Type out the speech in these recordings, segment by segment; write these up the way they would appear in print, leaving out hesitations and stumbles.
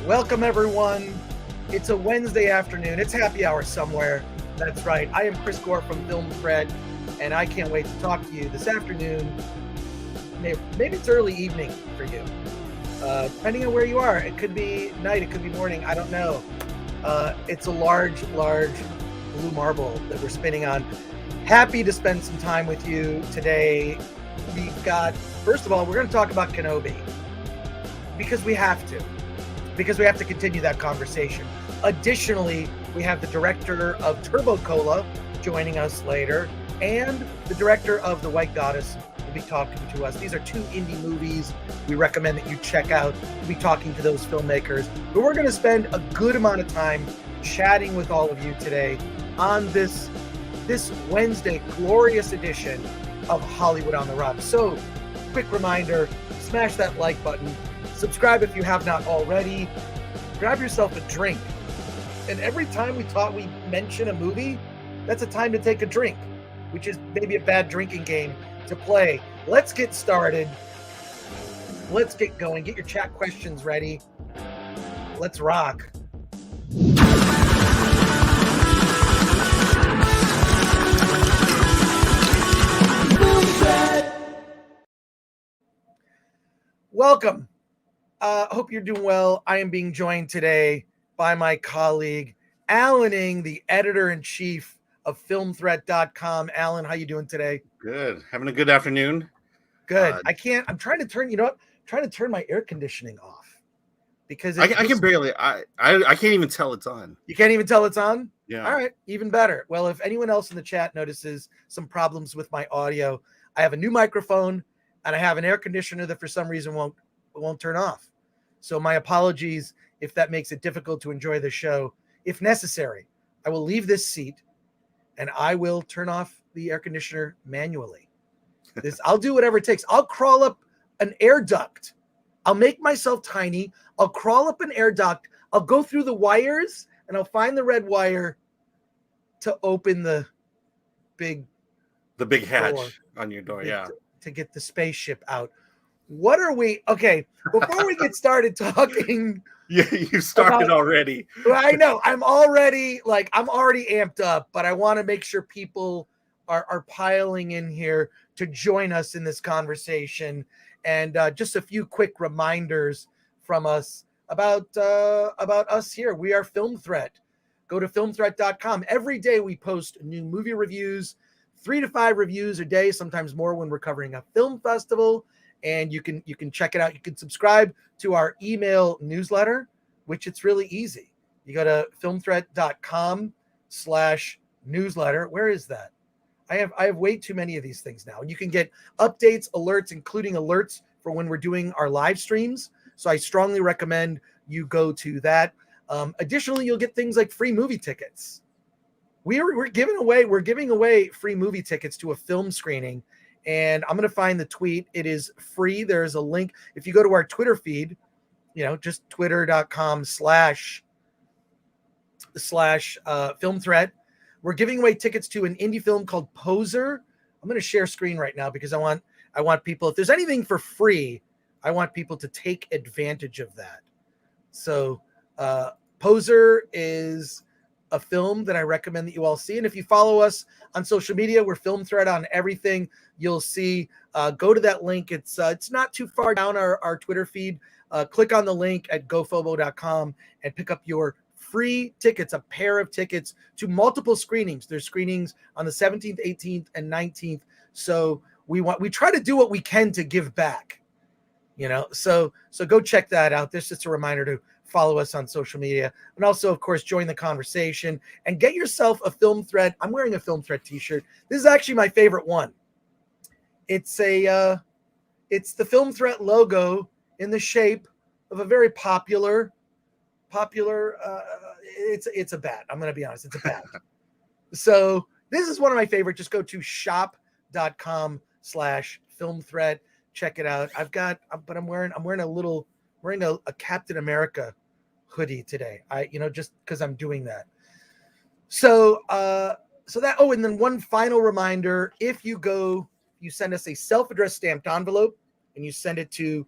Welcome, everyone. It's a Wednesday afternoon. It's happy hour somewhere. That's right. I am Chris Gore from Film Threat, and I can't wait to talk to you this afternoon. Maybe it's early evening for you, depending on where you are. It could be night. It could be morning. I don't know. It's a large blue marble that we're spinning on. Happy to spend some time with you today. We've got, first of all, we're going to talk about Kenobi because we have to. Because we have to continue that conversation. Additionally, we have the director of Turbo Cola joining us later, and the director of The White Goddess will be talking to us. These are two indie movies we recommend that you check out. We'll be talking to those filmmakers. But we're going to spend a good amount of time chatting with all of you today on this Wednesday glorious edition of Hollywood on the Rocks. So, quick reminder, smash that like button. Subscribe if you have not already. Grab yourself a drink. And every time we mention a movie, that's a time to take a drink, which is maybe a bad drinking game to play. Let's get started. Let's get going. Get your chat questions ready. Let's rock. Welcome. Hope you're doing well. I am being joined today by my colleague, Alan Ng, the editor-in-chief of filmthreat.com. Alan, how you doing today? Good. Having a good afternoon. Good. I'm trying to turn my air conditioning off because I can barely, I can't even tell it's on. You can't even tell it's on? Yeah. All right. Even better. Well, if anyone else in the chat notices some problems with my audio, I have a new microphone and I have an air conditioner that for some reason won't turn off. So my apologies if that makes it difficult to enjoy the show. If necessary, I will leave this seat and I will turn off the air conditioner manually. I'll do whatever it takes. I'll crawl up an air duct. I'll make myself tiny. I'll crawl up an air duct. I'll go through the wires and I'll find the red wire to open the big hatch on your door. Yeah. To get the spaceship out. What are we? Okay, before we get started talking. Yeah, you started already. I know. I'm already amped up, but I want to make sure people are piling in here to join us in this conversation. And just a few quick reminders from us about us here. We are Film Threat. Go to filmthreat.com. Every day we post new movie reviews, 3 to 5 reviews a day, sometimes more when we're covering a film festival. And you can check it out. You can subscribe to our email newsletter, which it's really easy. You go to filmthreat.com/newsletter. Where is that? I have way too many of these things now. And you can get updates, alerts, including alerts for when we're doing our live streams. So I strongly recommend you go to that. Additionally, you'll get things like free movie tickets. We're giving away free movie tickets to a film screening. And I'm going to find the tweet. It is free. There's a link. If you go to our Twitter feed, just twitter.com/film threat. We're giving away tickets to an indie film called Poser. I'm going to share screen right now because I want people, if there's anything for free, I want people to take advantage of that. So Poser is a film that I recommend that you all see. And if you follow us on social media, we're Film Threat on everything. You'll see, go to that link. It's not too far down our Twitter feed. Click on the link at gofobo.com and pick up your free tickets, a pair of tickets to multiple screenings. There's screenings on the 17th, 18th, and 19th. So we try to do what we can to give back, so go check that out. This is just a reminder to follow us on social media, and also, of course, join the conversation and get yourself a Film Threat. I'm wearing a Film Threat t-shirt. This is actually my favorite one. It's the Film Threat logo in the shape of a very popular. It's a bat. I'm going to be honest. It's a bat. So this is one of my favorite. Just go to shop.com/Film Threat. Check it out. I'm wearing a Captain America hoodie today. Just because I'm doing that. So that, and then one final reminder, if you send us a self-addressed stamped envelope and you send it to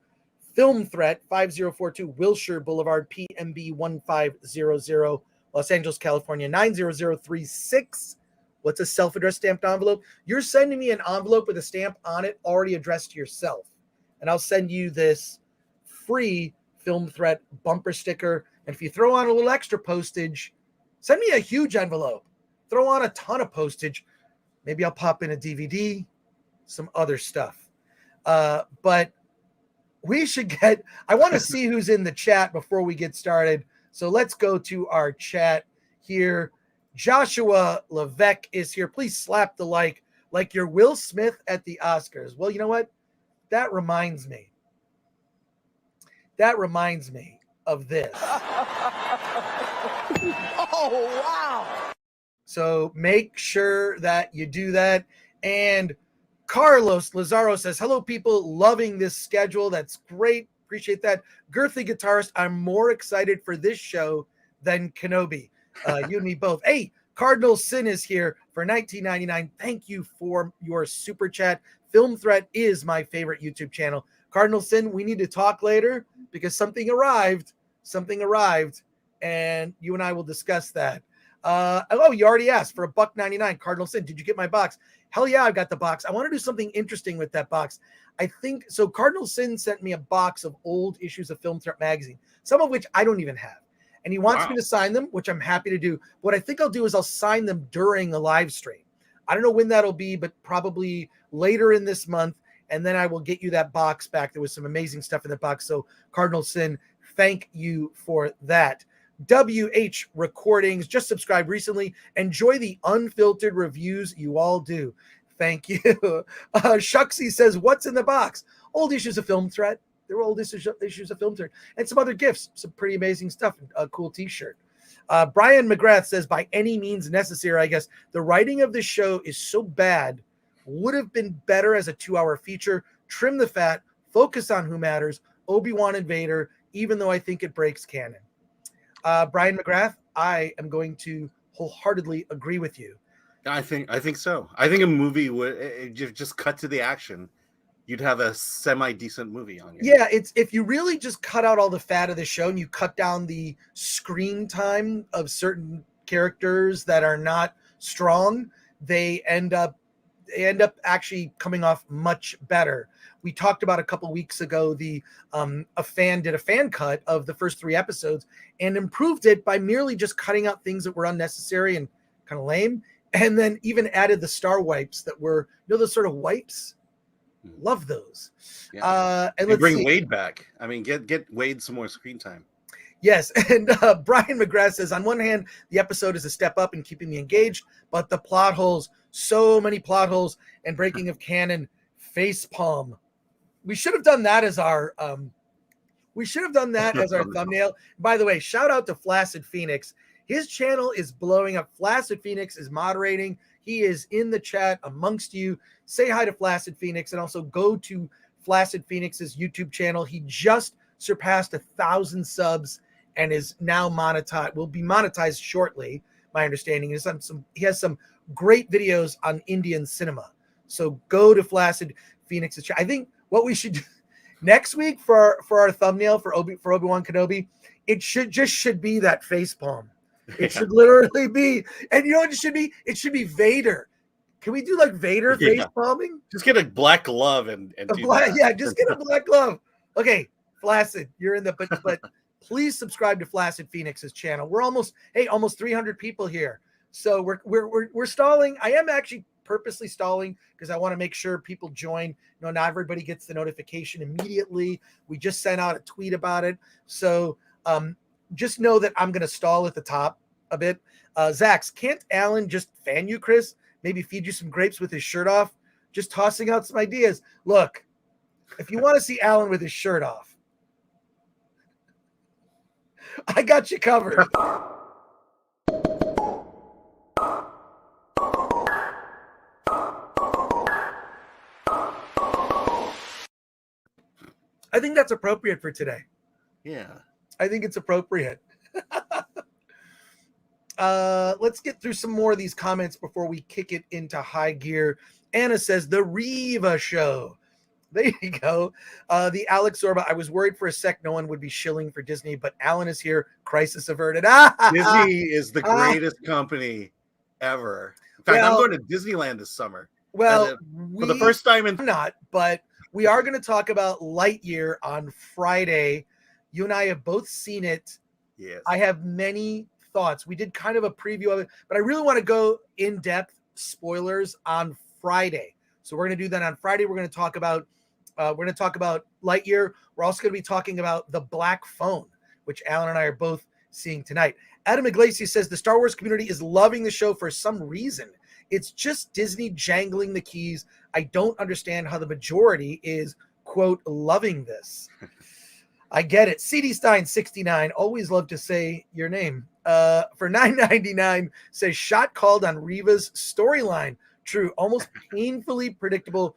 Film Threat, 5042 Wilshire Boulevard, PMB 1500, Los Angeles, California, 90036. What's a self-addressed stamped envelope? You're sending me an envelope with a stamp on it already addressed to yourself. And I'll send you this free Film Threat bumper sticker. And if you throw on a little extra postage, send me a huge envelope. Throw on a ton of postage. Maybe I'll pop in a DVD, some other stuff. But we should get, I want to see who's in the chat before we get started. So let's go to our chat here. Joshua Levesque is here. Please slap the like you're Will Smith at the Oscars. Well, you know what? That reminds me of this. Oh, wow. So make sure that you do that. And Carlos Lazaro says, hello, people. Loving this schedule. That's great. Appreciate that. Girthy guitarist, I'm more excited for this show than Kenobi. You and me both. Hey, Cardinal Sin is here for $19.99. Thank you for your super chat. Film Threat is my favorite YouTube channel. Cardinal Sin, we need to talk later because something arrived, and you and I will discuss that. You already asked for $1.99. Cardinal Sin, did you get my box? Hell yeah, I got the box. I want to do something interesting with that box. I think so. Cardinal Sin sent me a box of old issues of Film Threat magazine, some of which I don't even have. And he wants me to sign them, which I'm happy to do. What I think I'll do is I'll sign them during a live stream. I don't know when that'll be, but probably later in this month. And then I will get you that box back. There was some amazing stuff in the box. So Cardinal Sin, thank you for that. WH Recordings, just subscribed recently. Enjoy the unfiltered reviews you all do. Thank you. Shucksy says, what's in the box? Old issues of Film Threat. There were old issues of Film Threat. And some other gifts, some pretty amazing stuff. A cool t-shirt. Brian McGrath says, by any means necessary, I guess. The writing of this show is so bad, would have been better as a 2-hour feature. Trim the fat, focus on who matters, Obi-Wan and Vader, even though I think it breaks canon. Brian McGrath, I am going to wholeheartedly agree with you. I think so. I think a movie would just cut to the action. You'd have a semi-decent movie on your hands. It's if you really just cut out all the fat of the show and you cut down the screen time of certain characters that are not strong, they end up actually coming off much better. We talked about a couple weeks ago, a fan did a fan cut of the first 3 episodes and improved it by merely just cutting out things that were unnecessary and kind of lame, and then even added the star wipes that were, those sort of wipes. Love those. Yeah. And let's bring Wade back. I mean, get Wade some more screen time. Yes, and Brian McGrath says, on one hand, the episode is a step up in keeping me engaged, but the plot holes, so many plot holes, and breaking of canon, facepalm. We should have done that as our thumbnail. By the way, shout out to Flaccid Phoenix. His channel is blowing up. Flaccid Phoenix is moderating. He is in the chat amongst you. Say hi to Flaccid Phoenix and also go to Flaccid Phoenix's YouTube channel. He just surpassed 1,000 subs and is now monetized. Will be monetized shortly. My understanding is he has some great videos on Indian cinema. So go to Flaccid Phoenix's channel. I think what we should do next week for our thumbnail for Obi-Wan Kenobi, it should be that facepalm. It should literally be, and you know what it should be? It should be Vader. Can we do like Vader face palming? Just get a black glove and do that. Yeah, just get a black glove. Okay, Flaccid, you're in the but please subscribe to Flaccid Phoenix's channel. We're almost 300 people here. So we're stalling. I am actually purposely stalling because I want to make sure people join. Not everybody gets the notification immediately. We just sent out a tweet about it. So just know that I'm going to stall at the top a bit. Zax, can't Alan just fan you, Chris? Maybe feed you some grapes with his shirt off? Just tossing out some ideas. Look, if you want to see Alan with his shirt off, I got you covered. I think that's appropriate for today. Yeah. I think it's appropriate. Let's get through some more of these comments before we kick it into high gear. Anna says, the Reva show. There you go. The Alex Zorba. I was worried for a sec no one would be shilling for Disney, but Alan is here. Crisis averted. Disney is the greatest company ever. In fact, I'm going to Disneyland this summer. Well, for the first time in not, but we are going to talk about Lightyear on Friday. You and I have both seen it. Yes. I have many thoughts. We did kind of a preview of it, but I really want to go in depth spoilers on Friday. So we're going to do that on Friday. We're going to talk about Lightyear. We're also going to be talking about The Black Phone, which Alan and I are both seeing tonight. Adam Iglesias says the Star Wars community is loving the show for some reason. It's just Disney jangling the keys. I don't understand how the majority is, quote, loving this. I get it. CD Stein 69. Always love to say your name. For $9.99 says shot called on Reva's storyline. True, almost painfully predictable.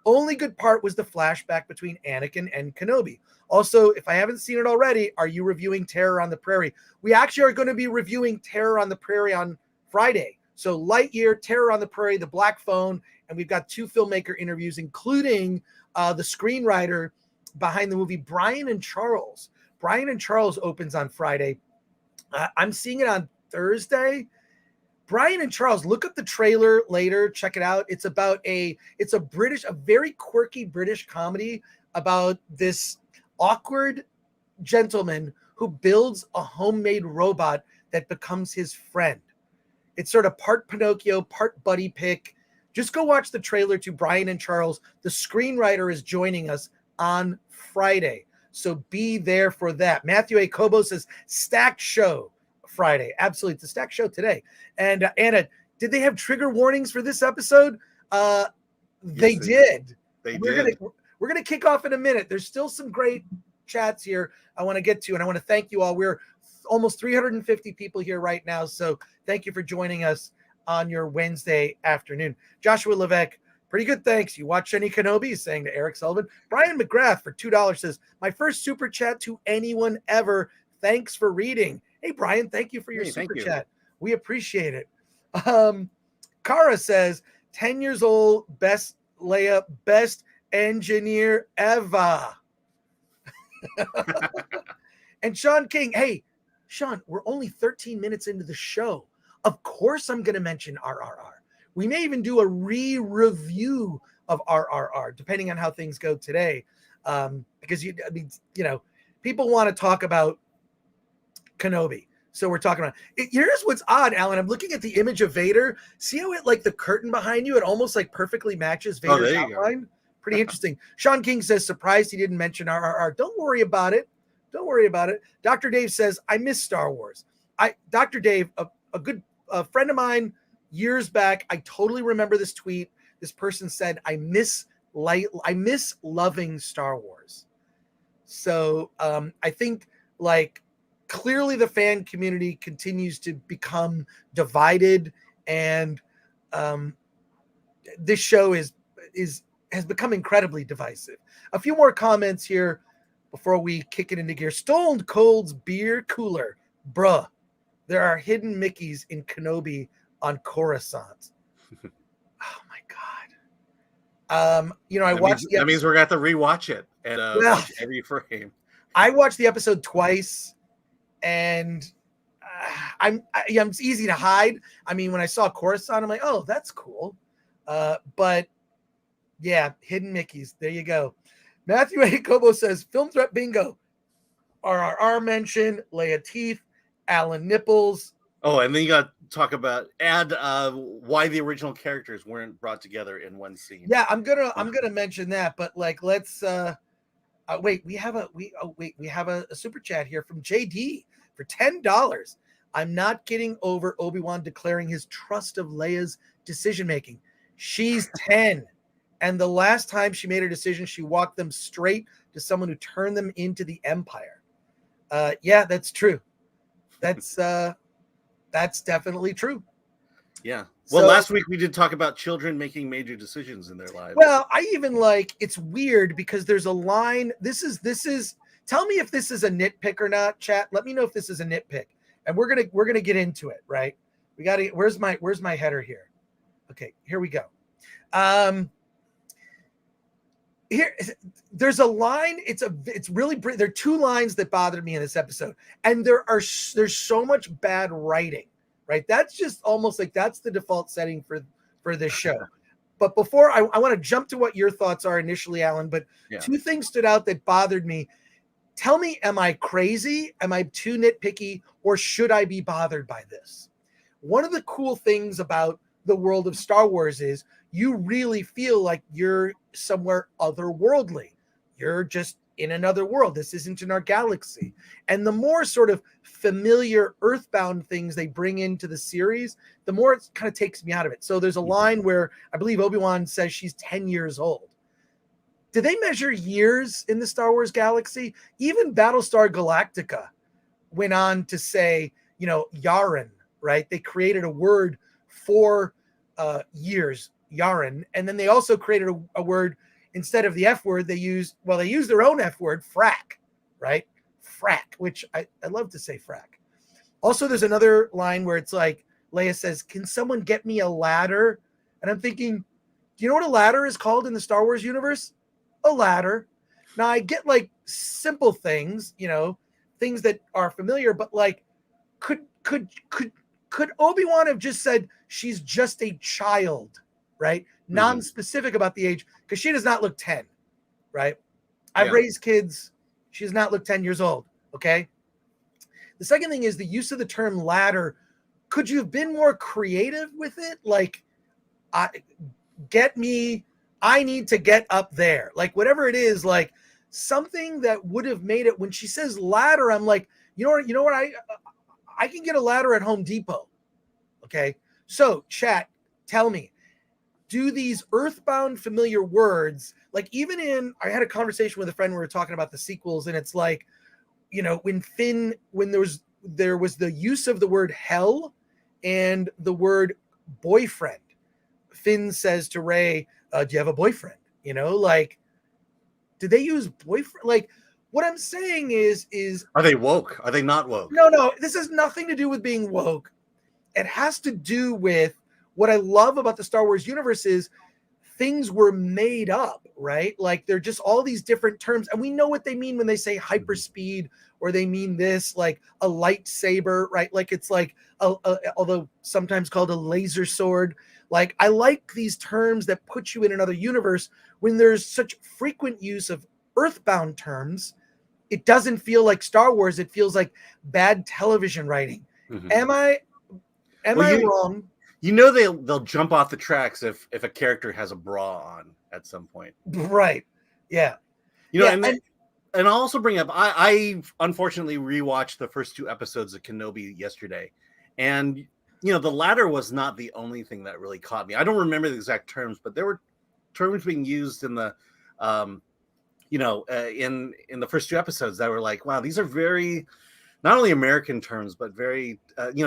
Only good part was the flashback between Anakin and Kenobi. Also, if I haven't seen it already, are you reviewing Terror on the Prairie? We actually are going to be reviewing Terror on the Prairie on Friday. So Lightyear, Terror on the Prairie, The Black Phone, and we've got 2 filmmaker interviews, including the screenwriter behind the movie, Brian and Charles. Brian and Charles opens on Friday. I'm seeing it on Thursday. Brian and Charles, look up the trailer later. Check it out. It's about a very quirky British comedy about this awkward gentleman who builds a homemade robot that becomes his friend. It's sort of part Pinocchio, part buddy pick. Just go watch the trailer to Brian and Charles. The screenwriter is joining us on Friday, so be there for that. Matthew A. Cobo says stacked show Friday. Absolutely, it's a stacked show today. And Anna, did they have trigger warnings for this episode? They did. We're gonna kick off in a minute. There's still some great chats here I want to get to, and I want to thank you all. We're almost 350 people here right now, so thank you for joining us on your Wednesday afternoon. Joshua Levesque, pretty good, thanks. You watch any Kenobi? Saying to Eric Sullivan. Brian McGrath for $2 says, my first super chat to anyone ever. Thanks for reading. Hey, Brian, thank you for your super chat. We appreciate it. Kara says, 10 years old, best Leia, best engineer ever. And Sean King, hey, Sean, we're only 13 minutes into the show. Of course I'm going to mention RRR. We may even do a re-review of RRR, depending on how things go today. Because, people want to talk about Kenobi. So we're talking about it. Here's what's odd, Alan. I'm looking at the image of Vader. See how it, like the curtain behind you, it almost like perfectly matches Vader's outline? Pretty interesting. Sean King says, surprised he didn't mention RRR. Don't worry about it. Don't worry about it. Dr. Dave says, I miss Star Wars. Dr. Dave, a good friend of mine years back, I totally remember this tweet. This person said, I miss loving Star Wars. So I think clearly the fan community continues to become divided, and this show has become incredibly divisive. A few more comments here before we kick it into gear. Stone Cold's beer cooler. Bruh, there are hidden Mickeys in Kenobi on Coruscant. Oh my God. That means we're going to have to rewatch it and watch every frame. I watched the episode twice, and it's easy to hide. I mean, when I saw Coruscant, I'm like, oh, that's cool. But yeah, hidden Mickeys. There you go. Matthew A. Cobo says, film threat bingo. RRR mention, Leia teeth, Alan nipples. Oh, and then you got to talk about why the original characters weren't brought together in one scene. Yeah, I'm gonna mention that, but let's wait. We have a super chat here from JD for $10. I'm not getting over Obi-Wan declaring his trust of Leia's decision making. She's 10. And the last time she made a decision, she walked them straight to someone who turned them into the Empire. Yeah, that's true. That's definitely true. Yeah. Well, last week we did talk about children making major decisions in their lives. Well, I even it's weird because there's a line. This is. Tell me if this is a nitpick or not, chat. Let me know if this is a nitpick, and we're gonna get into it. Right? We got to. Where's my header here? Okay, here we go. there's a line. It's really there are two lines that bothered me in this episode, and there's so much bad writing, right? That's just almost like that's the default setting for this show. But before I want to jump to what your thoughts are initially, Alan, but two things stood out that bothered me. Tell me, am I crazy? Am I too nitpicky, or should I be bothered by this? One of the cool things about the world of Star Wars is you really feel like you're somewhere otherworldly. You're just in another world. This isn't in our galaxy. And the more sort of familiar earthbound things they bring into the series, the more it kind of takes me out of it. So there's a line where I believe Obi-Wan says she's 10 years old. Do they measure years in the Star Wars galaxy? Even Battlestar Galactica went on to say, Yaren, right? They created a word for years, Yaren. And then they also created a word instead of the F word. They used their own F word, frack, right? Frack, which I love to say frack. Also, there's another line where it's like Leia says, "Can someone get me a ladder?" And I'm thinking, do you know what a ladder is called in the Star Wars universe? A ladder. Now I get like simple things, things that are familiar, but like could Obi-Wan have just said she's just a child, right? Non-specific about the age, because she does not look 10, right? I've raised kids. She does not look 10 years old, okay? The second thing is the use of the term ladder. Could you have been more creative with it? Like, I need to get up there. Like, whatever it is, like something that would have made it. When she says ladder, I'm like, you know what? I can get a ladder at Home Depot. Okay. So chat, tell me, do these earthbound familiar words, like I had a conversation with a friend, we were talking about the sequels, and it's like, when there was the use of the word hell and the word boyfriend. Finn says to Rey, do you have a boyfriend? Like, did they use boyfriend? Like, what I'm saying is are they woke? Are they not woke? No, this has nothing to do with being woke. It has to do with what I love about the Star Wars universe is things were made up, right? Like they're just all these different terms, and we know what they mean when they say hyperspeed, or they mean this, like a lightsaber, right? Like it's like, although sometimes called a laser sword. Like I like these terms that put you in another universe. When there's such frequent use of earthbound terms, it doesn't feel like Star Wars. It feels like bad television writing. Am I wrong? They'll jump off the tracks if a character has a bra on at some point. Right. Yeah. And I'll also bring up, I unfortunately rewatched the first 2 episodes of Kenobi yesterday. And, the ladder was not the only thing that really caught me. I don't remember the exact terms, but there were terms being used in the, in the first 2 episodes that were like, wow, these are very, not only American terms, but very,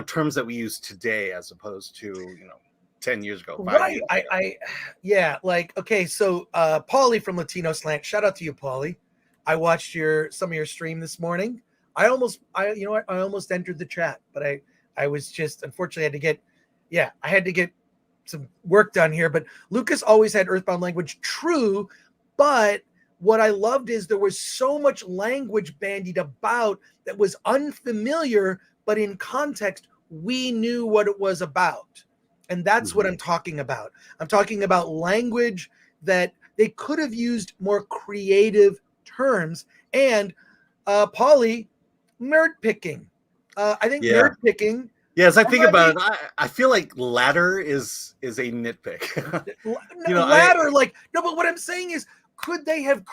terms that we use today as opposed to, 10 years ago. Right. Like, okay. So, Paulie from Latino Slant, shout out to you, Paulie. I watched some of your stream this morning. I almost entered the chat, but I was just, unfortunately I had to get some work done here, but Lucas always had earthbound language. True. But what I loved is there was so much language bandied about that was unfamiliar, but in context, we knew what it was about. And that's what I'm talking about. I'm talking about language that they could have used more creative terms. And Paulie, nerd picking. I think nerd picking. Yeah, as I think about it, I feel like ladder is a nitpick. Ladder, but what I'm saying is, could they have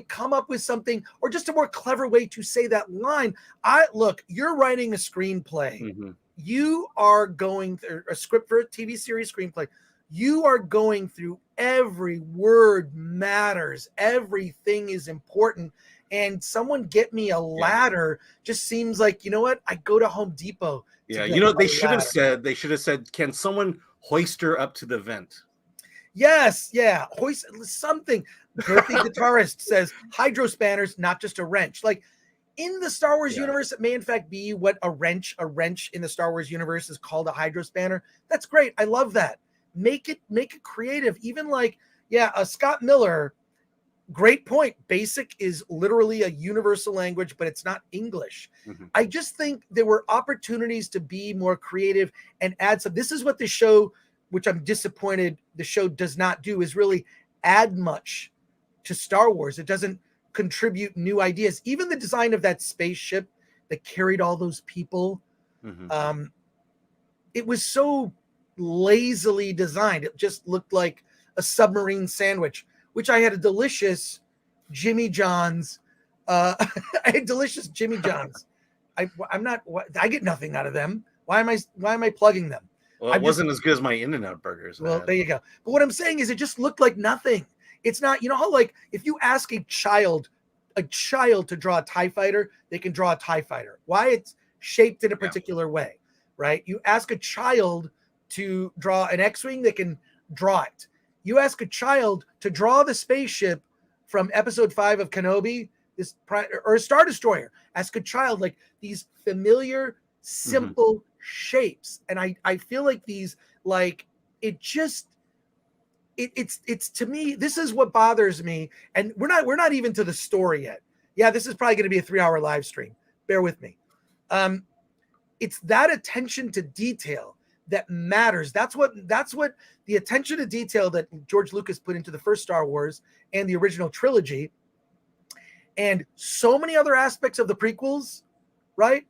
come up with something, or just a more clever way to say that line? You're writing a screenplay. You are going through a script for a TV series screenplay. You are going through every word matters. Everything is important. And someone get me a ladder just seems like, I go to Home Depot. Yeah, they should have said, can someone hoist her up to the vent? Yes, yeah, hoist something. Earthy guitarist says hydro spanners, not just a wrench. Like in the Star Wars universe, it may in fact be what a wrench in the Star Wars universe is called, a hydro spanner. That's great. I love that. Make it creative. Even Scott Miller great point. Basic is literally a universal language, but it's not English. Mhm. I just think there were opportunities to be more creative and add some. This is what the show, which I'm disappointed the show does not do, is really add much to Star Wars. It doesn't contribute new ideas. Even the design of that spaceship that carried all those people, it was so lazily designed. It just looked like a submarine sandwich, which I had a delicious Jimmy John's. I had delicious Jimmy John's. I'm not. I get nothing out of them. Why am I plugging them? Well, it wasn't as good as my In-N-Out burgers. Well, there you go. But what I'm saying is, it just looked like nothing. It's not. You know how, like, if you ask a child to draw a TIE fighter, they can draw a TIE fighter. Why? It's shaped in a particular way, right? You ask a child to draw an X-wing, they can draw it. You ask a child to draw the spaceship from Episode 5 of Kenobi, or a Star Destroyer. Ask a child, like, these familiar, simple shapes, and I feel like these, like, it's to me, this is what bothers me. And we're not even to the story yet. Yeah, this is probably going to be a 3-hour live stream. Bear with me. It's that attention to detail that matters. That's what the attention to detail that George Lucas put into the first Star Wars and the original trilogy, and so many other aspects of the prequels, right?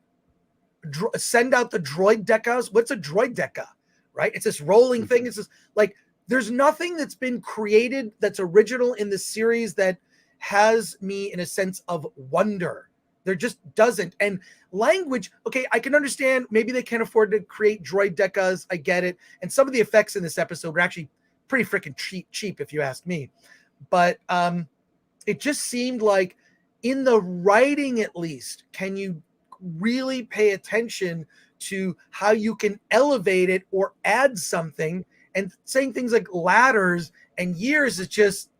Send out the droid decas. What's a droid deca, right? It's this rolling thing. It's just like, there's nothing that's been created that's original in the series that has me in a sense of wonder. There just doesn't. And language, okay, I can understand maybe they can't afford to create droid decas. I get it. And some of the effects in this episode were actually pretty freaking cheap, if you ask me. But it just seemed like, in the writing at least, can you really pay attention to how you can elevate it or add something? And saying things like ladders and years is just,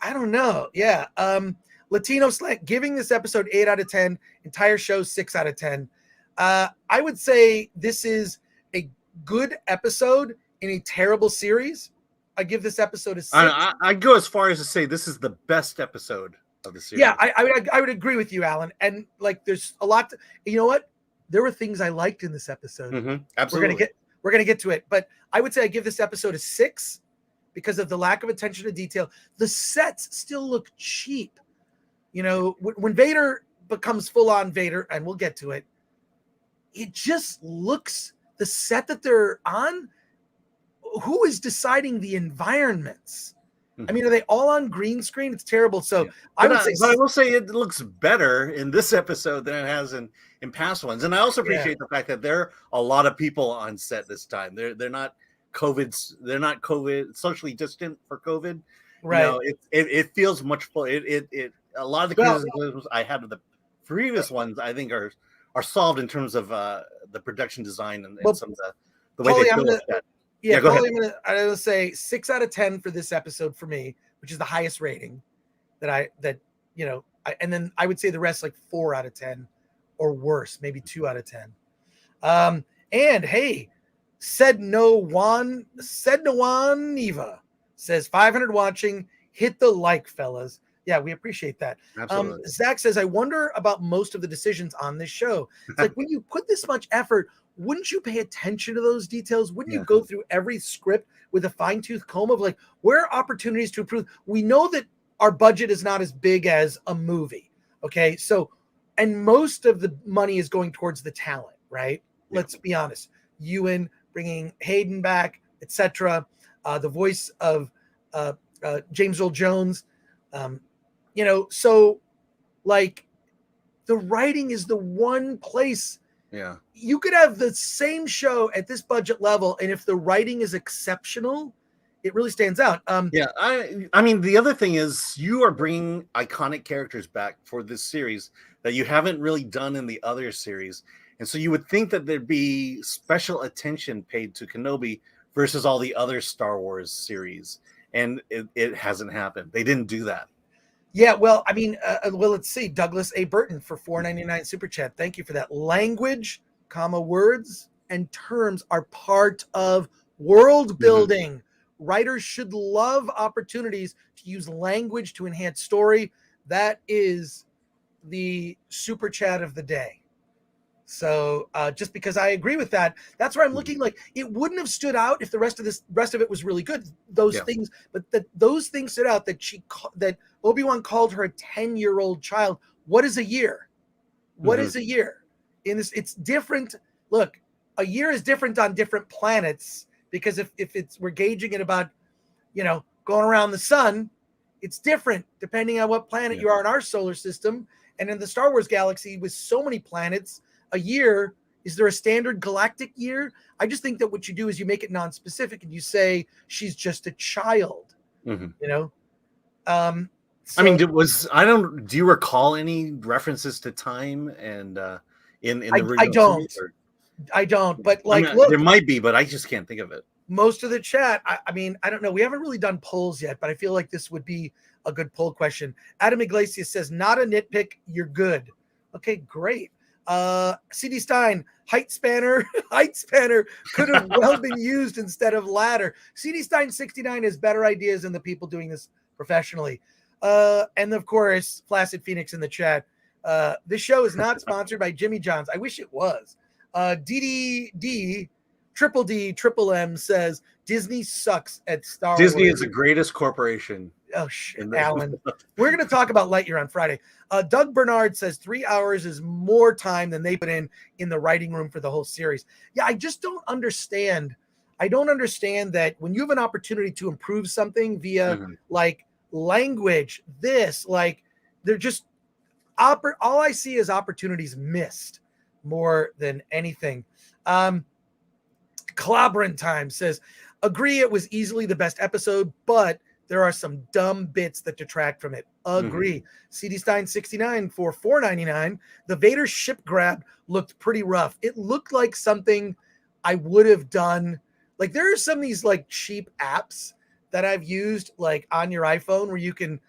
I don't know. Yeah. Latino Slant giving this episode 8 out of 10, entire show 6 out of 10. I would say this is a good episode in a terrible series. I give this episode a 6. I'd go as far as to say this is the best episode of the series. Yeah, I would agree with you, Alan. And, like, there's a lot you know what? There were things I liked in this episode. Absolutely. We're gonna get to it, but I would say I give this episode a 6 because of the lack of attention to detail. The sets still look cheap. You know, when Vader becomes full-on Vader, and we'll get to it, it just looks, the set that they're on, who is deciding the environments? I mean, are they all on green screen? It's terrible. So I will say it looks better in this episode than it has in past ones. And I also appreciate the fact that there are a lot of people on set this time. They're not COVID socially distant for COVID. Right. You know, it feels much full. A lot of the criticisms I had of the previous ones, I think, are solved in terms of the production design and some of the way they built that. Yeah, go ahead. I'm gonna say 6 out of 10 for this episode for me, which is the highest rating and then I would say the rest, like 4 out of 10 or worse, maybe 2 out of 10. And hey, said no one Neva says 500 watching, hit the like, fellas. Yeah, we appreciate that. Absolutely. Zach says, I wonder about most of the decisions on this show. It's like, when you put this much effort, wouldn't you pay attention to those details? Wouldn't you go through every script with a fine-tooth comb of, like, where are opportunities to improve? We know that our budget is not as big as a movie. Okay. So, and most of the money is going towards the talent, right? Yeah. Let's be honest. Ewan, bringing Hayden back, etc. The voice of James Earl Jones. So, like, the writing is the one place. Yeah. You could have the same show at this budget level, and if the writing is exceptional, it really stands out. I mean, the other thing is you are bringing iconic characters back for this series that you haven't really done in the other series. And so you would think that there'd be special attention paid to Kenobi versus all the other Star Wars series. And it hasn't happened. They didn't do that. Yeah, well, I mean, let's see. Douglas A. Burton for $4.99 super chat. Thank you for that. Language, words, and terms are part of world building. writers should love opportunities to use language to enhance story. That is the super chat of the day. So just because I agree with that, that's where I'm looking. Like, it wouldn't have stood out if the rest of it was really good. Those things, but those things stood out, that Obi-Wan called her a 10-year-old child. What is a year? What is a year? In this, it's different. Look, a year is different on different planets, because if we're gauging it about, going around the sun, it's different depending on what planet you are in our solar system. And in the Star Wars galaxy with so many planets, a year, is there a standard galactic year? I just think that what you do is you make it non-specific and you say she's just a child. So, I mean, do you recall any references to time and in the original series, I don't, but look, there might be, but I just can't think of it. Most of the chat, I mean, I don't know. We haven't really done polls yet, but I feel like this would be a good poll question. Adam Iglesias says, not a nitpick, you're good. Okay, great. CD Stein, height spanner could have well been used instead of ladder. CD Stein 69 has better ideas than the people doing this professionally. And of course, Flaccid Phoenix in the chat. This show is not sponsored by Jimmy John's. I wish it was. DDD Triple M says Disney sucks at Star Wars. Disney is the greatest corporation. Oh shit, Alan. We're going to talk about Lightyear on Friday. Doug Bernard says 3 hours is more time than they put in the writing room for the whole series. Yeah, I just don't understand. I don't understand that when you have an opportunity to improve something via like language, they're just all I see is opportunities missed more than anything. Clobbering Time says, agree, it was easily the best episode, but there are some dumb bits that detract from it. Agree. CD Stein 69 for $4.99. The Vader ship grab looked pretty rough. It looked like something I would have done. Like, there are some of these like cheap apps that I've used like on your iPhone where you can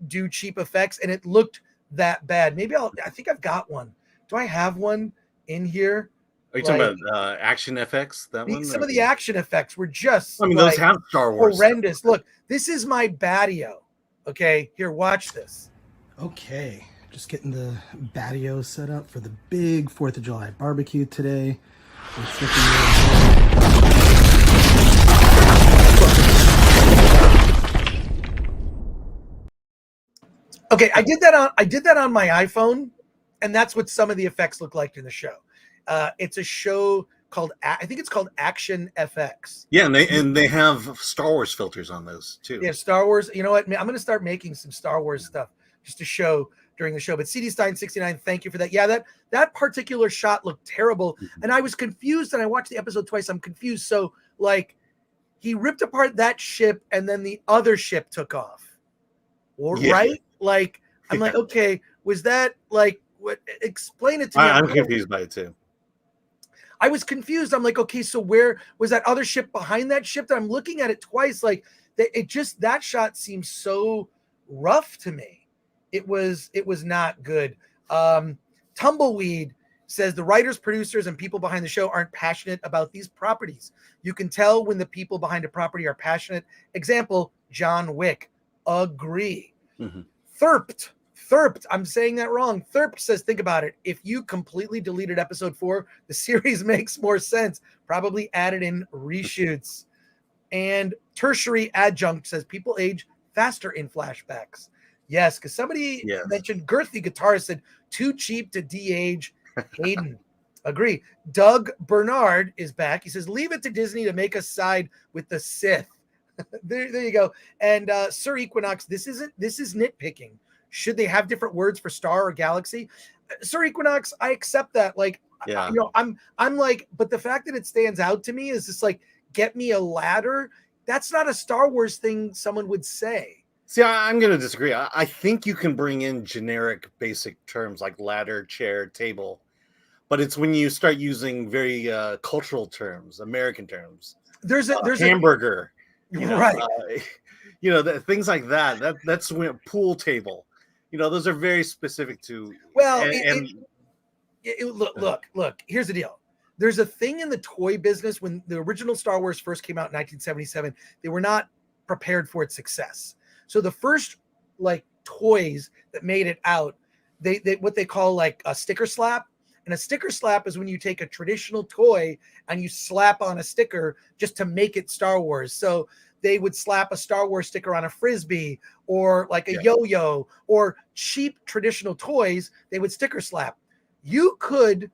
do cheap effects, and it looked that bad. I think I've got one. Do I have one in here? Are you talking about Action FX? Some of the action effects were just, those have Star Wars horrendous. stuff. Look, this is my Batio. Okay, here, watch this. Okay, just getting the Batio set up for the big 4th of July barbecue today. Okay, I did that on my iPhone, and that's what some of the effects look like in the show. It's a show called, I think it's called Action FX. Yeah, and they have Star Wars filters on those too. Yeah, Star Wars. You know what? I'm going to start making some Star Wars stuff just to show during the show. But CD Stein 69, thank you for that. Yeah, that particular shot looked terrible, and I was confused. And I watched the episode twice. I'm confused. So like, he ripped apart that ship, and then the other ship took off. Right? Like, I'm like, okay, was that like what? Explain it to me. I'm confused by it too. I was confused. I'm like, okay, so where was that other ship behind that ship? That I'm looking at it twice. Like, that shot seems so rough to me. It was not good. Tumbleweed says the writers, producers, and people behind the show aren't passionate about these properties. You can tell when the people behind a property are passionate. Example, John Wick. Agree. Thirped, I'm saying that wrong. Thirp says, think about it. If you completely deleted episode 4, the series makes more sense. Probably added in reshoots. And Tertiary Adjunct says people age faster in flashbacks. Yes, because somebody mentioned girthy guitarist said too cheap to de-age Hayden. Agree. Doug Bernard is back. He says, leave it to Disney to make us side with the Sith. there you go. And Sir Equinox, this is nitpicking. Should they have different words for star or galaxy? Sir Equinox, I accept that. Like, I'm like, but the fact that it stands out to me is just like, get me a ladder. That's not a Star Wars thing someone would say. See, I'm going to disagree. I think you can bring in generic basic terms like ladder, chair, table, but it's when you start using very cultural terms, American terms. There's hamburger, right? Things like that. That's when pool table. Those are very specific to. Well, look. Here's the deal. there's a thing in the toy business. When the original Star Wars first came out in 1977, they were not prepared for its success. So the first like toys that made it out, they what they call like a sticker slap. And a sticker slap is when you take a traditional toy and you slap on a sticker just to make it Star Wars. So they would slap a Star Wars sticker on a Frisbee or like a yo-yo or cheap traditional toys. They would sticker slap. You could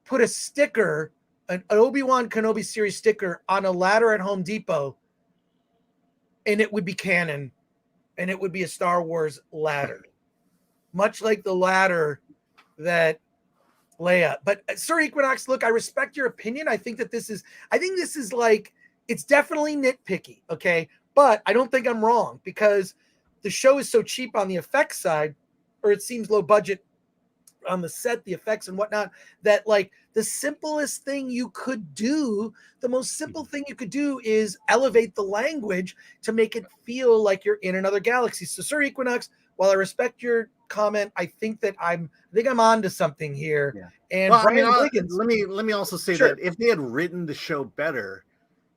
put a sticker, an Obi-Wan Kenobi series sticker on a ladder at Home Depot, and it would be canon, and it would be a Star Wars ladder, much like the ladder that Leia. But Sir Equinox, look, I respect your opinion. I think this is like, it's definitely nitpicky, okay? But I don't think I'm wrong, because the show is so cheap on the effects side, or it seems low budget on the set, the effects and whatnot, that like the simplest thing you could do, the most simple thing you could do is elevate the language to make it feel like you're in another galaxy. So Sir Equinox, while I respect your comment, I think I'm onto something here. Yeah. And well, Brian Wiggins, let me also say Sure. that if they had written the show better,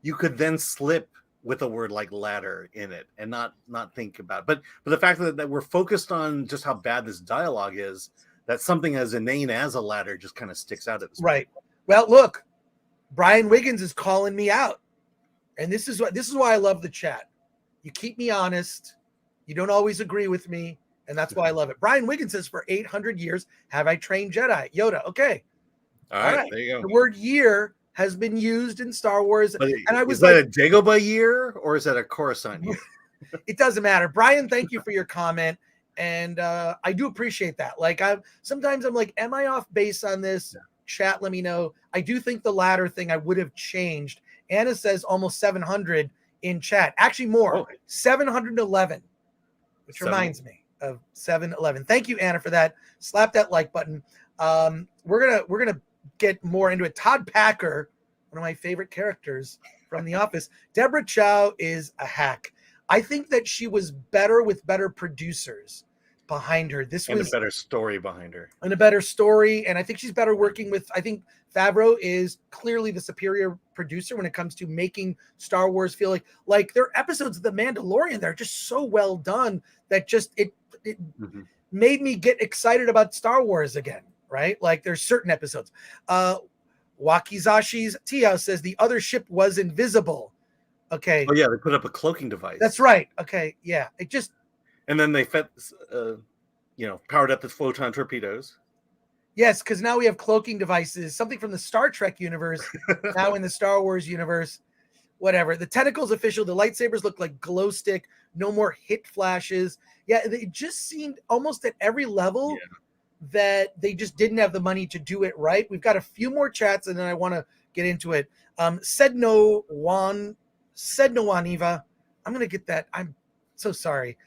you could then slip with a word like ladder in it and not think about it. But the fact that we're focused on just how bad this dialogue is, that something as inane as a ladder just kind of sticks out at this right. Well, look, Brian Wiggins is calling me out. And this is why I love the chat. You keep me honest. You don't always agree with me, and that's why I love it. Brian Wiggins says, for 800 years, have I trained Jedi? Yoda, okay. All right, there you go. The word year has been used in Star Wars. But and I was is that a Dagobah year or is that a Coruscant year? It doesn't matter. Brian, thank you for your comment. And I do appreciate that. Like, sometimes I'm like, am I off base on this? Yeah. Chat, let me know. I do think the ladder thing I would have changed. Anna says almost 700 in chat. Actually more, 711. Which reminds me of 7-Eleven. Thank you, Anna, for that. Slap that like button. We're gonna get more into it. Todd Packer, one of my favorite characters from The Office. Deborah Chow is a hack. I think that she was better with better producers behind her. A better story behind her. And a better story. And I think she's better working with, I think Favreau is clearly the superior producer when it comes to making Star Wars feel like their episodes of The Mandalorian, they're just so well done that just it made me get excited about Star Wars again, right? Like there's certain episodes. Wakizashi's Tia says the other ship was invisible. Okay. Oh yeah, they put up a cloaking device. That's right. Okay, yeah. It just and then they powered up the photon torpedoes. Yes, because now we have cloaking devices, something from the Star Trek universe, now in the Star Wars universe. Whatever. The tentacles official, the lightsabers look like glow stick, no more hit flashes. Yeah, it just seemed almost at every level that they just didn't have the money to do it right. We've got a few more chats, and then I want to get into it. Said no one Eva. I'm gonna get that. I'm so sorry.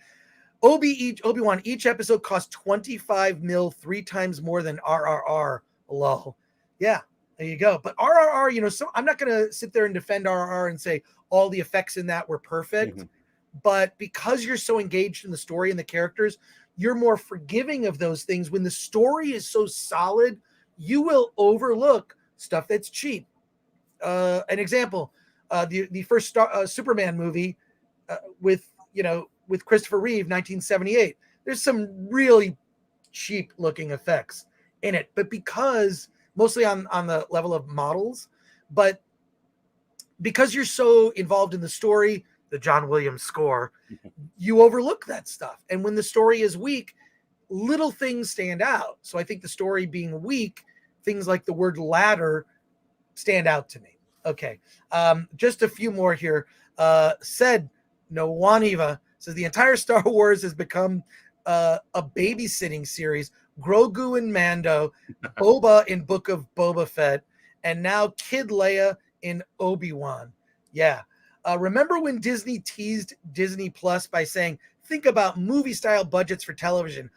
Obi-Wan, each episode cost 25 mil, 3 times more than RRR. Lol. Yeah, there you go. But RRR, so I'm not gonna sit there and defend RRR and say all the effects in that were perfect. But because you're so engaged in the story and the characters, you're more forgiving of those things. When the story is so solid, you will overlook stuff that's cheap. An example. The first Superman movie with Christopher Reeve, 1978. There's some really cheap looking effects in it, but because mostly on the level of models, but because you're so involved in the story, the John Williams score, you overlook that stuff. And when the story is weak, little things stand out. So I think the story being weak, things like the word ladder stand out to me. Okay. Just a few more here. Said no Waniva says the entire Star Wars has become a babysitting series. Grogu and Mando, Boba in Book of Boba Fett, and now Kid Leia in Obi-Wan. Yeah. Remember when Disney teased Disney Plus by saying, think about movie style budgets for television.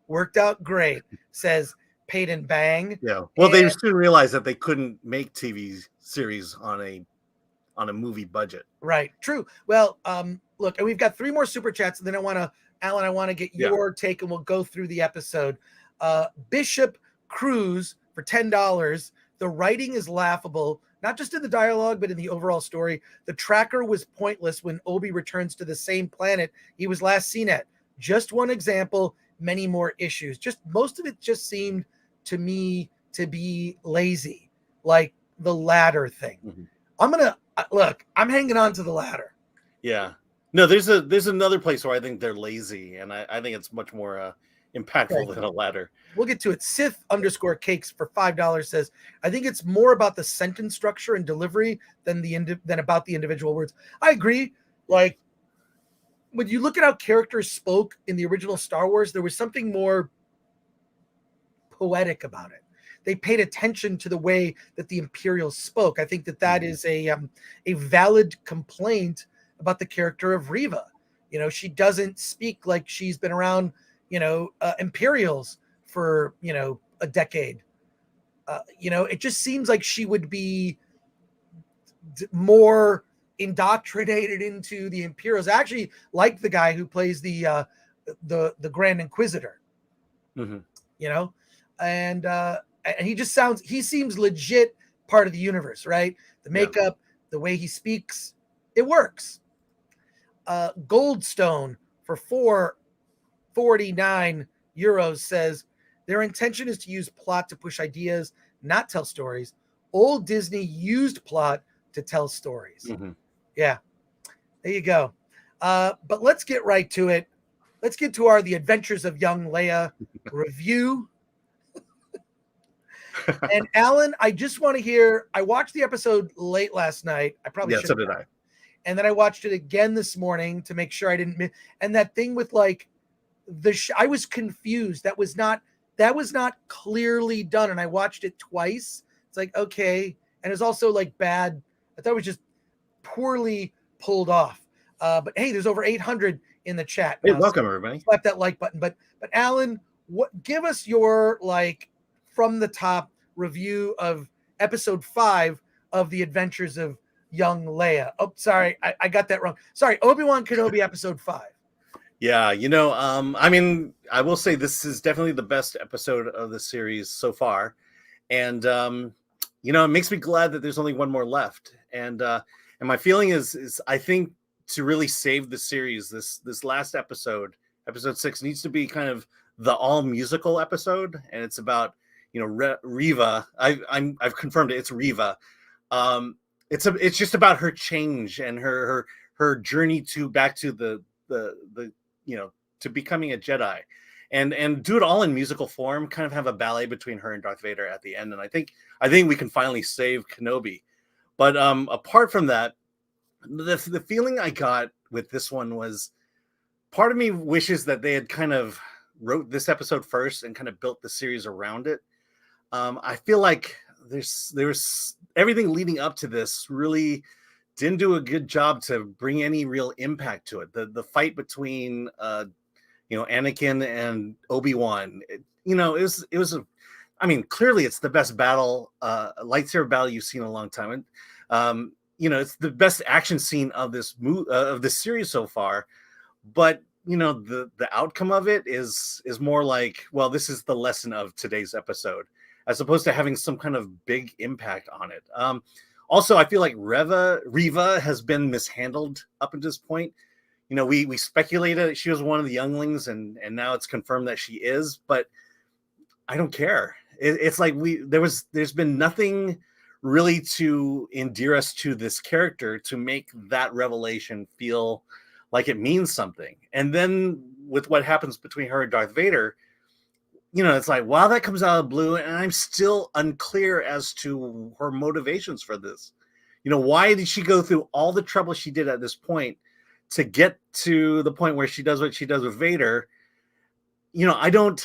Worked out great, says Peyton Bang. Yeah. Well, they soon realized that they couldn't make TV series on a movie budget. Right. True. Well, look, and we've got 3 more super chats, and then Alan, I want to get your take, and we'll go through the episode. Bishop Cruz for $10. The writing is laughable, not just in the dialogue, but in the overall story. The tracker was pointless when Obi returns to the same planet he was last seen at. Just one example, many more issues. Just most of it just seemed to me to be lazy, like the ladder thing. I'm hanging on to the ladder. Yeah. No, there's another place where I think they're lazy, and I think it's much more impactful than a ladder. We'll get to it. Sith_cakes for $5 says, I think it's more about the sentence structure and delivery than about the individual words. I agree. Like, when you look at how characters spoke in the original Star Wars, there was something more poetic about it. They paid attention to the way that the Imperials spoke. I think that is a valid complaint about the character of Reva. You know, she doesn't speak like she's been around, Imperials for, a decade. It just seems like she would be more indoctrinated into the Imperials. I actually like the guy who plays the Grand Inquisitor. And he seems legit part of the universe, right? The makeup, the way he speaks, it works. Goldstone for €4.49 says their intention is to use plot to push ideas, not tell stories. Old Disney used plot to tell stories. Yeah, there you go. But let's get right to it. Let's get to The Adventures of Young Leia review. And Alan, I just want to hear, I watched the episode late last night. I probably should. So did I. And then I watched it again this morning to make sure I didn't miss. And that thing with like I was confused. That was not clearly done. And I watched it twice. It's like, okay. And it's also like bad. I thought it was just poorly pulled off. But hey, there's over 800 in the chat. Hey, welcome everybody. Slap that like button. But Alan, give us your from the top review of episode 5 of The Adventures of Young Leia. Oh, sorry, I got that wrong. Sorry, Obi-Wan Kenobi episode 5. Yeah, I mean, I will say this is definitely the best episode of the series so far, and it makes me glad that there's only one more left. And my feeling is I think to really save the series, this last episode 6, needs to be kind of the all musical episode, and it's about Reva. I've confirmed it. It's Reva. It's just about her change and her journey back to the to becoming a Jedi, and do it all in musical form. Kind of have a ballet between her and Darth Vader at the end, and I think we can finally save Kenobi. But apart from that, the feeling I got with this one was, part of me wishes that they had kind of wrote this episode first and kind of built the series around it. I feel like there's everything leading up to this really didn't do a good job to bring any real impact to it. The fight between Anakin and Obi-Wan, it was I mean, clearly it's the best lightsaber battle you've seen in a long time. And it's the best action scene of this series so far. But the outcome of it is more like, well, this is the lesson of today's episode, as opposed to having some kind of big impact on it. Also, I feel like Reva has been mishandled up until this point. We speculated that she was one of the younglings, and now it's confirmed that she is, but I don't care. It's like there's been nothing really to endear us to this character to make that revelation feel like it means something. And then with what happens between her and Darth Vader, it's like, wow, that comes out of the blue, and I'm still unclear as to her motivations for this. Why did she go through all the trouble she did at this point to get to the point where she does what she does with Vader? I don't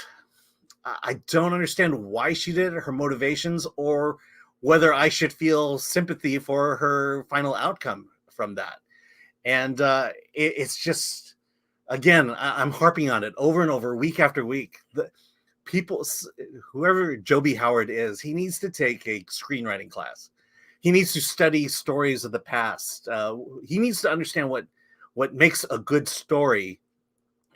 understand why she did it, her motivations, or whether I should feel sympathy for her final outcome from that. And it's just, again, I'm harping on it over and over, week after week. Whoever Joby Howard is, he needs to take a screenwriting class. He needs to study stories of the past. He needs to understand what makes a good story,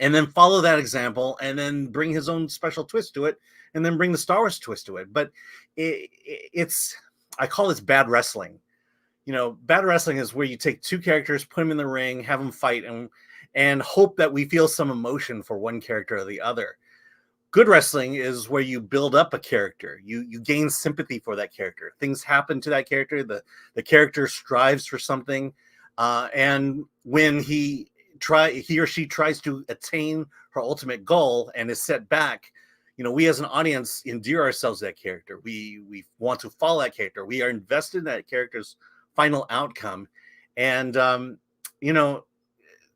and then follow that example, and then bring his own special twist to it, and then bring the Star Wars twist to it. But it's, I call this bad wrestling. You know, bad wrestling is where you take two characters, put them in the ring, have them fight, and hope that we feel some emotion for one character or the other. Good wrestling is where you build up a character. You gain sympathy for that character. Things happen to that character. The character strives for something. And when he or she tries to attain her ultimate goal and is set back, you know, we as an audience endear ourselves to that character. We want to follow that character. We are invested in that character's final outcome. And, you know,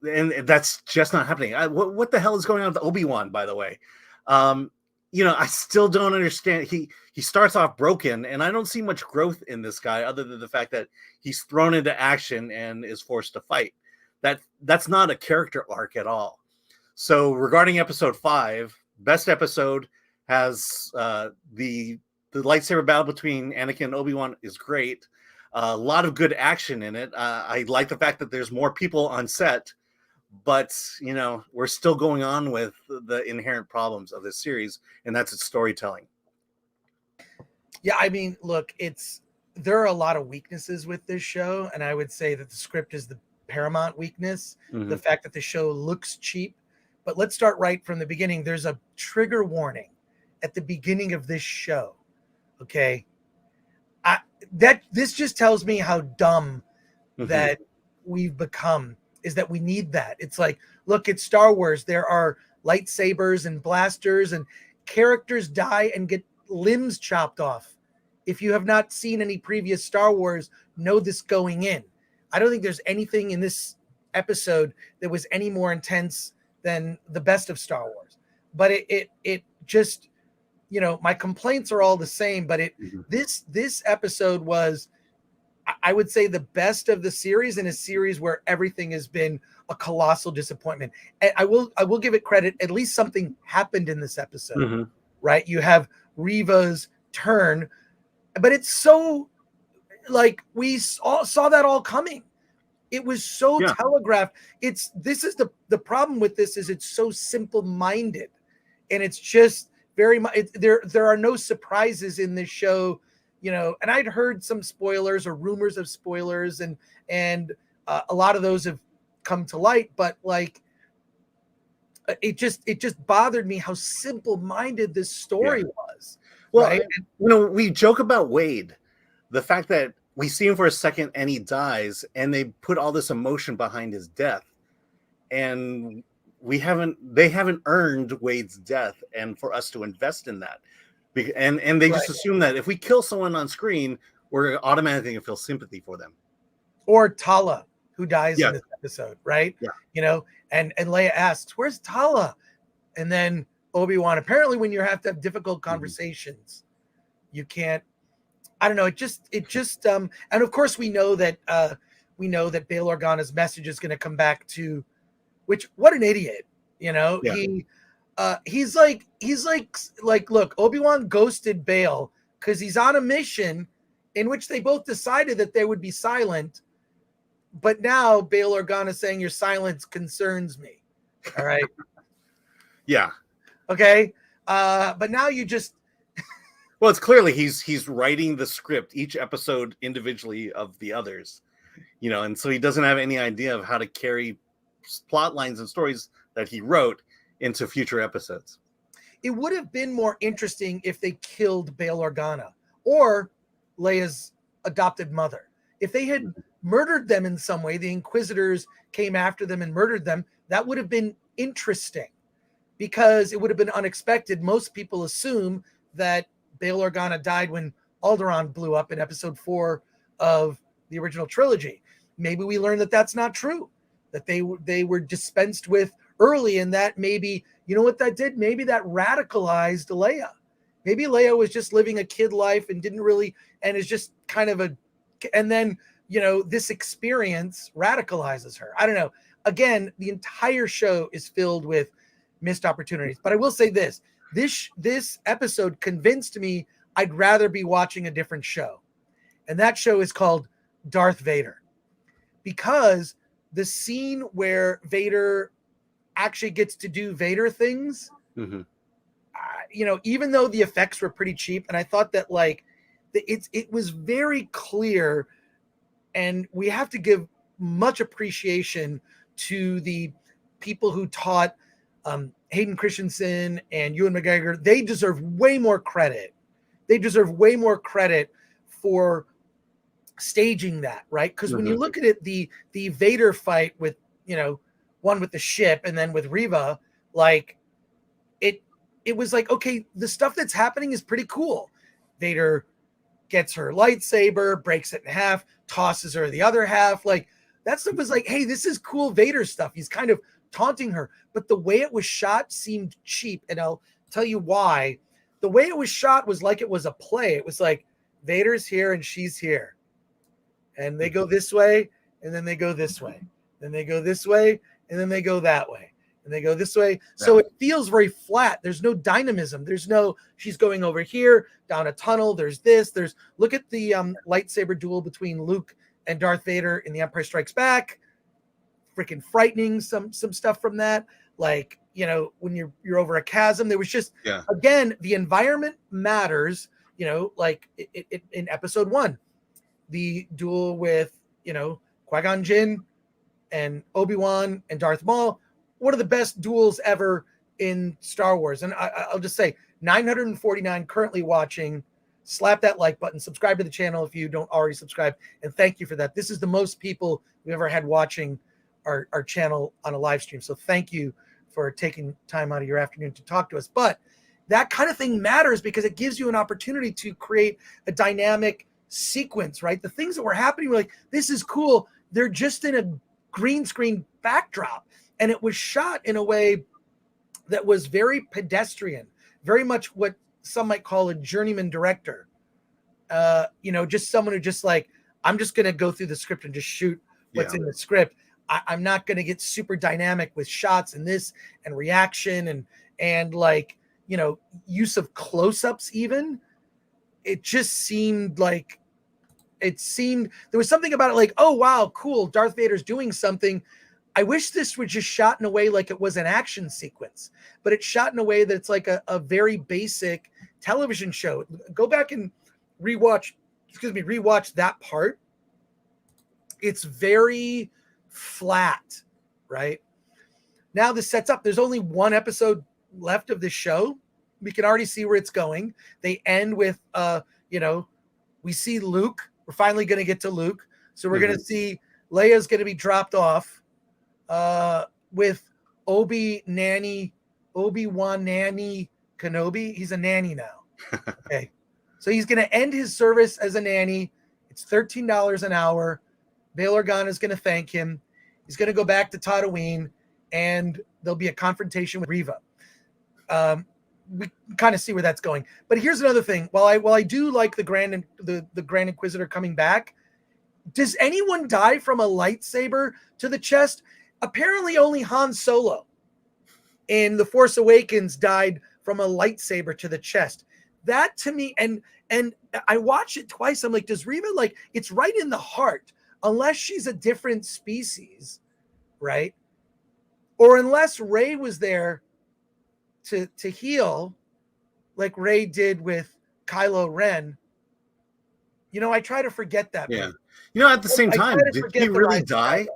and that's just not happening. What the hell is going on with Obi-Wan, by the way? You know, I still don't understand. He starts off broken, and I don't see much growth in this guy other than the fact that he's thrown into action and is forced to fight. That's not a character arc at all. So regarding episode 5, best episode, has the lightsaber battle between Anakin and Obi-Wan is great. A lot of good action in it. I like the fact that there's more people on set, but you know, we're still going on with the inherent problems of this series, and that's its storytelling. Yeah, I mean, look, there are a lot of weaknesses with this show, and I would say that the script is the paramount weakness. Mm-hmm. The fact that the show looks cheap. But let's start right from the beginning. There's a trigger warning at the beginning of this show. Okay. This just tells me how dumb that we've become, is that we need that. It's like, look, it's Star Wars. There are lightsabers and blasters, and characters die and get limbs chopped off. If you have not seen any previous Star Wars, know this going in. I don't think there's anything in this episode that was any more intense than the best of Star Wars. But it just, you know, my complaints are all the same, but this episode was, I would say, the best of the series, in a series where everything has been a colossal disappointment. And I will give it credit. At least something happened in this episode, right? You have Reva's turn, but it's so, like, we all saw that all coming. It was so telegraphed. This is the problem with this, is it's so simple-minded, and it's just very much, there are no surprises in this show, you know. And I'd heard some spoilers or rumors of spoilers, and a lot of those have come to light, but like, it just bothered me how simple-minded this story was. Well, right? You know, we joke about Wade, the fact that we see him for a second and he dies, and they put all this emotion behind his death, and they haven't earned Wade's death, and for us to invest in that, and they just assume that if we kill someone on screen, we're automatically going to feel sympathy for them. Or Tala, who dies in this episode, right? Yeah. You know, and Leia asks, "Where's Tala?" And then Obi-Wan, apparently when you have to have difficult conversations, you can't, I don't know. It just, and of course we know that Bail Organa's message is going to come back to, which, what an idiot, you know. He's like, look, Obi-Wan ghosted Bail because he's on a mission in which they both decided that they would be silent, but now Bail Organa is saying your silence concerns me. All right. Yeah. Okay. But now you just, well, it's clearly he's writing the script, each episode individually of the others, you know, and so he doesn't have any idea of how to carry plot lines and stories that he wrote into future episodes. It would have been more interesting if they killed Bail Organa or Leia's adopted mother. If they had murdered them in some way, the Inquisitors came after them and murdered them, that would have been interesting, because it would have been unexpected. Most people assume that Bail Organa died when Alderaan blew up in episode 4 of the original trilogy. Maybe we learned that that's not true, that they were dispensed with early, and that maybe, you know what that did? Maybe that radicalized Leia. Maybe Leia was just living a kid life and didn't really, and is just kind of and then, you know, this experience radicalizes her. I don't know. Again, the entire show is filled with missed opportunities. But I will say this episode convinced me I'd rather be watching a different show. And that show is called Darth Vader. Because the scene where Vader actually gets to do Vader things. Mm-hmm. You know, even though the effects were pretty cheap, and I thought that like it was very clear, and we have to give much appreciation to the people who taught Hayden Christensen and Ewan McGregor. They deserve way more credit. They deserve way more credit for staging that, right? Because when you look at it, the Vader fight with, you know, one with the ship and then with Reva, like it was like, okay, the stuff that's happening is pretty cool. Vader gets her lightsaber, breaks it in half, tosses her the other half. Like that stuff was like, hey, this is cool Vader stuff. He's kind of taunting her, but the way it was shot seemed cheap. And I'll tell you why. The way it was shot was like it was a play. It was like Vader's here and she's here. And they go this way, and then they go this way. Then they go this way, and then they go that way. And they go this way. Yeah. So it feels very flat. There's no dynamism. There's no, she's going over here, down a tunnel. There's this. Look at the lightsaber duel between Luke and Darth Vader in The Empire Strikes Back. Freaking frightening, some stuff from that. Like, you know, when you're over a chasm, there was just, again, the environment matters, you know, like in episode 1, the duel with, you know, Qui-Gon Jinn and Obi-Wan and Darth Maul, one of the best duels ever in Star Wars. And I'll just say 949 currently watching. Slap that like button, subscribe to the channel if you don't already subscribe. And thank you for that. This is the most people we've ever had watching our channel on a live stream. So thank you for taking time out of your afternoon to talk to us. But that kind of thing matters because it gives you an opportunity to create a dynamic sequence, right? The things that were happening were like, this is cool. They're just in a green screen backdrop. And it was shot in a way that was very pedestrian, very much what some might call a journeyman director. You know, just someone who just like, I'm just going to go through the script and just shoot what's in the script. I'm not going to get super dynamic with shots and this and reaction and like, you know, use of close-ups even. It just seemed like, there was something about it like, oh, wow, cool, Darth Vader's doing something. I wish this was just shot in a way like it was an action sequence, but it's shot in a way that it's like a very basic television show. Go back and rewatch that part. It's very flat, right? Now this sets up, there's only one episode left of the show. We can already see where it's going. They end with, you know, we see Luke. We're finally going to get to Luke. So we're going to see Leia's going to be dropped off with Obi-Wan Kenobi. He's a nanny now. Okay. So he's going to end his service as a nanny. It's $13 an hour. Bail Organa is going to thank him. He's going to go back to Tatooine, and there'll be a confrontation with Reva. We kind of see where that's going. But here's another thing. While I do like the Grand Inquisitor coming back, does anyone die from a lightsaber to the chest? Apparently only Han Solo in The Force Awakens died from a lightsaber to the chest. That to me, and I watched it twice. I'm like, does Reva, like, it's right in the heart, unless she's a different species, right? Or unless Rey was there to heal, like Rey did with Kylo Ren. You know, I try to forget that. Yeah. You know, at the same time, did he really die?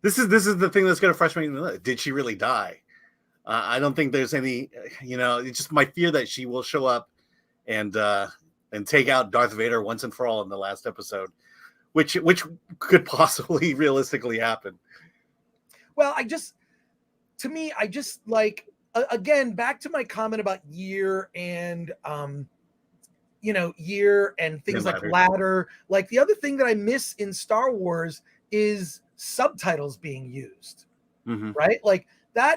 This is the thing that's going to frustrate me. Did she really die? I don't think there's any, you know, it's just my fear that she will show up and take out Darth Vader once and for all in the last episode, which could possibly realistically happen. Well, I just like, again, back to my comment about year and things like ladder. Like the other thing that I miss in Star Wars is subtitles being used, right? Like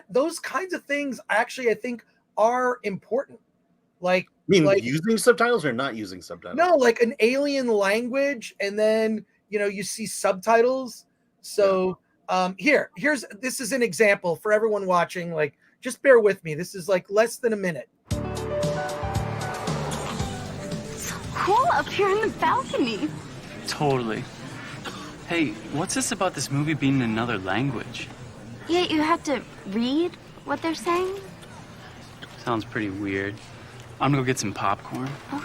those kinds of things actually I think are important. Like, using subtitles or not using subtitles? No, like an alien language, and then you see subtitles. So this is an example for everyone watching. Like, just bear with me. This is like less than a minute. So cool up here in the balcony. Totally. Hey, what's this about this movie being in another language? Yeah, you have to read what they're saying? Sounds pretty weird. I'm gonna go get some popcorn. Okay.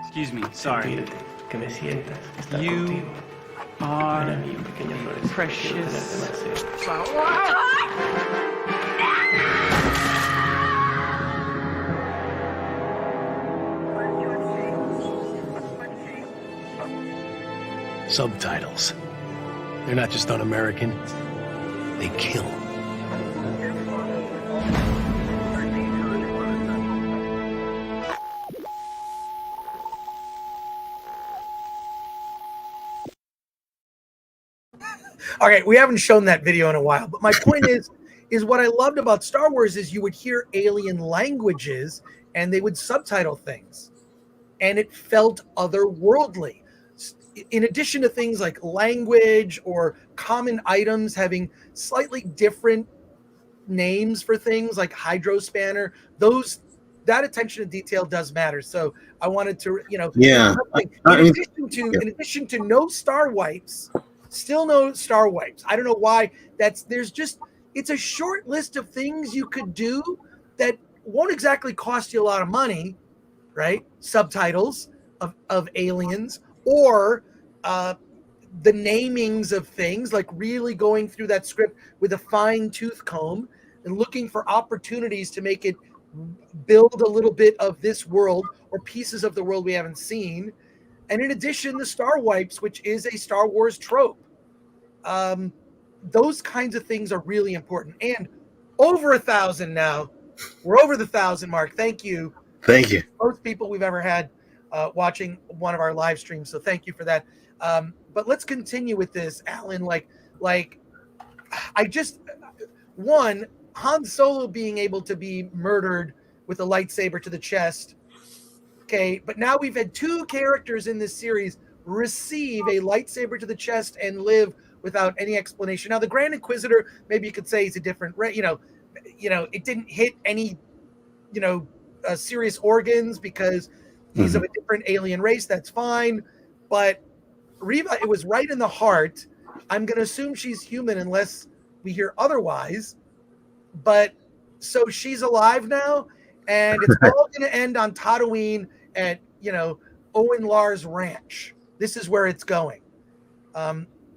Excuse me, sorry. Sentirte, que me sientas, estar You contigo. are Ven a mí, pequeña florecita, quiero tenerte más precious. cerca. Subtitles. They're not just un-American, they kill. Okay, we haven't shown that video in a while, but my point is what I loved about Star Wars is you would hear alien languages and they would subtitle things, and it felt otherworldly. In addition to things like language or common items having slightly different names for things like hydrospanner, that attention to detail does matter. So I wanted to, Yeah. in addition to no star wipes, still no star wipes. I don't know why it's a short list of things you could do that won't exactly cost you a lot of money, right? Subtitles of aliens, or the namings of things, like really going through that script with a fine tooth comb and looking for opportunities to make it build a little bit of this world or pieces of the world we haven't seen. And in addition, the star wipes, which is a Star Wars trope. Those kinds of things are really important. And over 1,000 now. We're over the 1,000 mark. Thank you. Thank you. Most people we've ever had watching one of our live streams. So thank you for that. But let's continue with this, Alan. Han Solo being able to be murdered with a lightsaber to the chest. Okay, but now we've had 2 characters in this series receive a lightsaber to the chest and live without any explanation. Now, the Grand Inquisitor, maybe you could say he's a different, it didn't hit any, serious organs because he's of a different alien race. That's fine. But Reva, it was right in the heart. I'm going to assume she's human unless we hear otherwise. But so she's alive now, and it's all going to end on Tatooine at, Owen Lars Ranch. This is where it's going.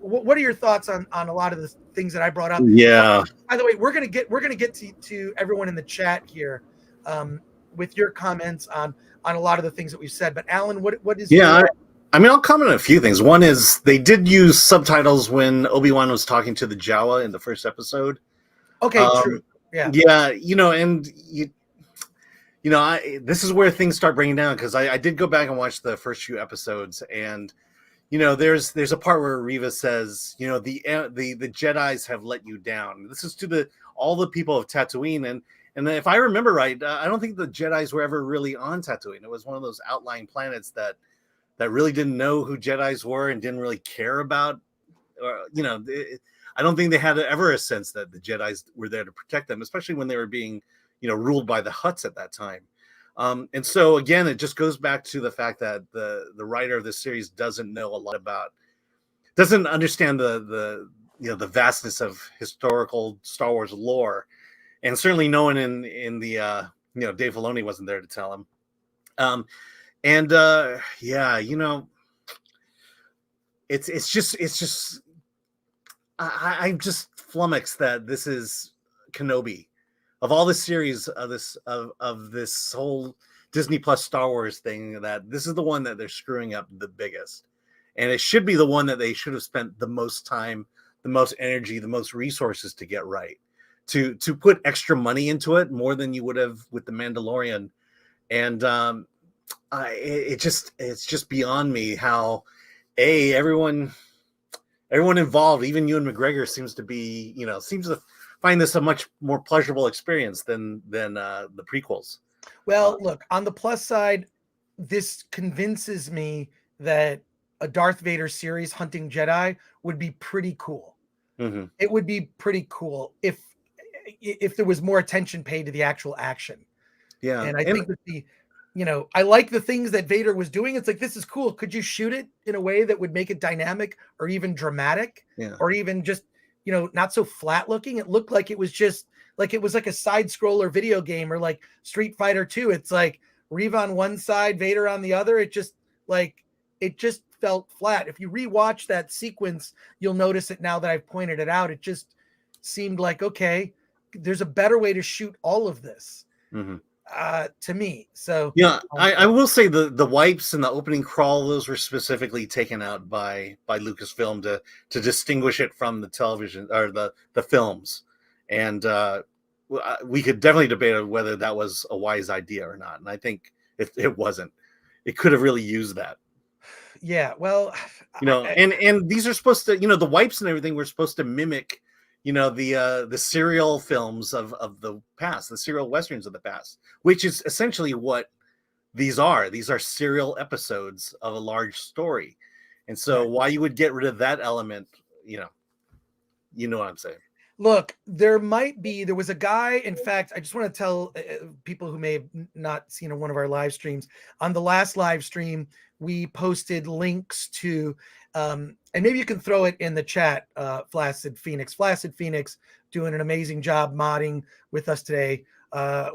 What are your thoughts on a lot of the things that I brought up? Yeah. By the way, we're gonna get to everyone in the chat here with your comments on a lot of the things that we've said. But Alan, what is? Yeah, I'll comment on a few things. One is they did use subtitles when Obi-Wan was talking to the Jawa in the first episode. Okay, true. Yeah. Yeah, this is where things start breaking down, because I did go back and watch the first few episodes, and there's a part where Reva says, the Jedis have let you down. This is to all the people of Tatooine, and if I remember right, I don't think the Jedis were ever really on Tatooine. It was one of those outlying planets that really didn't know who Jedis were and didn't really care about, I don't think they had ever a sense that the Jedis were there to protect them, especially when they were being, ruled by the Hutts at that time. And so again, it just goes back to the fact that the writer of this series doesn't understand the vastness of historical Star Wars lore, and certainly no one in the Dave Filoni wasn't there to tell him. It's just I'm just flummoxed that this is Kenobi. Of all the series of this whole Disney Plus Star Wars thing, that this is the one that they're screwing up the biggest. And it should be the one that they should have spent the most time, the most energy, the most resources to get right. To put extra money into it, more than you would have with The Mandalorian. And it's just beyond me how everyone involved, even Ewan McGregor, seems to find this a much more pleasurable experience than the prequels. Well, look, on the plus side, this convinces me that a Darth Vader series hunting Jedi would be pretty cool. Mm-hmm. It would be pretty cool if there was more attention paid to the actual action. Yeah. And I think that I like the things that Vader was doing. It's like, this is cool. Could you shoot it in a way that would make it dynamic or even dramatic? Yeah. Or even just not so flat looking. It looked like it was just like it was like a side scroller video game or like Street Fighter 2. It's like Reva on one side, Vader on the other. It just felt flat. If you rewatch that sequence, you'll notice it now that I've pointed it out. It just seemed like, okay, there's a better way to shoot all of this. To me. So yeah, I will say the wipes and the opening crawl, those were specifically taken out by Lucasfilm to distinguish it from the television or the films. And we could definitely debate whether that was a wise idea or not. And I think it wasn't. It could have really used that. Yeah, well, and these are supposed to, the wipes and everything were supposed to mimic, the serial films of the past, the serial westerns of the past, which is essentially what these are. These are serial episodes of a large story. And so why you would get rid of that element, you know what I'm saying? Look, there was a guy, in fact, I just want to tell people who may have not seen one of our live streams. On the last live stream, we posted links to, and maybe you can throw it in the chat, Flaccid Phoenix. Flaccid Phoenix doing an amazing job modding with us today.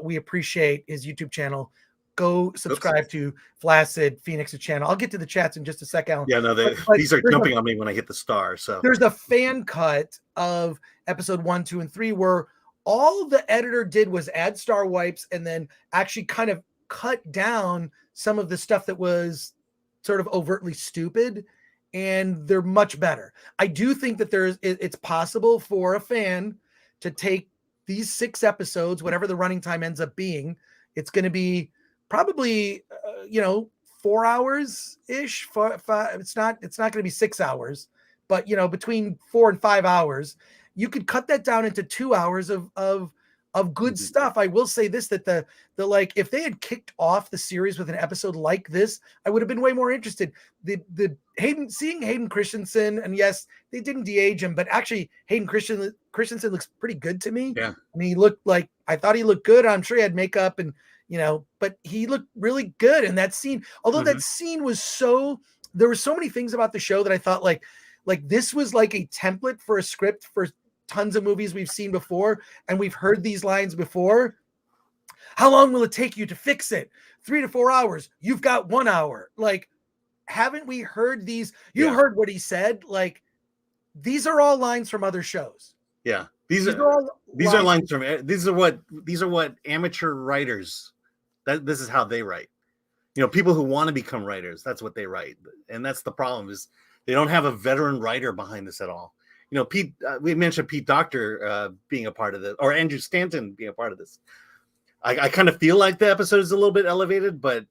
We appreciate his YouTube channel. Go subscribe to Flaccid Phoenix's channel. I'll get to the chats in just a second, Alan. Yeah, no, these are jumping on me when I hit the star. So there's a fan cut of episode 1, 2, and 3 where all the editor did was add star wipes and then actually kind of cut down some of the stuff that was sort of overtly stupid, and they're much better. I do think that it's possible for a fan to take these 6 episodes, whatever the running time ends up being. It's going to be probably 4 hours ish. It's not going to be 6 hours, but between 4 and 5 hours, you could cut that down into 2 hours of good stuff. I will say this, that the if they had kicked off the series with an episode like this, I would have been way more interested. Seeing Hayden Christensen, and yes, they didn't de-age him, but actually Hayden Christensen looks pretty good to me. Yeah. I mean, I thought he looked good. I'm sure he had makeup and but he looked really good in that scene. Although that scene was there were so many things about the show that I thought like this was like a template for a script for tons of movies we've seen before, and we've heard these lines before. How long will it take you to fix it? 3 to 4 hours. You've got 1 hour. Like, haven't we heard these? You heard what he said. Like, these are all lines from other shows. Yeah, these are lines from. These are what amateur writers. This is how they write. People who want to become writers. That's what they write, and that's the problem. Is they don't have a veteran writer behind this at all. Pete, we mentioned Pete Docter being a part of this, or Andrew Stanton being a part of this. I kind of feel like the episode is a little bit elevated, but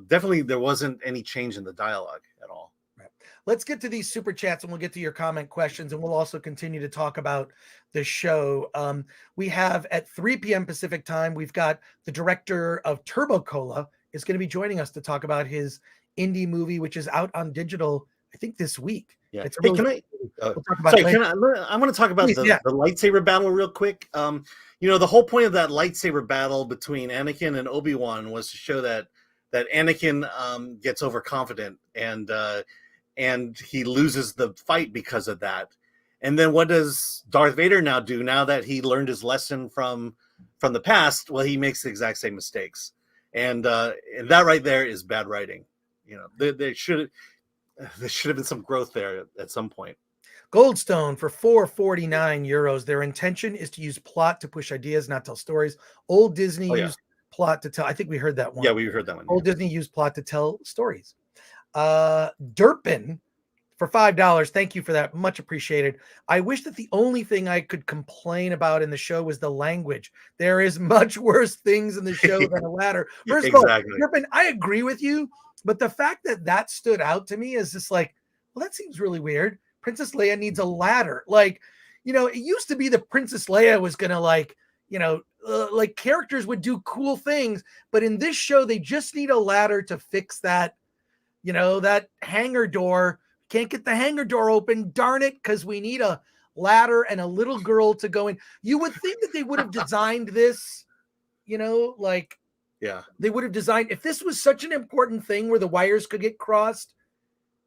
definitely there wasn't any change in the dialogue at all. Right. Let's get to these super chats, and we'll get to your comment questions, and we'll also continue to talk about the show. We have at 3 p.m. Pacific time, we've got the director of Turbo Cola is going to be joining us to talk about his indie movie, which is out on digital, I think, this week. Yeah. It's Hey, really, I want to talk about Please, the lightsaber battle real quick. The whole point of that lightsaber battle between Anakin and Obi-Wan was to show that Anakin gets overconfident and he loses the fight because of that. And then what does Darth Vader now do now that he learned his lesson from the past? Well, he makes the exact same mistakes. And that right there is bad writing. There should have been some growth there at some point. Goldstone for 449 euros. Their intention is to use plot to push ideas, not tell stories. Old Disney used plot to tell. I think we heard that one. Yeah, we heard that one. Old Disney used plot to tell stories. Derpin for $5. Thank you for that. Much appreciated. I wish that the only thing I could complain about in the show was the language. There is much worse things in the show than a ladder. First of all, Derpin, I agree with you, but the fact that stood out to me is just like, well, that seems really weird. Princess Leia needs a ladder. Like, it used to be that Princess Leia was going to characters would do cool things. But in this show, they just need a ladder to fix that, that hangar door. Can't get the hangar door open. Darn it. Because we need a ladder and a little girl to go in. You would think that they would have designed this, they would have designed, if this was such an important thing where the wires could get crossed,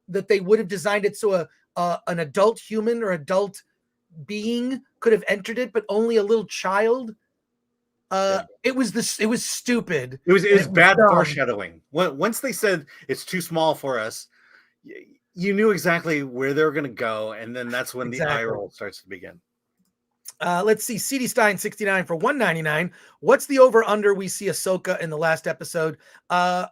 that they would have designed it so an adult human or adult being could have entered it, but only a little child. It was stupid. It was bad dumb. foreshadowing. Once they said it's too small for us, you knew exactly where they were going to go, and then that's when the eye roll starts to begin. Let's see. CD Stein 69 for $1.99. What's the over under we see Ahsoka in the last episode? I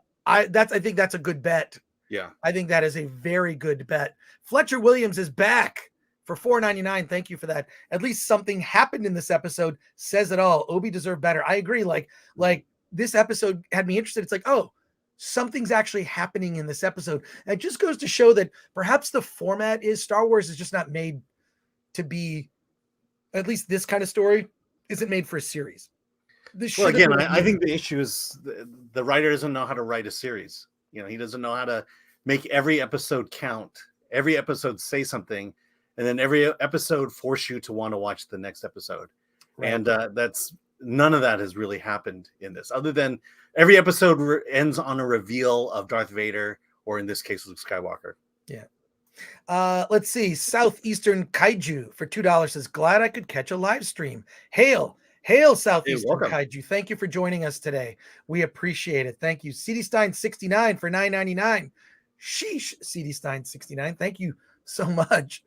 think that's a good bet. Yeah, I think that is a very good bet. Fletcher Williams is back for $4.99. Thank you for that. At least something happened in this episode. Says it all. Obi deserved better. I agree. Like this episode had me interested. It's like, oh, something's actually happening in this episode. And it just goes to show that perhaps the format is Star Wars is just not made to be, at least this kind of story isn't made for a series. Well, again, I think the issue is the writer doesn't know how to write a series. You know, he doesn't know how to make every episode count, every episode say something, and then every episode force you to want to watch the next episode. Right. And that's none of that has really happened in this, other than every episode ends on a reveal of Darth Vader, or in this case, Luke Skywalker. Yeah. Let's see. Southeastern Kaiju for $2 says, glad I could catch a live stream. Hail Southeastern Kaiju. Thank you for joining us today. We appreciate it. Thank you. CD Stein 69 for $9.99. Sheesh, CD Stein 69. Thank you so much.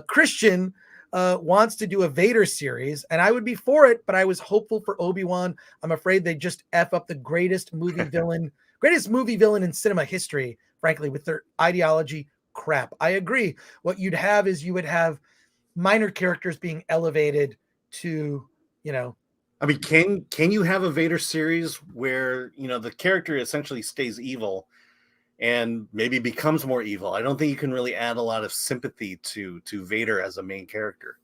Christian wants to do a Vader series, and I would be for it, but I was hopeful for Obi-Wan. I'm afraid they just F up the greatest movie villain in cinema history, frankly, with their ideology crap. I agree. What you'd have is you would have minor characters being elevated to, you know. I mean, can you have a Vader series where, you know, the character essentially stays evil and maybe becomes more evil? I don't think you can really add a lot of sympathy to Vader as a main character.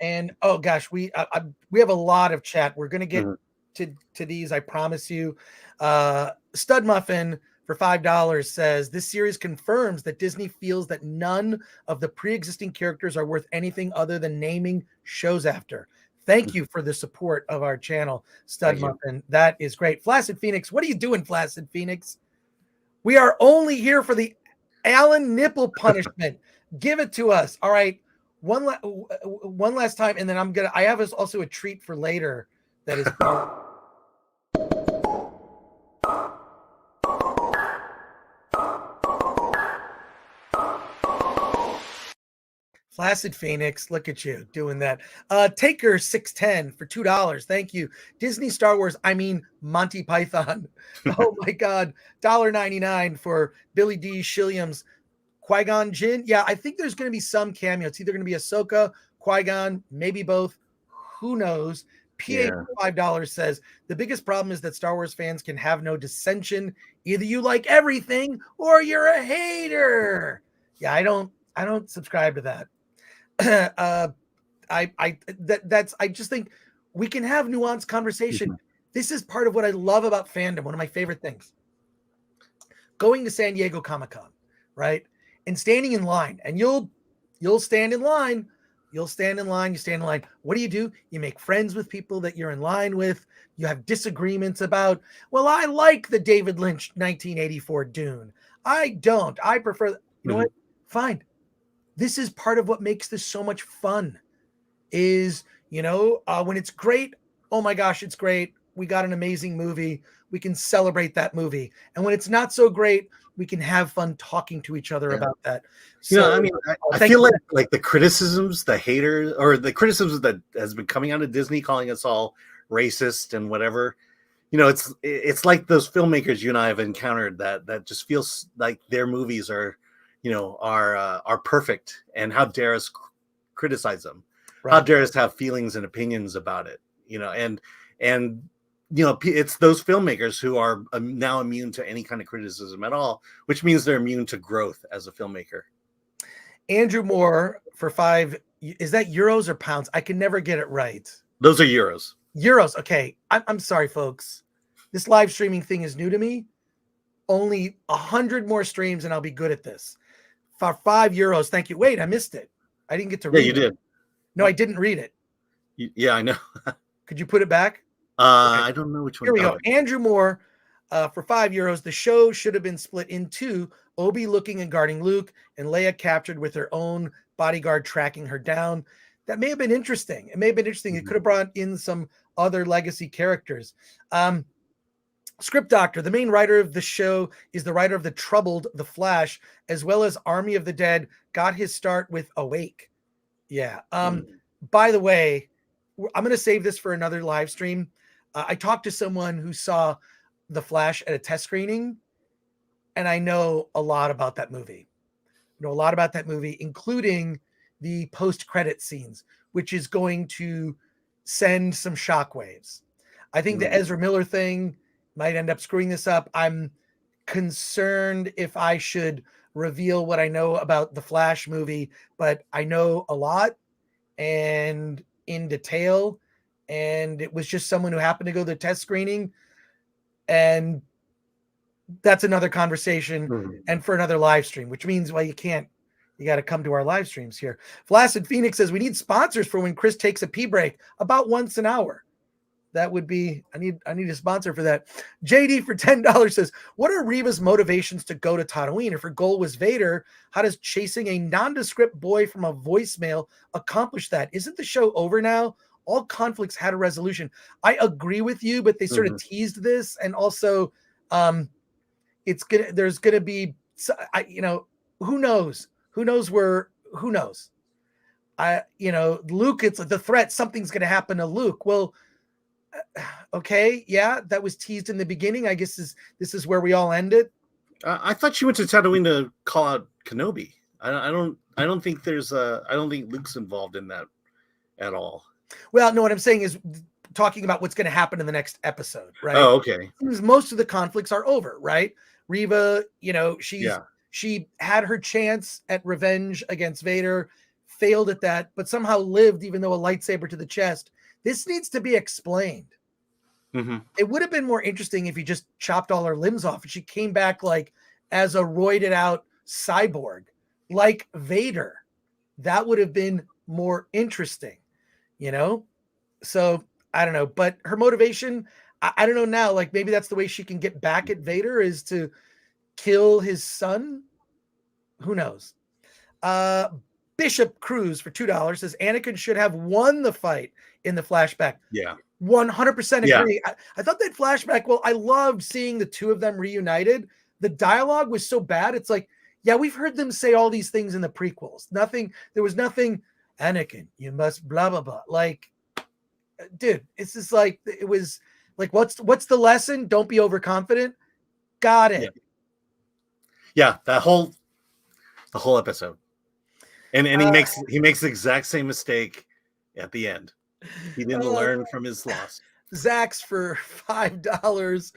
And oh gosh, we have a lot of chat. We're gonna get to these, I promise you. Stud Muffin for $5 says this series confirms that Disney feels that none of the pre-existing characters are worth anything other than naming shows after. Thank you for the support of our channel, Stud Muffin. That is great. Flaccid Phoenix, what are you doing, Flaccid Phoenix? We are only here for the Allen nipple punishment. Give it to us. All right. One last time, and then I have also a treat for later that is Flaccid Phoenix, look at you doing that. Taker 610 for $2. Thank you. Disney Star Wars, I mean Monty Python. Oh my God. $1.99 for Billy D. Shilliams. Qui-Gon Jinn. Yeah, I think there's going to be some cameo. It's either going to be Ahsoka, Qui-Gon, maybe both. Who knows? PA $5 says the biggest problem is that Star Wars fans can have no dissension. Either you like everything or you're a hater. Yeah, I don't subscribe to that. I just think we can have nuanced conversation. This is part of what I love about fandom. One of my favorite things, going to San Diego Comic-Con, right? And standing in line, and you'll stand in line. You stand in line. What do? You make friends with people that you're in line with. You have disagreements about, well, I like the David Lynch 1984 Dune. I don't. I prefer, you know what? Fine. This is part of what makes this so much fun is, when it's great, oh my gosh, it's great. We got an amazing movie. We can celebrate that movie. And when it's not so great, we can have fun talking to each other about that. So, I feel like the criticisms, the haters, or the criticisms that has been coming out of Disney, calling us all racist and whatever, it's like those filmmakers you and I have encountered that just feels like their movies are perfect, and how dare us criticize them? Right. How dare us have feelings and opinions about it? It's those filmmakers who are now immune to any kind of criticism at all, which means they're immune to growth as a filmmaker. Andrew Moore for $5. Is that euros or pounds? I can never get it right. Those are euros. Euros. Okay. I'm sorry, folks. This live streaming thing is new to me. Only 100 more streams and I'll be good at this. For €5. Thank you. Wait, I missed it. I didn't get to read it. Yeah, you did. No, I didn't read it. Yeah, I know. Could you put it back? Okay. I don't know which one. Here we go. Andrew Moore for €5. The show should have been split in two. Obi looking and guarding Luke, and Leia captured with her own bodyguard tracking her down. that may have been interesting. It may have been interesting. It could have brought in some other legacy characters. Script Doctor, the main writer of the show, is the writer of The Troubled, The Flash, as well as Army of the Dead. Got his start with Awake. Yeah. By the way, I'm going to save this for another live stream. I talked to someone who saw The Flash at a test screening, and I know a lot about that movie. Including the post-credit scenes, which is going to send some shockwaves. I think the Ezra Miller thing might end up screwing this up. I'm concerned if I should reveal what I know about the Flash movie, but I know a lot and in detail, and it was just someone who happened to go to the test screening, and that's another conversation and for another live stream, which means, well, you got to come to our live streams here. Flaccid Phoenix says we need sponsors for when Chris takes a pee break about once an hour. That would be, I need a sponsor for that. JD for $10 says, what are Reva's motivations to go to Tatooine? If her goal was Vader, how does chasing a nondescript boy from a voicemail accomplish that? Isn't the show over now? All conflicts had a resolution. I agree with you, but they sort of teased this. And also there's going to be, who knows? Who knows? Luke, it's the threat. Something's going to happen to Luke. Well, okay, yeah, that was teased in the beginning. I guess this is where we all end it. I thought she went to Tatooine to call out Kenobi. I don't think Luke's involved in that at all. Well, no, what I'm saying is talking about what's going to happen in the next episode, right? Oh, okay. Because most of the conflicts are over, right? Reva, she had her chance at revenge against Vader, failed at that, but somehow lived, even though a lightsaber to the chest. This needs to be explained. It would have been more interesting if you just chopped all her limbs off and she came back like as a roided out cyborg, like Vader. That would have been more interesting, So I don't know, but her motivation, I don't know now. Like maybe that's the way she can get back at Vader is to kill his son. Who knows? Bishop Cruz for $2 says Anakin should have won the fight in the flashback. Yeah. 100% agree. Yeah. I thought that flashback, well, I loved seeing the two of them reunited. The dialogue was so bad. It's like, yeah, we've heard them say all these things in the prequels. There was nothing, Anakin, you must blah, blah, blah. Like, dude, it's just like, it was like, what's the lesson? Don't be overconfident. Got it. Yeah, the whole episode. And he makes the exact same mistake at the end. He didn't learn from his loss. Zax for $5.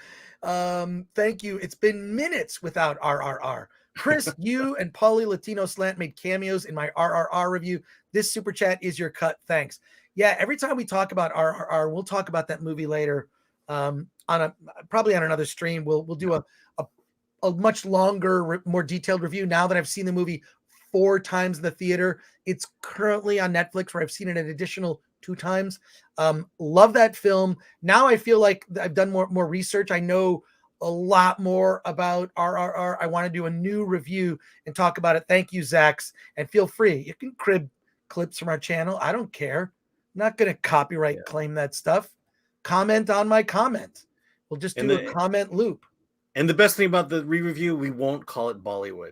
Thank you. It's been minutes without RRR. Chris, you and Paulie Latino Slant made cameos in my RRR review. This super chat is your cut. Thanks. Yeah, every time we talk about RRR, we'll talk about that movie later. Probably on another stream. We'll do a much longer, more detailed review now that I've seen the movie 4 times in the theater. It's currently on Netflix where I've seen it an additional 2 times. Love that film. Now I feel like I've done more research. I know a lot more about RRR. I want to do a new review and talk about it. Thank you, Zax. And feel free. You can crib clips from our channel. I don't care. I'm not going to copyright claim that stuff. Comment on my comment. We'll just do a comment loop. And the best thing about the re-review, we won't call it Bollywood.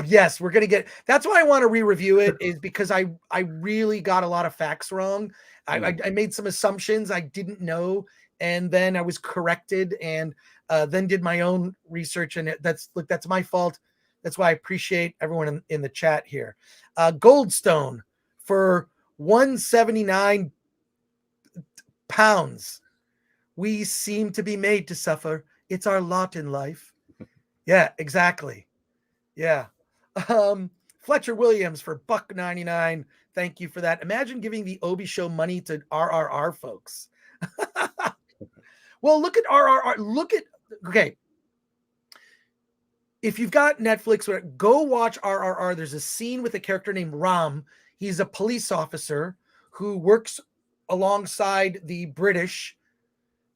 Yes, we're going to get, that's why I want to re-review it, is because I really got a lot of facts wrong. I made some assumptions I didn't know, and then I was corrected, and then did my own research, and that's my fault. That's why I appreciate everyone in the chat here. Goldstone for 179 pounds. We seem to be made to suffer. It's our lot in life. Yeah, exactly. Yeah. Fletcher Williams for $1.99. Thank you for that. Imagine giving the Obi show money to RRR folks. Well, look at RRR. Okay. If you've got Netflix, go watch RRR. There's a scene with a character named Ram. He's a police officer who works alongside the British,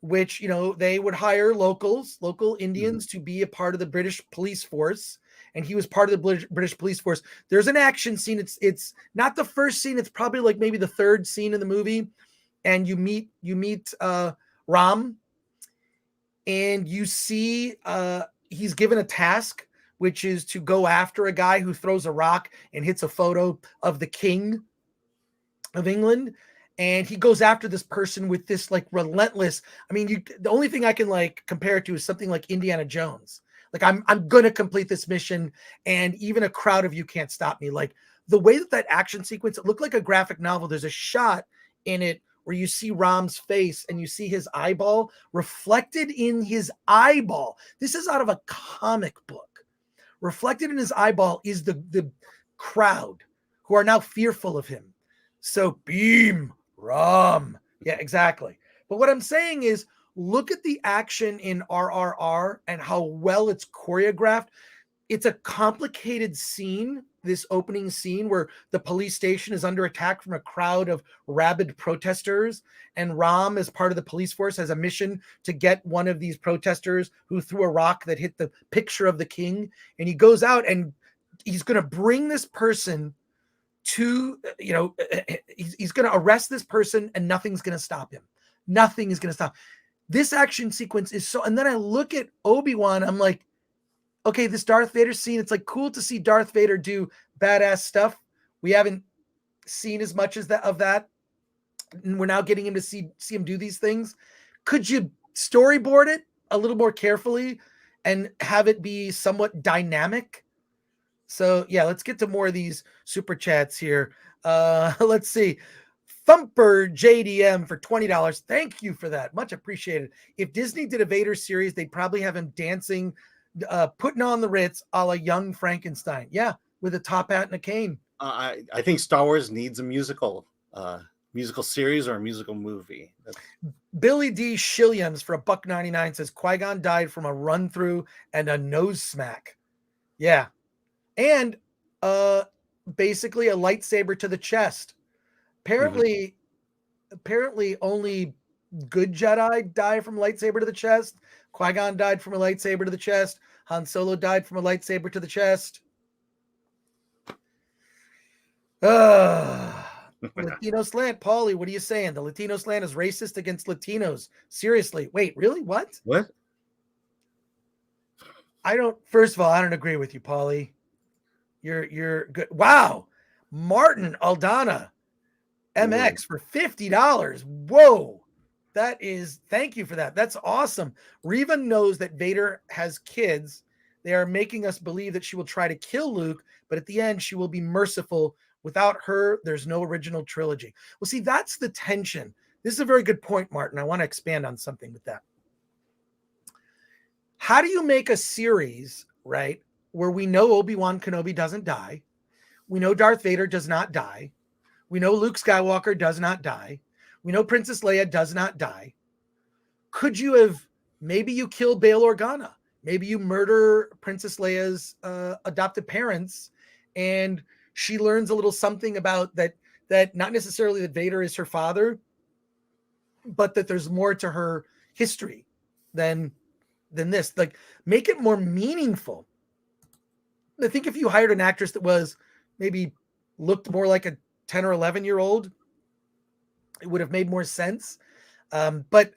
which, they would hire local Indians to be a part of the British police force. and he was part of the British police force. There's an action scene. It's not the first scene. It's probably like maybe the third scene in the movie, and you meet Ram, and you see he's given a task, which is to go after a guy who throws a rock and hits a photo of the King of England. And he goes after this person with this like relentless. I mean, the only thing I can like compare it to is something like Indiana Jones. Like I'm gonna complete this mission, and even a crowd of you can't stop me. Like the way that action sequence, it looked like a graphic novel. There's a shot in it where you see Ram's face and you see his eyeball reflected in his eyeball. This is out of a comic book. Reflected in his eyeball is the crowd who are now fearful of him. So beam. Rum. Yeah, exactly. But what I'm saying is, look at the action in RRR and how well it's choreographed. It's a complicated scene, this opening scene where the police station is under attack from a crowd of rabid protesters. And Ram, as part of the police force, has a mission to get one of these protesters who threw a rock that hit the picture of the king. And he goes out and he's going to bring this person to, he's going to arrest this person, and nothing's going to stop him. Nothing is going to stop. This action sequence is so, and then I look at Obi-Wan, I'm like, okay, this Darth Vader scene, it's like cool to see Darth Vader do badass stuff. We haven't seen as much as of that. And we're now getting him to see him do these things. Could you storyboard it a little more carefully and have it be somewhat dynamic? So yeah, let's get to more of these super chats here. Let's see. Thumper JDM for $20. Thank you for that. Much appreciated. If Disney did a Vader series, they'd probably have him dancing, putting on the Ritz a la Young Frankenstein. Yeah, with a top hat and a cane. I think Star Wars needs a musical series or a musical movie. Billy D. Shilliams for $1.99 says Qui-Gon died from a run through and a nose smack. Yeah. And basically a lightsaber to the chest. Apparently only good Jedi die from a lightsaber to the chest. Qui-Gon died from a lightsaber to the chest. Han Solo died from a lightsaber to the chest. Latino slant. Paulie, what are you saying? The Latino slant is racist against Latinos. Seriously. Wait, really? What? What? First of all, I don't agree with you, Paulie. You're good. Wow. Martin Aldana MX for $50. Whoa. Thank you for that. That's awesome. Reva knows that Vader has kids. They are making us believe that she will try to kill Luke, but at the end she will be merciful. Without her, there's no original trilogy. Well, see, that's the tension. This is a very good point, Martin. I want to expand on something with that. How do you make a series, right, where we know Obi-Wan Kenobi doesn't die? We know Darth Vader does not die. We know Luke Skywalker does not die. We know Princess Leia does not die. Could you have, maybe you kill Bail Organa. Maybe you murder Princess Leia's adopted parents, and she learns a little something about that not necessarily that Vader is her father, but that there's more to her history than this. Like, make it more meaningful. I think if you hired an actress that was maybe looked more like a 10 or 11-year-old, it would have made more sense. But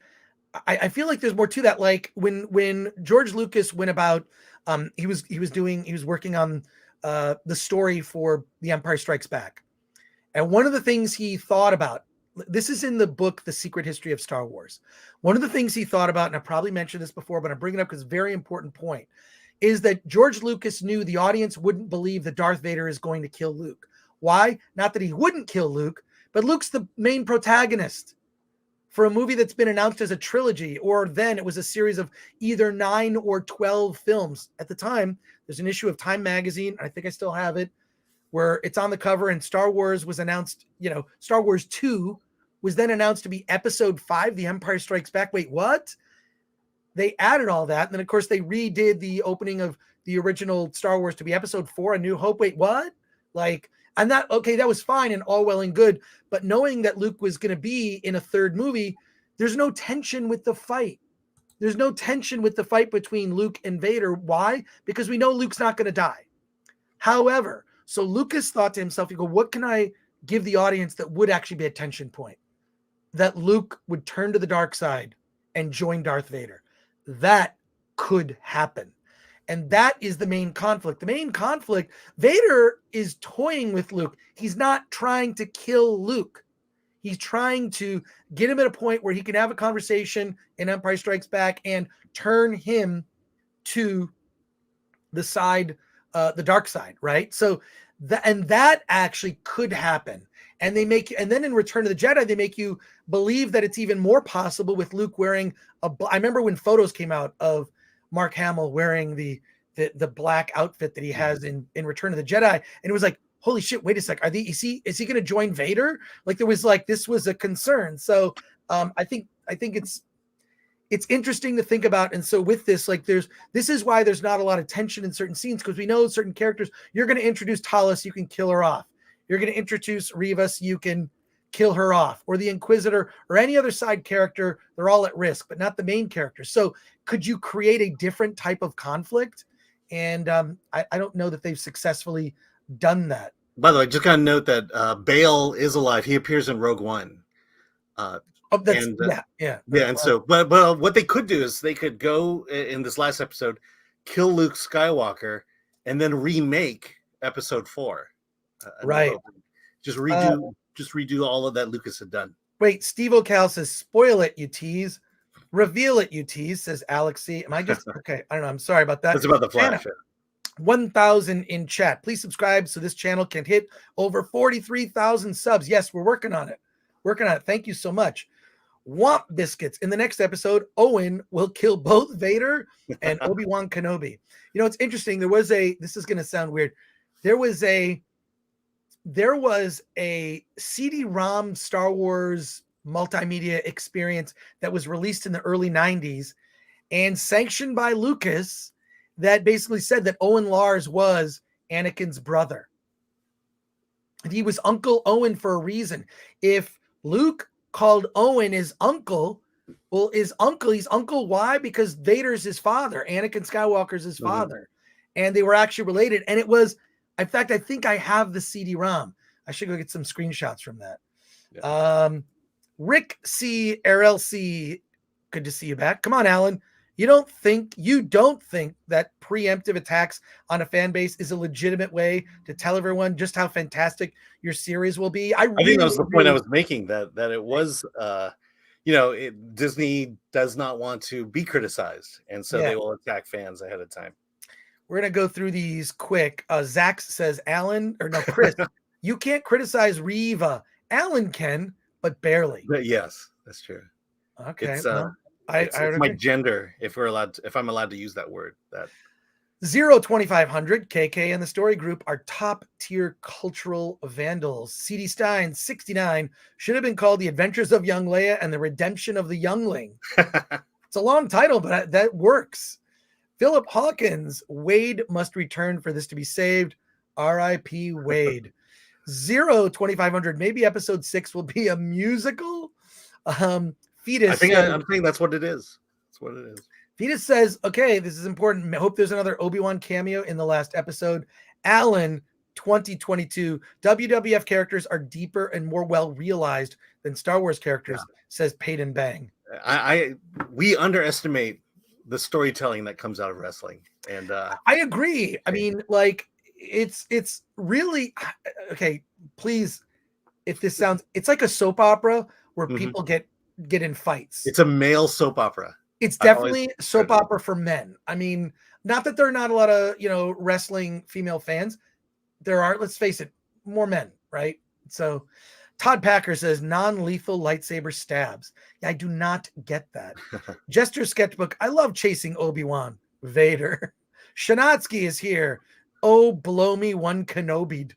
I feel like there's more to that. Like when George Lucas went about, he was working on the story for The Empire Strikes Back. And one of the things he thought about, this is in the book, The Secret History of Star Wars. One of the things he thought about, and I probably mentioned this before, but I'm bringing it up because it's a very important point, is that George Lucas knew the audience wouldn't believe that Darth Vader is going to kill Luke. Why? Not that he wouldn't kill Luke, but Luke's the main protagonist for a movie that's been announced as a trilogy, or then it was a series of either 9 or 12 films. At the time, there's an issue of Time magazine, I think I still have it, where it's on the cover, and Star Wars was announced, Star Wars 2 was then announced to be Episode 5, The Empire Strikes Back. Wait, what? They added all that, and then, of course, they redid the opening of the original Star Wars to be Episode 4, A New Hope. Wait, what? And that was fine and all well and good, but knowing that Luke was going to be in a third movie, there's no tension with the fight. There's no tension with the fight between Luke and Vader. Why? Because we know Luke's not going to die. However, so Lucas thought to himself, what can I give the audience that would actually be a tension point? That Luke would turn to the dark side and join Darth Vader. That could happen. And that is the main conflict. The main conflict, Vader is toying with Luke. He's not trying to kill Luke. He's trying to get him at a point where he can have a conversation in Empire Strikes Back and turn him to the side, the dark side, right? So that actually could happen. And then in Return of the Jedi, they make you believe that it's even more possible with Luke wearing I remember when photos came out of Mark Hamill wearing the black outfit that he has in Return of the Jedi, and it was like, holy shit, wait a sec, is he going to join Vader? Like, there was like, this was a concern. So I think it's interesting to think about. And so with this, like, this is why there's not a lot of tension in certain scenes, because we know certain characters, you're going to introduce Talos, you can kill her off. You're going to introduce Rivas, you can kill her off, or the Inquisitor, or any other side character. They're all at risk, but not the main character. So could you create a different type of conflict? And I don't know that they've successfully done that. By the way, just got to note that Bail is alive. He appears in Rogue One. Yeah. And so, but what they could do is they could go in this last episode, kill Luke Skywalker, and then remake Episode 4. Right. Just redo all of that Lucas had done. Wait, Steve O'Cal says, spoil it, you tease. Reveal it, you tease, says Alex C. Am I just okay? I don't know. I'm sorry about that. It's about the Flash. 1,000 in chat. Please subscribe so this channel can hit over 43,000 subs. Yes, we're working on it. Thank you so much. Womp biscuits. In the next episode, Owen will kill both Vader and Obi-Wan Kenobi. You know, it's interesting. This is going to sound weird. There was a CD-ROM Star Wars multimedia experience that was released in the early 90s and sanctioned by Lucas that basically said that Owen Lars was Anakin's brother. And he was Uncle Owen for a reason. If Luke called Owen his uncle, well, he's uncle. Why? Because Vader's his father. Anakin Skywalker's his father. And they were actually related. And it was, in fact, I think I have the CD-ROM. I should go get some screenshots from that. Yeah. Rick C. RLC, good to see you back. Come on, Alan. You don't think that preemptive attacks on a fan base is a legitimate way to tell everyone just how fantastic your series will be? I think that was the point I was making, that it was, Disney does not want to be criticized, and so they will attack fans ahead of time. We're going to go through these quick. Zach says, Chris, you can't criticize Riva. Alan can, but barely. Yes, that's true. Okay. It's my gender, if I'm allowed to use that word. That 02500 KK and the story group are top tier cultural vandals. CD Stein 69 should have been called The Adventures of Young Leia and the Redemption of the Youngling. It's a long title, but that works. Philip Hawkins, Wade must return for this to be saved. R.I.P. Wade. 02500. Maybe episode 6 will be a musical. Fetus. I'm saying that's what it is. That's what it is. Fetus says, okay, this is important. I hope there's another Obi-Wan cameo in the last episode. Alan, 2022. WWF characters are deeper and more well realized than Star Wars characters, says Peyton Bang. We underestimate the storytelling that comes out of wrestling. And I agree. I mean, like, it's really okay. Please, if this sounds, it's like a soap opera where people get in fights. It's a male soap opera. It's definitely soap opera for men. I mean, not that there are not a lot of, wrestling female fans. There are, let's face it, more men, right? So Todd Packer says non-lethal lightsaber stabs. Yeah, I do not get that. Jester Sketchbook, I love chasing Obi-Wan. Vader. Shanatsky is here. Oh, blow me one Kenobi.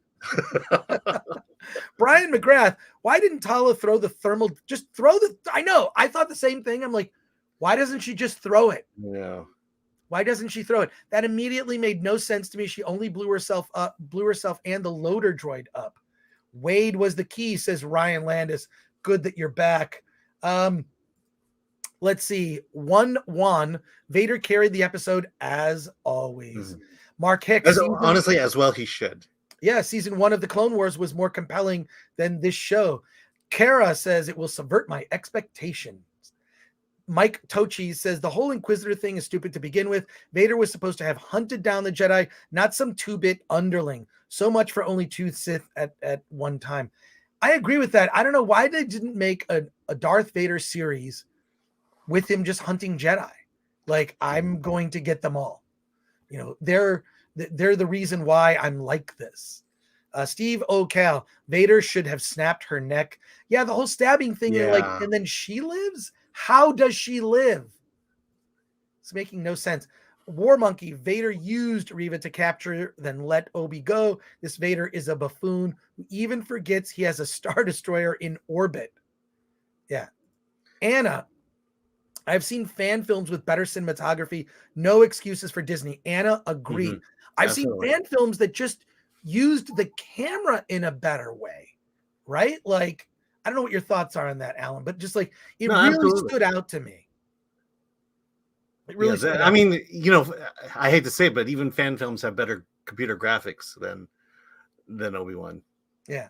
Brian McGrath, why didn't Tala throw the thermal? Just throw I know. I thought the same thing. I'm like, why doesn't she just throw it? Yeah. Why doesn't she throw it? That immediately made no sense to me. She only blew herself and the loader droid up. Wade was the key, says Ryan Landis. Good that you're back. Let's see. 1-1. Vader carried the episode as always. Mark Hicks. Honestly, as well he should. Yeah, season 1 of the Clone Wars was more compelling than this show. Kara says it will subvert my expectations. Mike Tochi says the whole Inquisitor thing is stupid to begin with. Vader was supposed to have hunted down the Jedi, not some 2-bit underling. So much for only 2 Sith at one time. I agree with that. I don't know why they didn't make a Darth Vader series with him just hunting Jedi. Like, I'm going to get them all. You know, they're the reason why I'm like this. Steve O'Cal, Vader should have snapped her neck. Yeah, the whole stabbing thing, and then she lives? How does she live? It's making no sense. War Monkey, Vader used Reva to capture, then let Obi go. This Vader is a buffoon who even forgets he has a Star Destroyer in orbit. Yeah. Anna, I've seen fan films with better cinematography. No excuses for Disney. Anna, agree. Mm-hmm. I've seen fan films that just used the camera in a better way, right? Like, I don't know what your thoughts are on that, Alan, but just like, it really stood out to me. It really stood out. I mean, you know, I hate to say it, but even fan films have better computer graphics than Obi-Wan. Yeah.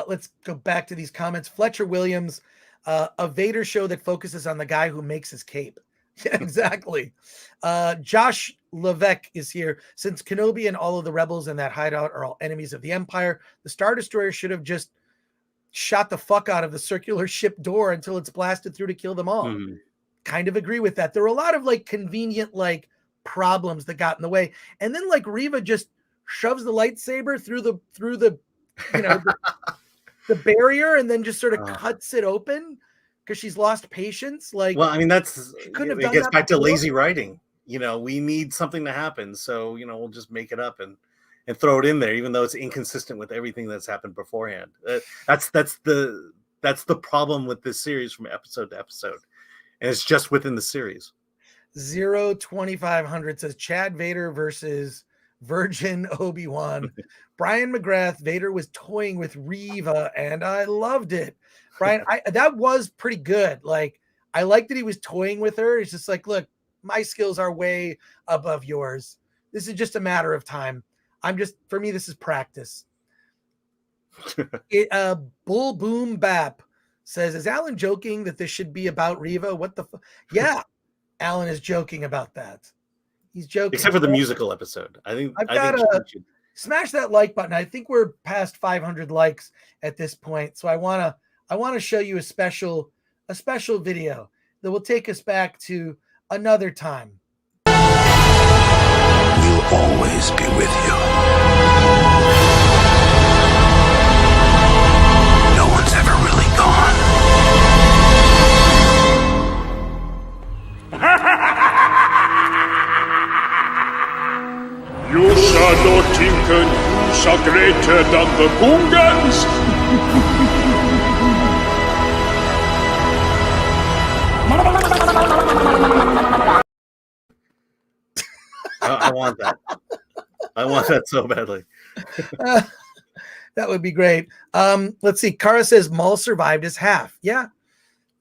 Let's go back to these comments. Fletcher Williams, a Vader show that focuses on the guy who makes his cape. Yeah, exactly. Josh Levesque is here. Since Kenobi and all of the rebels in that hideout are all enemies of the Empire, the Star Destroyer should have just shot the fuck out of the circular ship door until it's blasted through to kill them all. Mm-hmm. Kind of agree with that. There were a lot of like convenient like problems that got in the way. And then like Reva just shoves the lightsaber through the you know the barrier and then just sort of cuts it open because she's lost patience. Like, well, I mean, it gets back to before. lazy writing. You know, we need something to happen, so you know, we'll just make it up and throw it in there, even though it's inconsistent with everything that's happened beforehand. That's the problem with this series from episode to episode, and it's just within the series. 02500 says Chad Vader versus Virgin Obi-Wan. Brian McGrath, Vader was toying with Reva, and I loved it. Brian, that was pretty good. Like, I liked that he was toying with her. It's just like, look, my skills are way above yours. This is just a matter of time. For me, this is practice. Bull Boom Bap says, is Alan joking that this should be about Reva? What the fuck? Yeah, Alan is joking about that. He's joking. Except for the musical episode. I think smash that like button. I think we're past 500 likes at this point. So I want to show you a special video that will take us back to another time. We'll always be with you. No one's ever really gone. You shall not think you shall greater than the Gungans. I want that. I want that so badly. That would be great. Let's see. Kara says Maul survived as half. Yeah.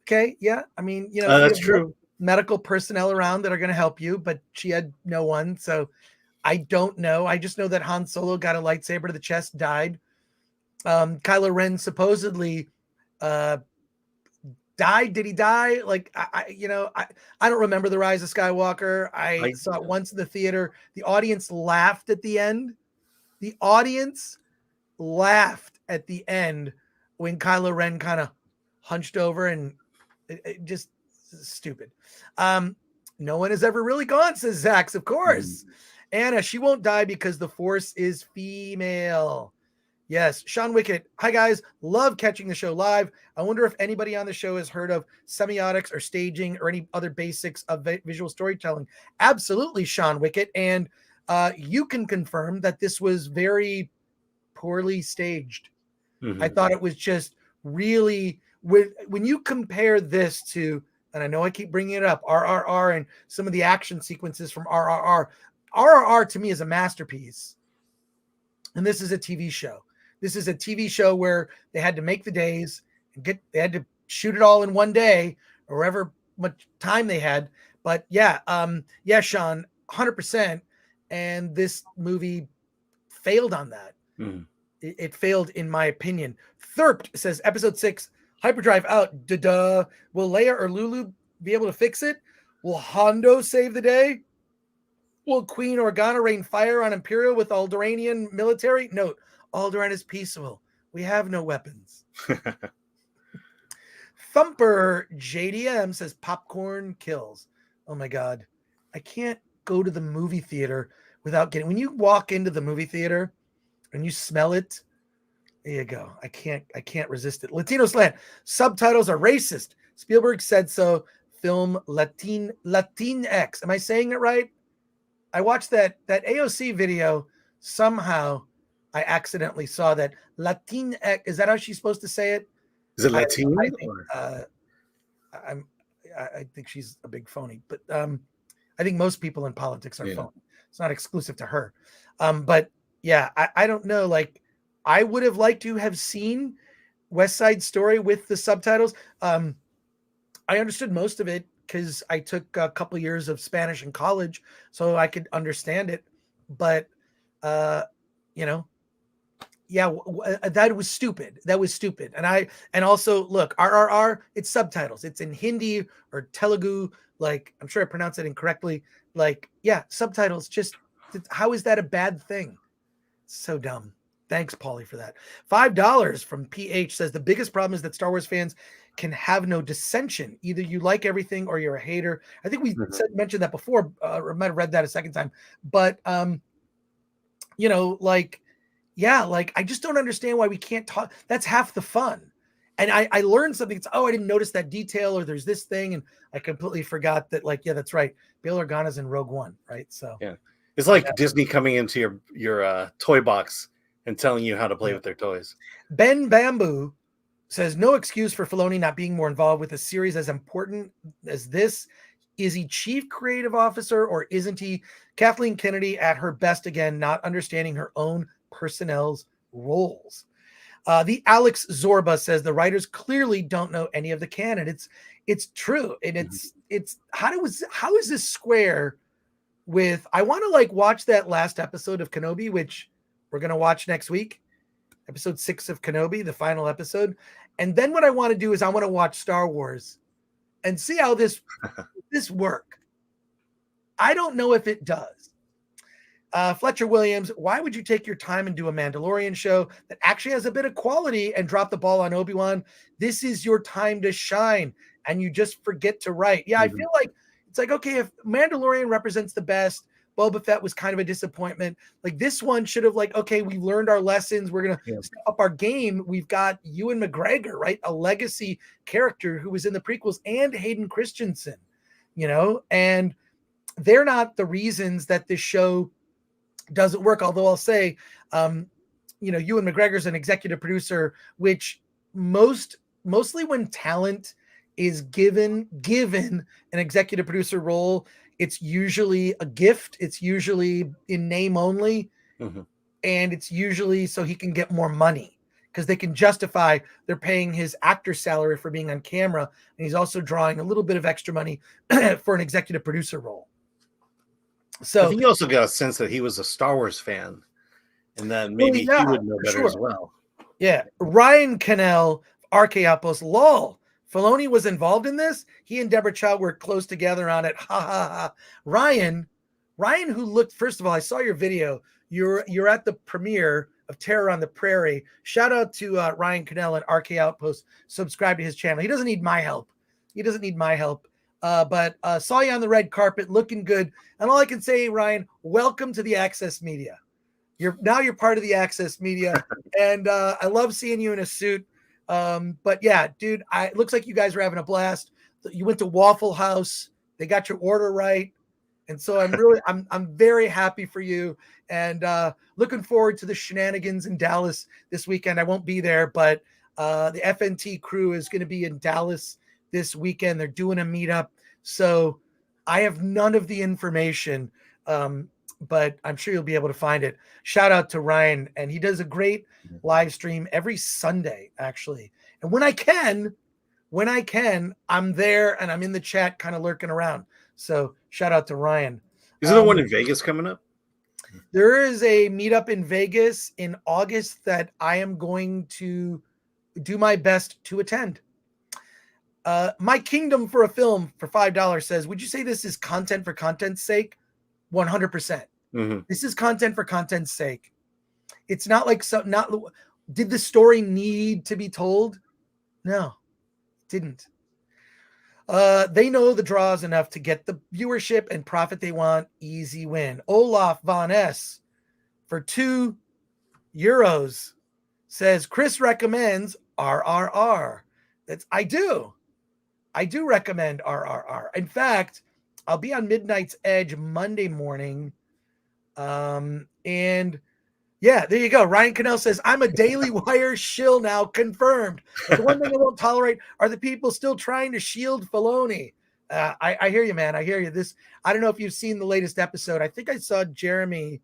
Okay. Yeah. I mean, you know, that's true. Medical personnel around that are going to help you, but she had no one. So I don't know. I just know that Han Solo got a lightsaber to the chest, died. Kylo Ren supposedly died. Did he die? Like, I don't remember The Rise of Skywalker. I saw it once in the theater. The audience laughed at the end. The audience laughed at the end when Kylo Ren kind of hunched over, and it just stupid. No one has ever really gone, says Zax, of course. Anna, she won't die because the Force is female. Yes. Sean Wickett. Hi, guys. Love catching the show live. I wonder if anybody on the show has heard of semiotics or staging or any other basics of visual storytelling. Absolutely, Sean Wickett. And you can confirm that this was very poorly staged. I thought it was just really, when you compare this to, and I know I keep bringing it up, RRR and some of the action sequences from RRR. RRR to me is a masterpiece. And this is a TV show. This is a TV show where they had to make the days and they had to shoot it all in one day or whatever much time they had. But yeah, Sean, 100%. and this movie failed on that. It failed, in my opinion. Thirpt says, episode 6, hyperdrive out. Duh. Will Leia or Lulu be able to fix it? Will Hondo save the day? Will Queen Organa rain fire on Imperial with Alderaanian military? Note, Alderaan is peaceful. We have no weapons. Thumper JDM says, popcorn kills. Oh my God. I can't go to the movie theater without getting, when you walk into the movie theater and you smell it, there you go. I can't resist it. Latino slant. Subtitles are racist. Spielberg said so. Film Latinx. Am I saying it right? I watched that AOC video. Somehow I accidentally saw that Latinx. Is that how she's supposed to say it? Is it Latino? I think she's a big phony, but I think most people in politics are phony. It's not exclusive to her. But yeah, I don't know. Like, I would have liked to have seen West Side Story with the subtitles. I understood most of it because I took a couple years of Spanish in college, so I could understand it. But you know, yeah, that was stupid. That was stupid. And also, look, RRR, it's subtitles. It's in Hindi or Telugu. Like, I'm sure I pronounced it incorrectly. Like, yeah, subtitles. Just how is that a bad thing? So dumb. Thanks, Paulie, for that. $5 from PH says the biggest problem is that Star Wars fans can have no dissension. Either you like everything or you're a hater. I think we mentioned that before. I might have read that a second time. But, you know, like, yeah, like, I just don't understand why we can't talk. That's half the fun. And I learned something. It's, I didn't notice that detail, or there's this thing. And I completely forgot that, like, yeah, that's right. Bail Organa's in Rogue One, right? So, yeah. It's like Disney coming into your toy box and telling you how to play with their toys. Ben Bamboo says, no excuse for Filoni not being more involved with a series as important as this. Is he chief creative officer, or isn't he? Kathleen Kennedy at her best again, not understanding her own personnel's roles. The Alex Zorba says the writers clearly don't know any of the canon. It's true. And it's how is this square with, I want to like watch that last episode of Kenobi, which we're going to watch next week, episode 6 of Kenobi, the final episode. And then what I want to do is I want to watch Star Wars and see how this work. I don't know if it does. Fletcher Williams, why would you take your time and do a Mandalorian show that actually has a bit of quality and drop the ball on Obi-Wan? This is your time to shine, and you just forget to write. Yeah, I feel like it's like, okay, if Mandalorian represents the best, Boba Fett was kind of a disappointment. Like, this one should have, like, okay, we've learned our lessons. We're going to step up our game. We've got Ewan McGregor, right? A legacy character who was in the prequels, and Hayden Christensen, you know, and they're not the reasons that this show doesn't work. Although I'll say, you know, Ewan McGregor's an executive producer, which mostly when talent is given an executive producer role, it's usually a gift. It's usually in name only. And it's usually so he can get more money, because they can justify they're paying his actor salary for being on camera. And he's also drawing a little bit of extra money for an executive producer role. So I think you also got a sense that he was a Star Wars fan, and that maybe he would know better as well. Yeah. Ryan Cannell, RK Outpost, lol. Filoni was involved in this. He and Deborah Chow were close together on it. Ha ha ha. Ryan, who looked, first of all, I saw your video. You're at the premiere of Terror on the Prairie. Shout out to Ryan Cannell and RK Outpost. Subscribe to his channel. He doesn't need my help. But saw you on the red carpet, looking good. And all I can say, Ryan, welcome to the Access Media. You're part of the Access Media, and I love seeing you in a suit. But yeah, dude, it looks like you guys are having a blast. You went to Waffle House. They got your order right, and so I'm very happy for you, and looking forward to the shenanigans in Dallas this weekend. I won't be there, but the FNT crew is going to be in Dallas this weekend. They're doing a meetup, so I have none of the information, but I'm sure you'll be able to find it. Shout out to Ryan, and he does a great live stream every Sunday, actually. And when I can, I'm there and I'm in the chat, kind of lurking around. So shout out to Ryan. Isn't there one in Vegas coming up? There is a meetup in Vegas in August that I am going to do my best to attend. My Kingdom for a Film for $5 says, would you say this is content for content's sake? 100%. This is content for content's sake. It's not like did the story need to be told? No, it didn't. They know the draws enough to get the viewership and profit they want. Easy win. Olaf Von S for €2 says Chris recommends RRR. I do recommend RRR. In fact, I'll be on Midnight's Edge Monday morning. And yeah, there you go. Ryan Cannell says, I'm a Daily Wire shill now, confirmed. But the one thing I won't tolerate are the people still trying to shield Filoni. I hear you, man. I hear you. I don't know if you've seen the latest episode. I think I saw Jeremy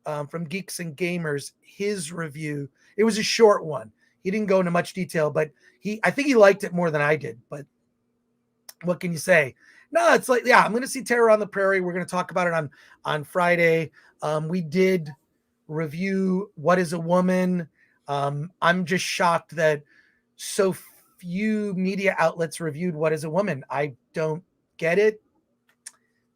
from Geeks and Gamers, his review. It was a short one. He didn't go into much detail, but I think he liked it more than I did. But what can you say? No, it's like, yeah, I'm going to see Terror on the Prairie. We're going to talk about it on Friday. We did review What is a Woman. I'm just shocked that so few media outlets reviewed What is a Woman. I don't get it.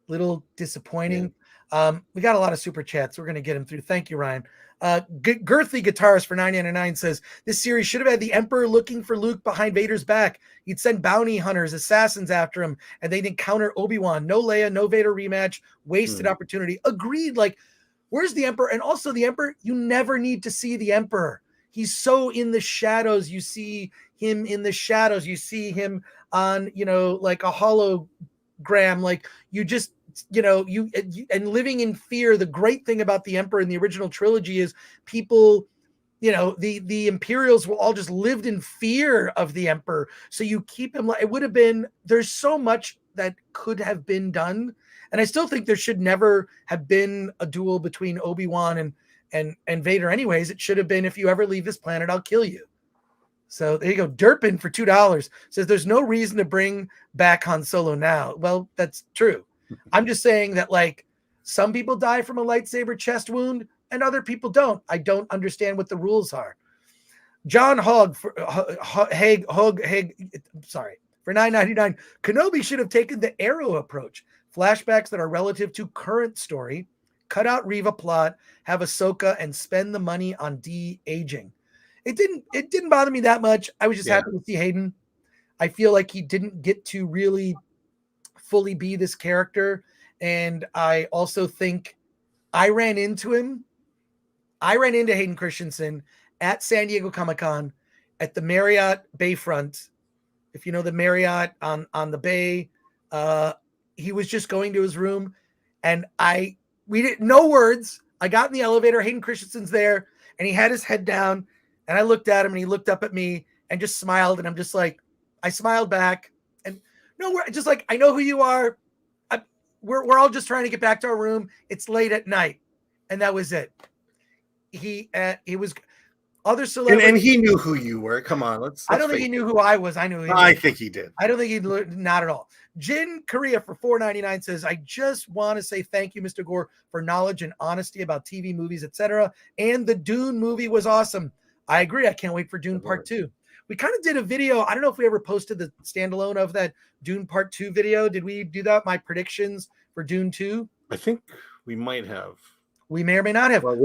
Little disappointing. Yeah. We got a lot of super chats. We're going to get them through. Thank you, Ryan. Girthy Guitarist for $9.99 says, this series should have had the Emperor looking for Luke behind Vader's back. He'd send bounty hunters, assassins after him, and they'd encounter Obi-Wan. No Leia, no Vader rematch. Wasted opportunity. Agreed. Like, where's the Emperor? And also the Emperor, you never need to see the Emperor. He's so in the shadows. You see him in the shadows. You see him on, like a hologram. Like, you just, and living in fear. The great thing about the Emperor in the original trilogy is people, the Imperials will all just lived in fear of the Emperor. So you keep him, it would have been, there's so much that could have been done. And I still think there should never have been a duel between Obi-Wan and Vader anyways. It should have been, if you ever leave this planet, I'll kill you. So there you go. Derpin for $2 says there's no reason to bring back Han Solo now. Well, that's true. I'm just saying that, like, some people die from a lightsaber chest wound and other people don't. I don't understand what the rules are. John Hogg for $9.99. Kenobi should have taken the Arrow approach. Flashbacks that are relative to current story, cut out Reva plot, have Ahsoka, and spend the money on de-aging. It didn't bother me that much. I was just happy to see Hayden. I feel like he didn't get to really fully be this character. And I also think I ran into Hayden Christensen at San Diego Comic-Con at the Marriott Bayfront. If you know the Marriott on the Bay, he was just going to his room, and we didn't, no words. I got in the elevator. Hayden Christensen's there, and he had his head down, and I looked at him, and he looked up at me and just smiled. And I'm just like, I smiled back, and no, we're just like, I know who you are. We're all just trying to get back to our room. It's late at night, and that was it. He was other celebrities, and he knew who you were. Come on, let's I don't think he knew who I was. I knew. I think he did. I don't think he not at all. Jin Korea for $4.99 says, I just want to say thank you, Mr. Gore, for knowledge and honesty about TV, movies, etc. And the Dune movie was awesome. I agree. I can't wait for Dune Part 2. We kind of did a video. I don't know if we ever posted the standalone of that Dune Part 2 video. Did we do that? My predictions for Dune 2? I think we might have. We may or may not have. Well,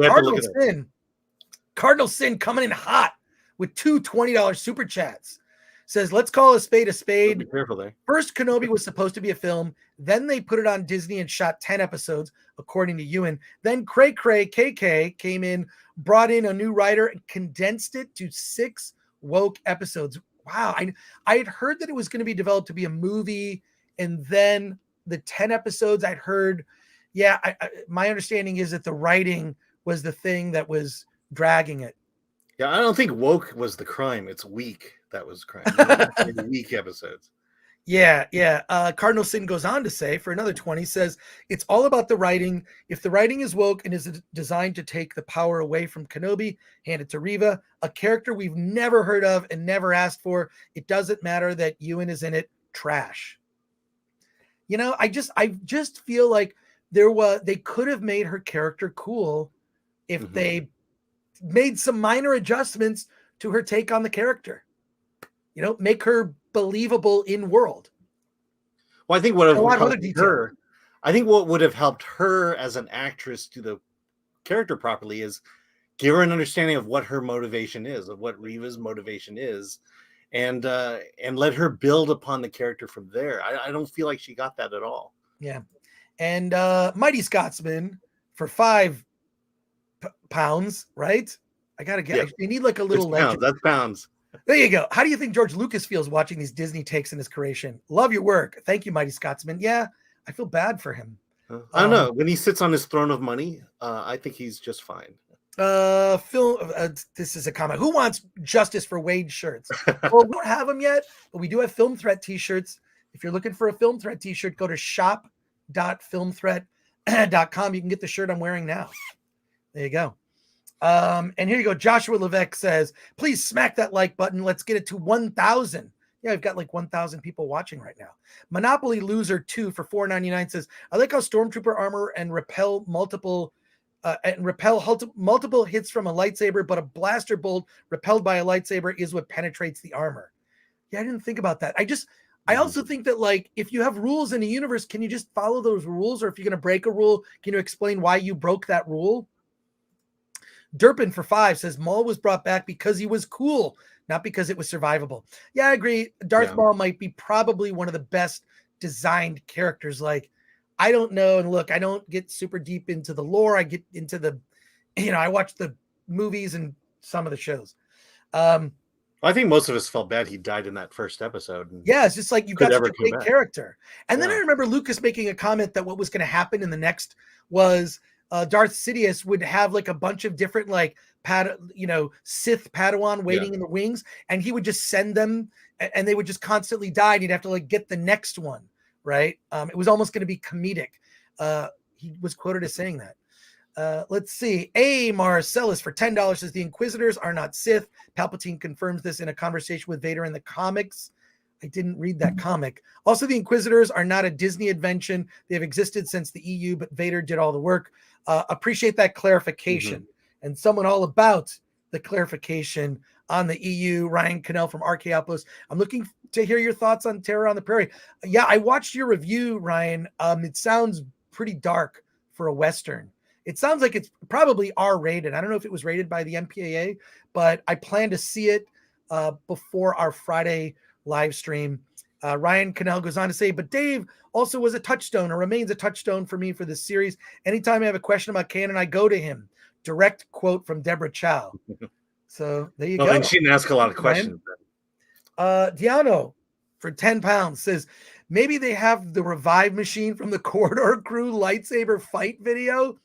Cardinal Sin coming in hot with two $20 super chats. Says, let's call a spade a spade. Be careful there. First, Kenobi was supposed to be a film. Then they put it on Disney and shot 10 episodes, according to Ewan. Then Cray Cray KK came in, brought in a new writer, and condensed it to 6 woke episodes. Wow. I had heard that it was going to be developed to be a movie, and then the 10 episodes I'd heard. Yeah, my understanding is that the writing was the thing that was dragging it. Yeah, I don't think woke was the crime. It's weak. That was crime. Weak episodes. Yeah. Cardinal Sin goes on to say, for another 20, says, it's all about the writing. If the writing is woke and is designed to take the power away from Kenobi, hand it to Reva, a character we've never heard of and never asked for. It doesn't matter that Ewan is in it. Trash. I just feel like they could have made her character cool if they made some minor adjustments to her take on the character. You know, make her believable in world. Well, I think what would have helped her as an actress to the character properly is give her an understanding of what her motivation is, of what Reva's motivation is, and let her build upon the character from there. I don't feel like she got that at all. Yeah. And Mighty Scotsman for £5, right? I gotta get. You need like a little legend. That's pounds. There you go. How do you think George Lucas feels watching these Disney takes in his creation? Love your work. Thank you, Mighty Scotsman. Yeah, I feel bad for him. I don't know. When he sits on his throne of money, I think he's just fine. This is a comment. Who wants justice for Wade shirts? Well, we don't have them yet, but we do have Film Threat t-shirts. If you're looking for a Film Threat t-shirt, go to shop.filmthreat.com. You can get the shirt I'm wearing now. There you go. And here you go. Joshua Levesque says, please smack that like button. Let's get it to 1,000. Yeah, I've got like 1,000 people watching right now. Monopoly Loser 2 for $4.99 says, I like how Stormtrooper armor and repel multiple hits from a lightsaber, but a blaster bolt repelled by a lightsaber is what penetrates the armor. Yeah, I didn't think about that. I also think that, like, if you have rules in the universe, can you just follow those rules? Or if you're going to break a rule, can you explain why you broke that rule? Durpin for $5 says Maul was brought back because he was cool, not because it was survivable. Yeah, I agree. Darth Maul might be probably one of the best designed characters. Like, I don't know. And look, I don't get super deep into the lore. I get into the, I watch the movies and some of the shows. I think most of us felt bad he died in that first episode. Yeah, it's just like you've got such a great character. And then I remember Lucas making a comment that what was going to happen in the next was Darth Sidious would have like a bunch of different like Sith Padawan waiting in the wings, and he would just send them, and they would just constantly die, and he'd have to like get the next one, right? It was almost going to be comedic. He was quoted as saying that. Let's see. A. Marcellus for $10 says the Inquisitors are not Sith. Palpatine confirms this in a conversation with Vader in the comics. I didn't read that comic. Also, the Inquisitors are not a Disney invention. They have existed since the EU, but Vader did all the work. Appreciate that clarification. And someone all about the clarification on the EU, Ryan Cannell from RK Outpost. I'm looking to hear your thoughts on Terror on the Prairie. Yeah, I watched your review, Ryan. It sounds pretty dark for a Western. It sounds like it's probably R-rated. I don't know if it was rated by the MPAA, but I plan to see it before our Friday live stream. Ryan Cannell goes on to say, but Dave also was a touchstone or remains a touchstone for me for this series. Anytime I have a question about canon, I go to him. Direct quote from Deborah Chow. So there you go. And she didn't ask a lot of questions. Diano for £10 says, maybe they have the revive machine from the Corridor Crew lightsaber fight video.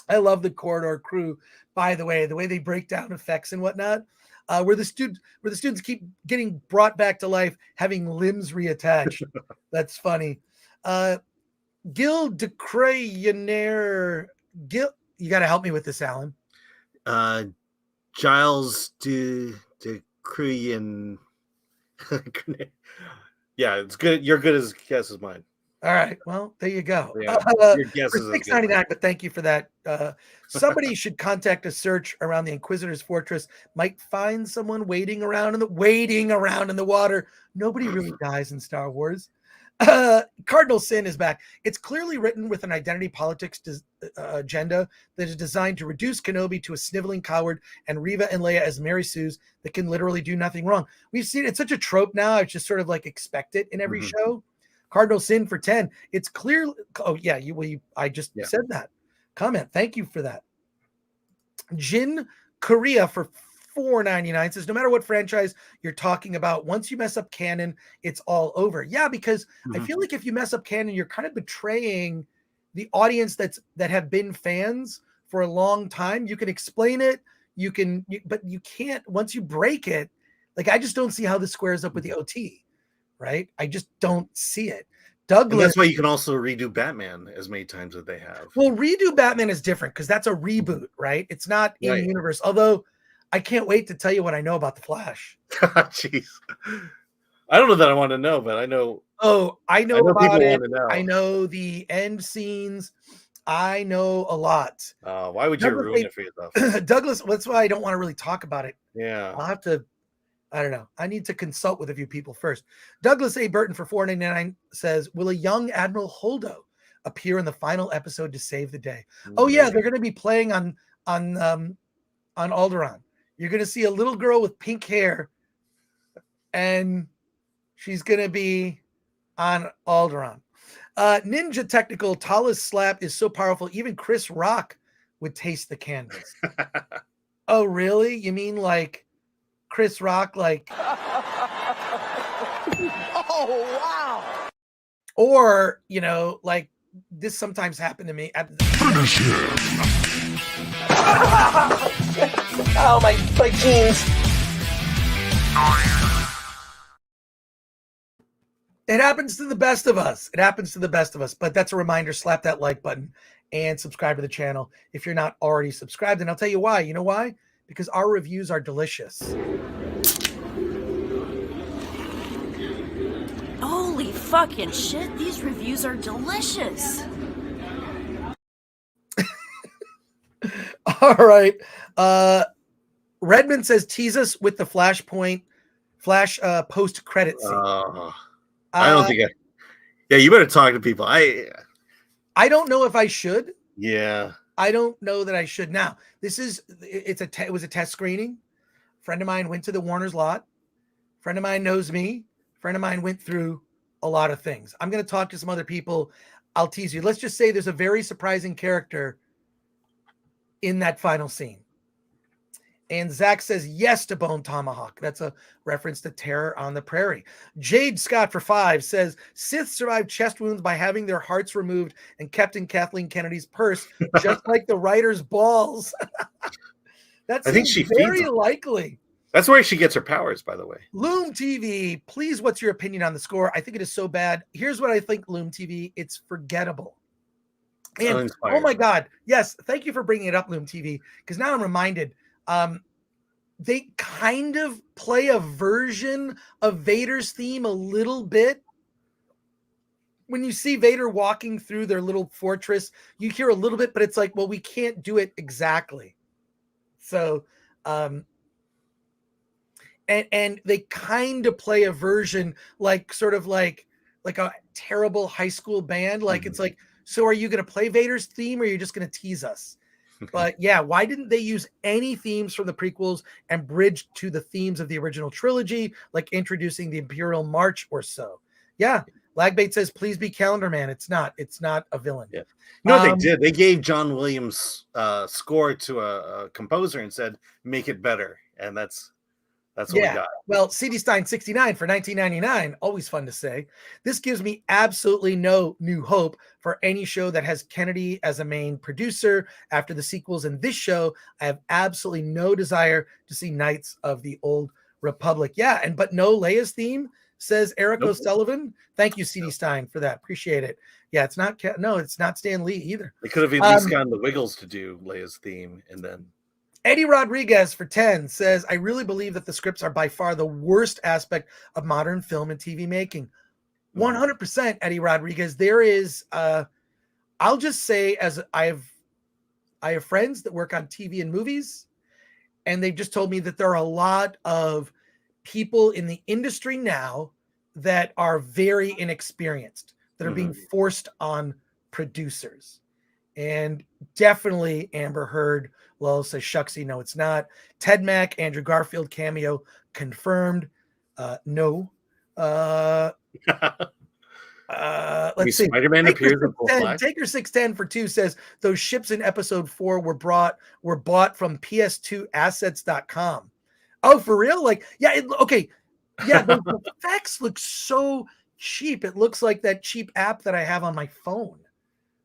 I love the Corridor Crew, by the way they break down effects and whatnot. Where the students keep getting brought back to life, having limbs reattached. That's funny. Gil de Crayonaire. You got to help me with this, Alan. Giles de Crayon. Yeah, it's good. You're good as guess as mine. All right. Well, there you go. Yeah, your guess is $6.99, but thank you for that. Somebody should contact a search around the Inquisitor's Fortress. Might find someone waiting around in the water. Nobody really dies in Star Wars. Cardinal Sin is back. It's clearly written with an identity politics agenda that is designed to reduce Kenobi to a sniveling coward and Reva and Leia as Mary Sues that can literally do nothing wrong. We've seen it's such a trope now. I just sort of like expect it in every show. Cardinal Sin for 10. It's clear. Oh yeah, I just said that comment. Thank you for that. Jin Korea for $4.99 says, no matter what franchise you're talking about, once you mess up canon, it's all over. Yeah, because I feel like if you mess up canon, you're kind of betraying the audience that have been fans for a long time. You can explain it, but you can't once you break it. Like, I just don't see how this squares up with the OT. Right? I just don't see it. Douglas. And that's why you can also redo Batman as many times as they have. Well, redo Batman is different because that's a reboot, right? It's not in universe. Although I can't wait to tell you what I know about the Flash. Jeez. I don't know that I want to know, but I know Oh, I know people about it. want to know. I know the end scenes. I know a lot. Why would you ruin it for yourself? Douglas, that's why I don't want to really talk about it. Yeah. I'll have to, I don't know. I need to consult with a few people first. Douglas A. Burton for $4.99 says, will a young Admiral Holdo appear in the final episode to save the day? Oh yeah, they're going to be playing on Alderaan. You're going to see a little girl with pink hair, and she's going to be on Alderaan. Ninja Technical, Tala's slap is so powerful, even Chris Rock would taste the canvas. Oh, really? You mean like Chris Rock, like... Oh, wow. Or, you know, like this sometimes happened to me. Finish him. Oh, my jeans. It happens to the best of us. It happens to the best of us. But that's a reminder, slap that like button and subscribe to the channel if you're not already subscribed. And I'll tell you why. You know why? Because our reviews are delicious. Holy fucking shit, these reviews are delicious. All right. Redmond says, tease us with the Flash post-credit scene. I don't think yeah, you better talk to people. I don't know if I should. Yeah. I don't know that I should. Now, it was a test screening. Friend of mine went to the Warner's lot. Friend of mine knows me. Friend of mine went through a lot of things. I'm going to talk to some other people. I'll tease you. Let's just say there's a very surprising character in that final scene. And Zach says yes to Bone Tomahawk. That's a reference to Terror on the Prairie. Jade Scott for 5 says Sith survived chest wounds by having their hearts removed and kept in Kathleen Kennedy's purse, just like the writer's balls. That's I think she very likely. That's where she gets her powers, by the way. Loom TV, please, what's your opinion on the score? I think it is so bad. Here's what I think, Loom TV. It's forgettable. And, oh my God. Yes. Thank you for bringing it up, Loom TV, because now I'm reminded. They kind of play a version of Vader's theme a little bit. When you see Vader walking through their little fortress, you hear a little bit, but it's like, well, we can't do it exactly. So, and they kind of play a version like sort of like a terrible high school band. Like, it's like, so are you going to play Vader's theme or are you just going to tease us? But yeah, why didn't they use any themes from the prequels and bridge to the themes of the original trilogy, like introducing the Imperial March or so? Yeah. Lagbait says, please be Calendar Man. It's not a villain. Yeah. You know what they did? They gave John Williams' score to a composer and said, make it better. And that's what we got. Well, CD Stein 69 for $19.99. Always fun to say. This gives me absolutely no new hope for any show that has Kennedy as a main producer. After the sequels in this show, I have absolutely no desire to see Knights of the Old Republic. Yeah, but no Leia's theme, says Eric O'Sullivan. Thank you, CD Stein, for that. Appreciate it. Yeah, it's not Stan Lee either. They could have at least gotten the Wiggles to do Leia's theme, and then Eddie Rodriguez for 10 says, I really believe that the scripts are by far the worst aspect of modern film and TV making. 100%, Eddie Rodriguez. There is, I'll just say, as I have friends that work on TV and movies, and they've just told me that there are a lot of people in the industry now that are very inexperienced, that are being forced on producers. And definitely Amber Heard. Lowell says, shucksy, no, it's not. Ted Mack, Andrew Garfield cameo confirmed. No. Let's see. Spider-Man appears in full flag. Taker 610 for 2 says those ships in episode 4 were bought from PS2assets.com. Oh, for real? Like, yeah, okay. Yeah, the effects look so cheap. It looks like that cheap app that I have on my phone.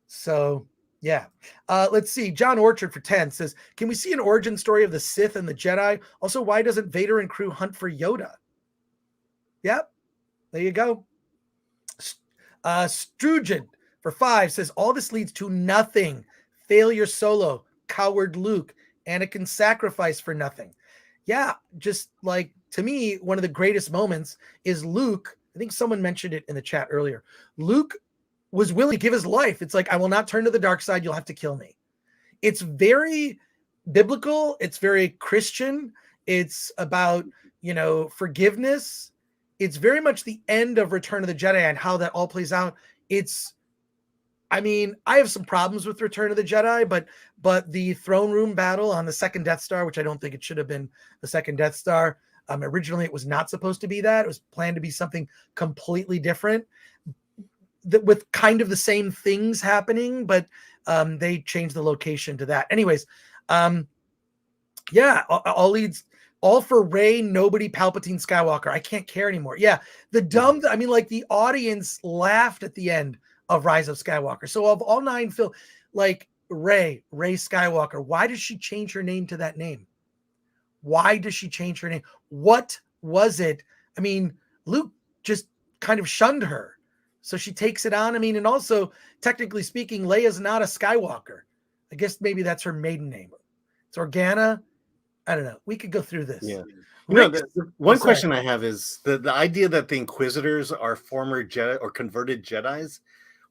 So yeah. Let's see. John Orchard for 10 says, can we see an origin story of the Sith and the Jedi? Also, why doesn't Vader and crew hunt for Yoda? Yep. There you go. Strugid for 5 says, all this leads to nothing. Failure Solo, coward Luke, Anakin sacrifice for nothing. Yeah. Just like, to me, one of the greatest moments is Luke I think someone mentioned it in the chat earlier. Luke was willing to give his life. It's like, I will not turn to the dark side. You'll have to kill me. It's very biblical. It's very Christian. It's about, forgiveness. It's very much the end of Return of the Jedi and how that all plays out. I have some problems with Return of the Jedi, but the throne room battle on the second Death Star, which I don't think it should have been the second Death Star. Originally, it was not supposed to be that. It was planned to be something completely different, with kind of the same things happening, but they changed the location to that. Anyways, all leads, all for Rey, nobody Palpatine Skywalker. I can't care anymore. Yeah, the audience laughed at the end of Rise of Skywalker. So of all 9 films, like Rey Skywalker, why does she change her name to that name? Why does she change her name? What was it? Luke just kind of shunned her. So she takes it on. And also, technically speaking, Leia's not a Skywalker. I guess maybe that's her maiden name. It's Organa. I don't know. We could go through this. Yeah. One question I have is the idea that the Inquisitors are former Jedi or converted Jedis.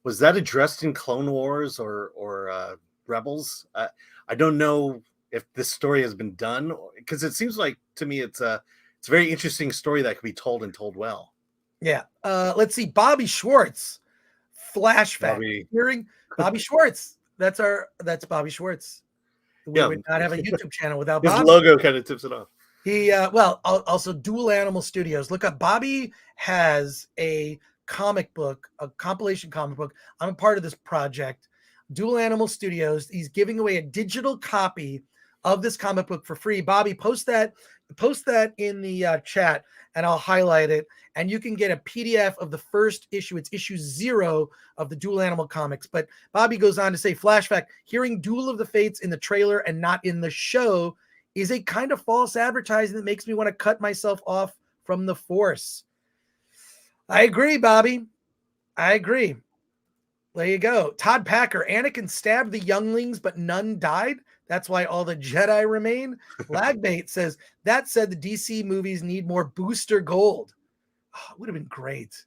Was that addressed in Clone Wars or Rebels? I don't know if this story has been done, because it seems like to me it's a very interesting story that could be told and told well. Yeah. Let's see. Bobby Schwartz. Flashback. Hearing Bobby Schwartz. That's Bobby Schwartz. We would not have a YouTube channel without his Bobby. logo kind of tips it off. He also Dual Animal Studios. Look up. Bobby has a comic book, a compilation comic book. I'm a part of this project. Dual Animal Studios. He's giving away a digital copy of this comic book for free. Bobby, post that in the chat, and I'll highlight it. And you can get a PDF of the first issue. It's issue 0 of the Dual Animal comics. But Bobby goes on to say, flashback, hearing Duel of the Fates in the trailer and not in the show is a kind of false advertising that makes me want to cut myself off from the Force. I agree, Bobby. I agree. There you go. Todd Packer, Anakin stabbed the younglings, but none died. That's why all the Jedi remain. Lagbait says, that said, the DC movies need more booster gold. Oh, it would have been great.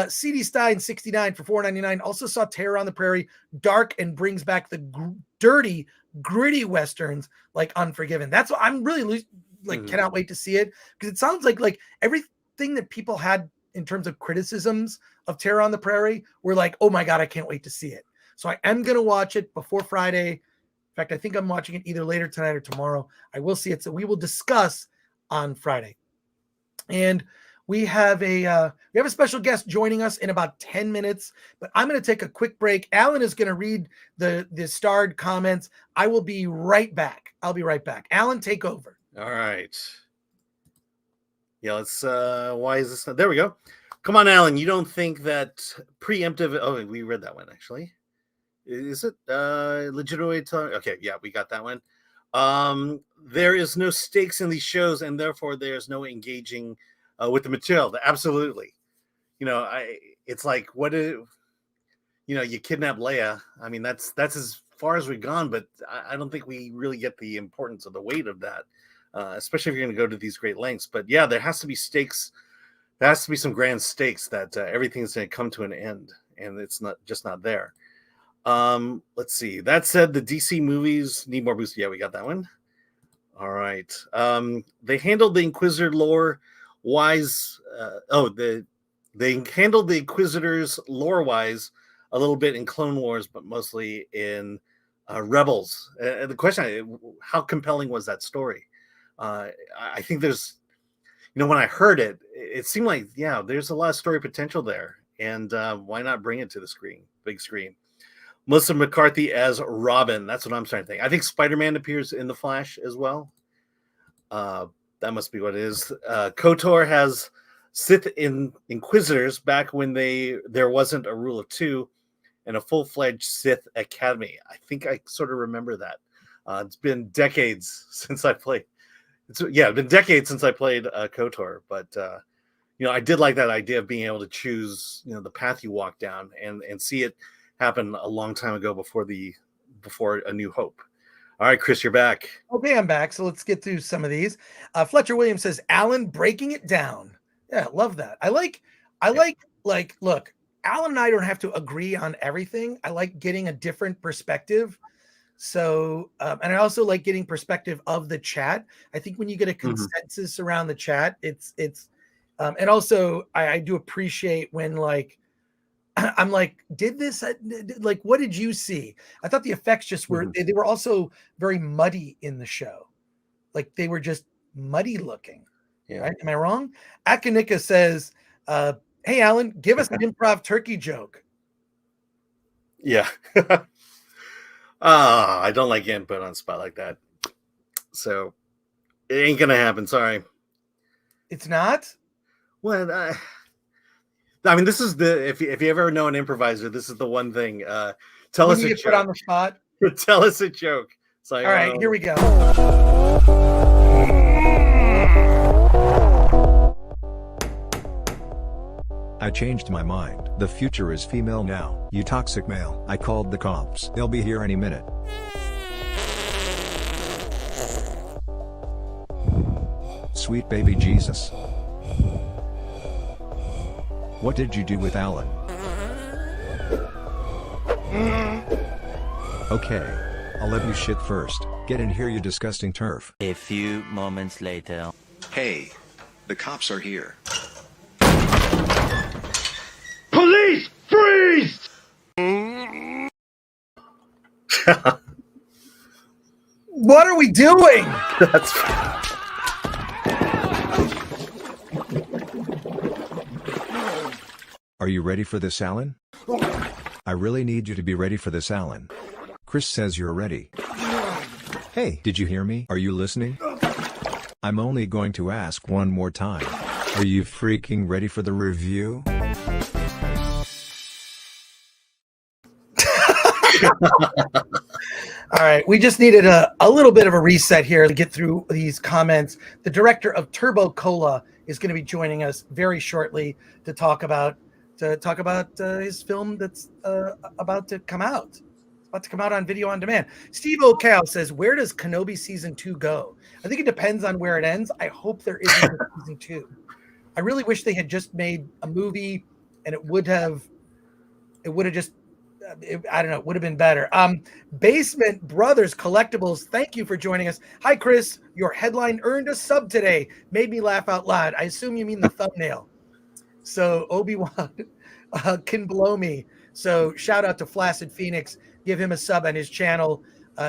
CD Stein 69 for $4.99. Also saw Terror on the Prairie, dark, and brings back the dirty, gritty westerns like Unforgiven. That's what I'm really cannot wait to see it, because it sounds like everything that people had in terms of criticisms of Terror on the Prairie were like, oh my God, I can't wait to see it. So I am going to watch it before Friday. In fact, I think I'm watching it either later tonight or tomorrow. I will see it. So we will discuss on Friday. And we have a special guest joining us in about 10 minutes, but I'm going to take a quick break. Alan is going to read the starred comments. I will be right back. I'll be right back. Alan, take over. All right. Yeah, let's why is this not, there we go. Come on, Alan. You don't think that preemptive, oh, we read that one actually. Is it legitimate? Okay, yeah, we got that one. There is no stakes in these shows, and therefore there's no engaging with the material. Absolutely. It's like, what if, you kidnap Leia. I mean, that's as far as we've gone, but I don't think we really get the importance of the weight of that, especially if you're going to go to these great lengths. But yeah, there has to be stakes. There has to be some grand stakes that everything's going to come to an end, and it's not there. Let's see. That said, the DC movies need more boost. Yeah, we got that one. All right. They handled the Inquisitor lore wise. They handled the Inquisitors lore wise a little bit in Clone Wars, but mostly in Rebels. The question: how compelling was that story? I think there's, when I heard it, it seemed like, yeah, there's a lot of story potential there, and why not bring it to the big screen? Melissa McCarthy as Robin. That's what I'm starting to think. I think Spider-Man appears in The Flash as well. That must be what it is. KOTOR has Sith Inquisitors back when there wasn't a rule of 2 and a full-fledged Sith Academy. I think I sort of remember that. It's been decades since I played. It's been decades since I played KOTOR, but I did like that idea of being able to choose, the path you walk down and see it happen a long time ago before A New Hope. All right, Chris, you're back. Okay, I'm back. So let's get through some of these. Fletcher Williams says, Alan breaking it down. Yeah, love that. I like I look, Alan and I don't have to agree on everything. I like getting a different perspective. So, and I also like getting perspective of the chat. I think when you get a consensus around the chat, it's, and also I do appreciate when like, I'm like, what did you see? I thought the effects just were, they were also very muddy in the show. Like they were just muddy looking. Yeah. Right? Am I wrong? Akanika says, hey, Alan, give us an improv turkey joke. Yeah. I don't like getting put on the spot like that. So it ain't going to happen. Sorry. It's not? Well, I mean, this is if you ever know an improviser, this is the one thing. Tell us a joke. Put on the spot. Tell us a joke. It's like, all right, here we go. I changed my mind. The future is female now. You toxic male. I called the cops. They'll be here any minute. Sweet baby Jesus. What did you do with Alan? Okay. I'll let you shit first. Get in here, you disgusting turf. A few moments later. Hey, the cops are here. Police, freeze! What are we doing? That's Are you ready for this, Alan? I really need you to be ready for this, Alan. Chris says you're ready. Hey, did you hear me? Are you listening? I'm only going to ask one more time. Are you freaking ready for the review? All right, we just needed a little bit of a reset here to get through these comments. The director of Turbo Cola is going to be joining us very shortly to talk about his film that's about to come out. It's about to come out on video on demand. Steve O'Cal says, "Where does Kenobi season 2 go?" I think it depends on where it ends. I hope there isn't a season 2. I really wish they had just made a movie, and it would have just. I don't know. It would have been better. Basement Brothers Collectibles, thank you for joining us. Hi, Chris. Your headline earned a sub today. Made me laugh out loud. I assume you mean the thumbnail. So Obi-Wan can blow me. So shout out to Flaccid Phoenix. Give him a sub on his channel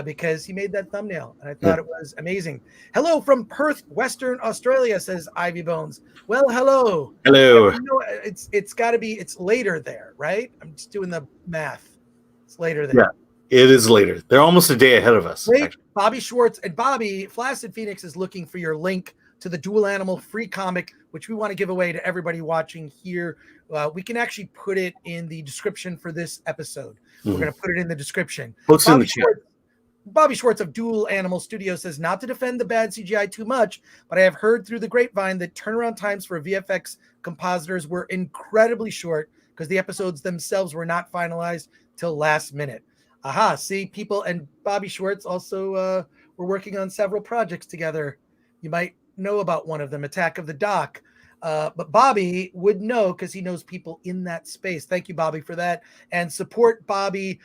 because he made that thumbnail. And I thought it was amazing. Hello from Perth, Western Australia, says Ivy Bones. Well, hello. Hello. You know, it's got to be, it's later there, right? I'm just doing the math. It's later there. Yeah, it is later. They're almost a day ahead of us. Wait, Bobby Schwartz and Bobby, Flaccid Phoenix is looking for your link to the Dual Animal free comic, which we want to give away to everybody watching here. We can actually put it in the description for this episode. We're going to put it in the description. Post in the chat. Bobby Schwartz of Dual Animal Studios says, not to defend the bad CGI too much, but I have heard through the grapevine that turnaround times for VFX compositors were incredibly short because the episodes themselves were not finalized till last minute. Aha, see, people, and Bobby Schwartz also were working on several projects together. You might know about one of them, Attack of the Dock. But Bobby would know because he knows people in that space. Thank you, Bobby, for that. And support Bobby,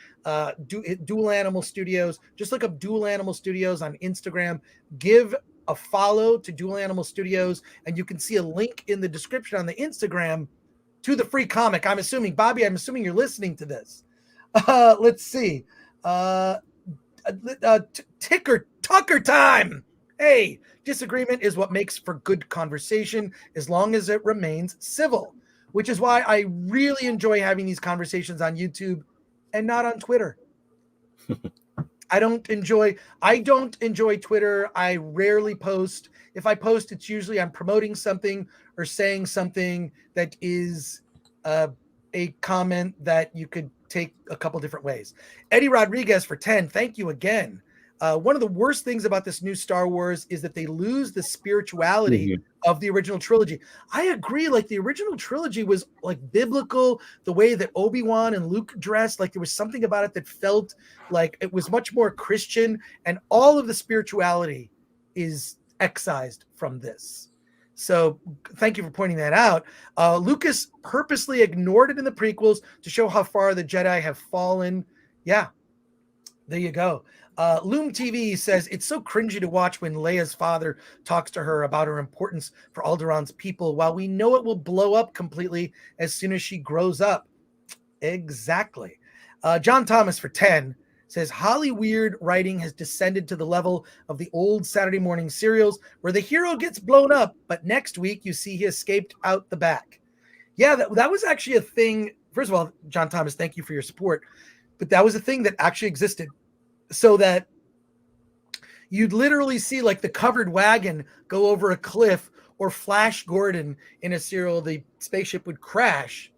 Dual Animal Studios. Just look up Dual Animal Studios on Instagram. Give a follow to Dual Animal Studios, and you can see a link in the description on the Instagram to the free comic. I'm assuming, Bobby, you're listening to this. Let's see. Tucker time. Hey, disagreement is what makes for good conversation as long as it remains civil, which is why I really enjoy having these conversations on YouTube and not on Twitter. I don't enjoy Twitter. I rarely post. If I post, it's usually I'm promoting something or saying something that is a comment that you could take a couple different ways. Eddie Rodriguez for 10. Thank you again. One of the worst things about this new Star Wars is that they lose the spirituality of the original trilogy. I agree. Like the original trilogy was like biblical, the way that Obi-Wan and Luke dressed, like there was something about it that felt like it was much more Christian, and all of the spirituality is excised from this. So thank you for pointing that out. Lucas purposely ignored it in the prequels to show how far the Jedi have fallen. Yeah, there you go. Loom TV says it's so cringy to watch when Leia's father talks to her about her importance for Alderaan's people, while we know it will blow up completely as soon as she grows up. Exactly. John Thomas for 10 says Hollyweird writing has descended to the level of the old Saturday morning serials where the hero gets blown up, but next week you see he escaped out the back. Yeah, that was actually a thing. First of all, John Thomas, thank you for your support. But that was a thing that actually existed, so that you'd literally see like the covered wagon go over a cliff, or Flash Gordon in a serial, the spaceship would crash.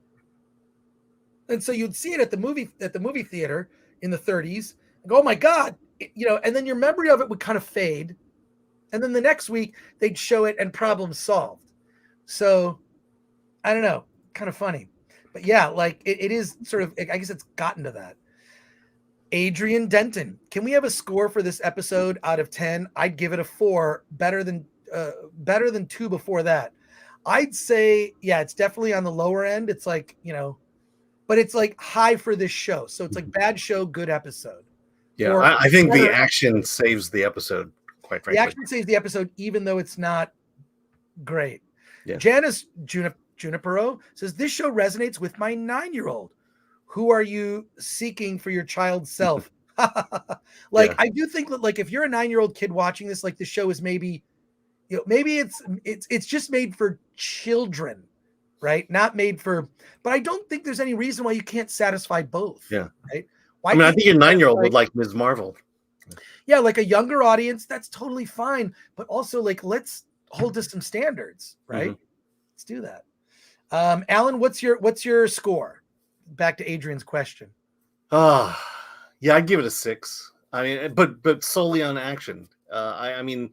And so you'd see it at the movie theater in the 30s and go, oh my God, and then your memory of it would kind of fade. And then the next week they'd show it and problem solved. So I don't know, kind of funny. But yeah, like it is sort of, I guess it's gotten to that. Adrian Denton, can we have a score for this episode out of 10? I'd give it a 4, better than 2 before that. I'd say, yeah, it's definitely on the lower end. It's like, but it's like high for this show. So it's like bad show, good episode. Yeah, I think the action saves the episode, quite frankly. The action saves the episode, even though it's not great. Yeah. Janice Junipero says, this show resonates with my 9-year-old. Who are you seeking for your child's self? I do think that, like, if you're a 9-year-old kid watching this, like, the show is maybe it's just made for children, right? Not made for, but I don't think there's any reason why you can't satisfy both. Yeah. Right. I think your 9-year-old would like Ms. Marvel. Yeah. Like a younger audience, that's totally fine. But also, like, let's hold to some standards, right? Mm-hmm. Let's do that. Alan, what's your score? Back to Adrian's question. Yeah, I'd give it a 6. I mean, but solely on action. I mean,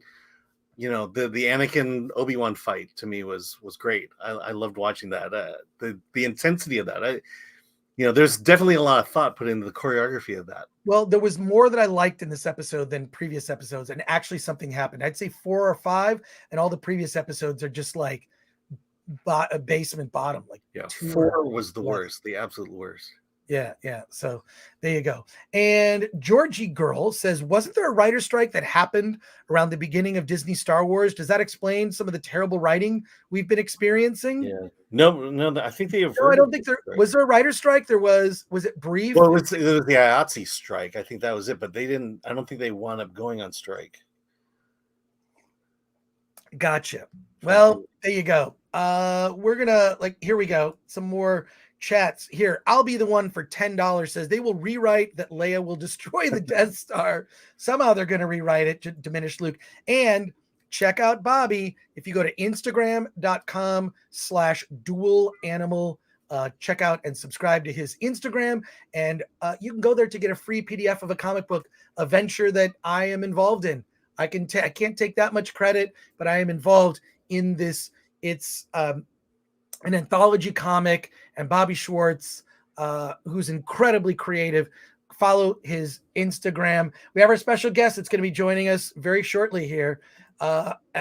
the Anakin Obi-Wan fight to me was great. I loved watching that. The intensity of that. There's definitely a lot of thought put into the choreography of that. Well, there was more that I liked in this episode than previous episodes, and actually something happened. I'd say 4 or 5, and all the previous episodes are just like a basement bottom. Like 4 was the worst, the absolute worst. Yeah. So there you go. And Georgie Girl says, wasn't there a writer's strike that happened around the beginning of Disney Star Wars? Does that explain some of the terrible writing we've been experiencing? Yeah. No, I think they I don't think there was a writer's strike. Was it brief? Well, it was the IATSE strike. I think that was it, but I don't think they wound up going on strike. Gotcha. Well, there you go. We're gonna, here we go. Some more chats here. I'll be the one for $10 says they will rewrite that Leia will destroy the Death Star. Somehow they're going to rewrite it to diminish Luke. And check out Bobby. If you go to Instagram.com/dual-animal, check out and subscribe to his Instagram. And you can go there to get a free PDF of a comic book, a venture that I am involved in. I can't take that much credit, but I am involved in this. It's an anthology comic, and Bobby Schwartz, who's incredibly creative. Follow his Instagram. We have our special guest that's going to be joining us very shortly here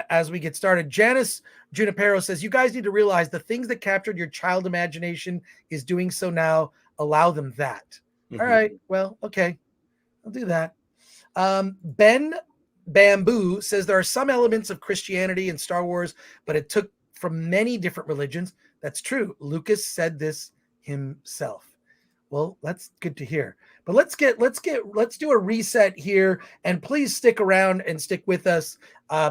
as we get started. Janice Junipero says, you guys need to realize the things that captured your child imagination is doing so now. Allow them that. Mm-hmm. All right. Well, okay. I'll do that. Ben Bamboo says there are some elements of Christianity in Star Wars, but it took from many different religions. That's true. Lucas said this himself. Well, that's good to hear. But let's do a reset here, and please stick around and stick with us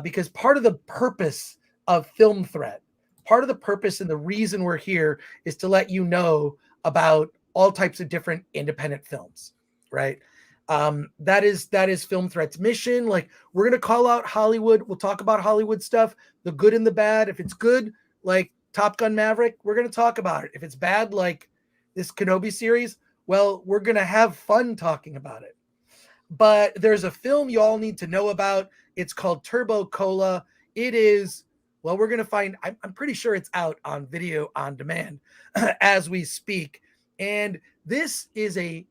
because part of the purpose of Film Threat, part of the purpose and the reason we're here is to let you know about all types of different independent films, right? That is Film Threat's mission. Like, we're going to call out Hollywood. We'll talk about Hollywood stuff, the good and the bad. If it's good, like Top Gun Maverick, we're going to talk about it. If it's bad, like this Kenobi series, well, we're going to have fun talking about it. But there's a film you all need to know about. It's called Turbo Cola. It is, well, we're going to find, I'm pretty sure it's out on video on demand as we speak. And this is a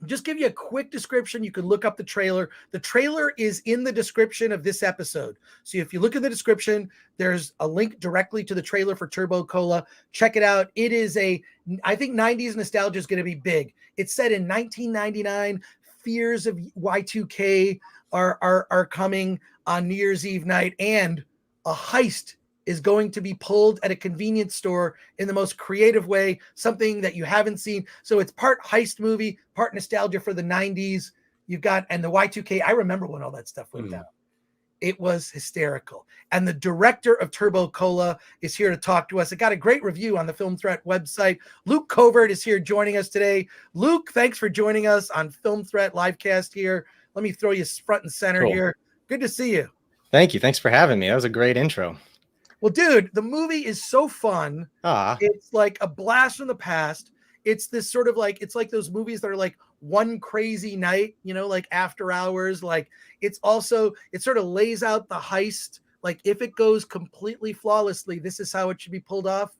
just give you a quick description. You can look up the trailer. The trailer is in the description of this episode. So if you look in the description, there's a link directly to the trailer for Turbo Cola. Check it out. It is I think 90s nostalgia is going to be big. It's set in 1999. Fears of Y2K are coming on New Year's Eve night, and a heist is going to be pulled at a convenience store in the most creative way, something that you haven't seen. So it's part heist movie, part nostalgia for the 90s. You've got, and the Y2K, I remember when all that stuff went down. It was hysterical. And the director of Turbo Cola is here to talk to us. It got a great review on the Film Threat website. Luke Covert is here joining us today. Luke, thanks for joining us on Film Threat Livecast here. Let me throw you front and center here. Good to see you. Thank you. Thanks for having me. That was a great intro. Well, dude, the movie is so fun. It's like a blast from the past. It's this sort of like, it's like those movies that are like one crazy night, you know, like After Hours. Like it's also, it sort of lays out the heist. Like if it goes completely flawlessly, this is how it should be pulled off.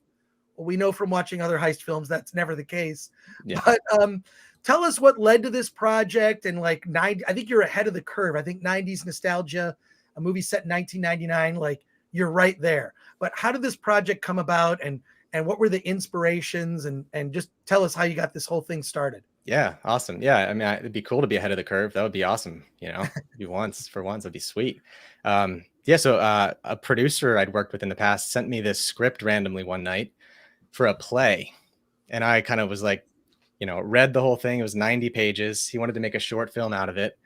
Well, we know from watching other heist films, that's never the case. Yeah. But tell us what led to this project and like I think you're ahead of the curve. I think 90s nostalgia, a movie set in 1999, like you're right there. But how did this project come about, and what were the inspirations, and just tell us how you got this whole thing started? Yeah, awesome. Yeah, I mean, it'd be cool to be ahead of the curve. That would be awesome. You know, for once, it'd be sweet. Yeah, so a producer I'd worked with in the past sent me this script randomly one night for a play, and I kind of was like, you know, read the whole thing. It was 90 pages. He wanted to make a short film out of it.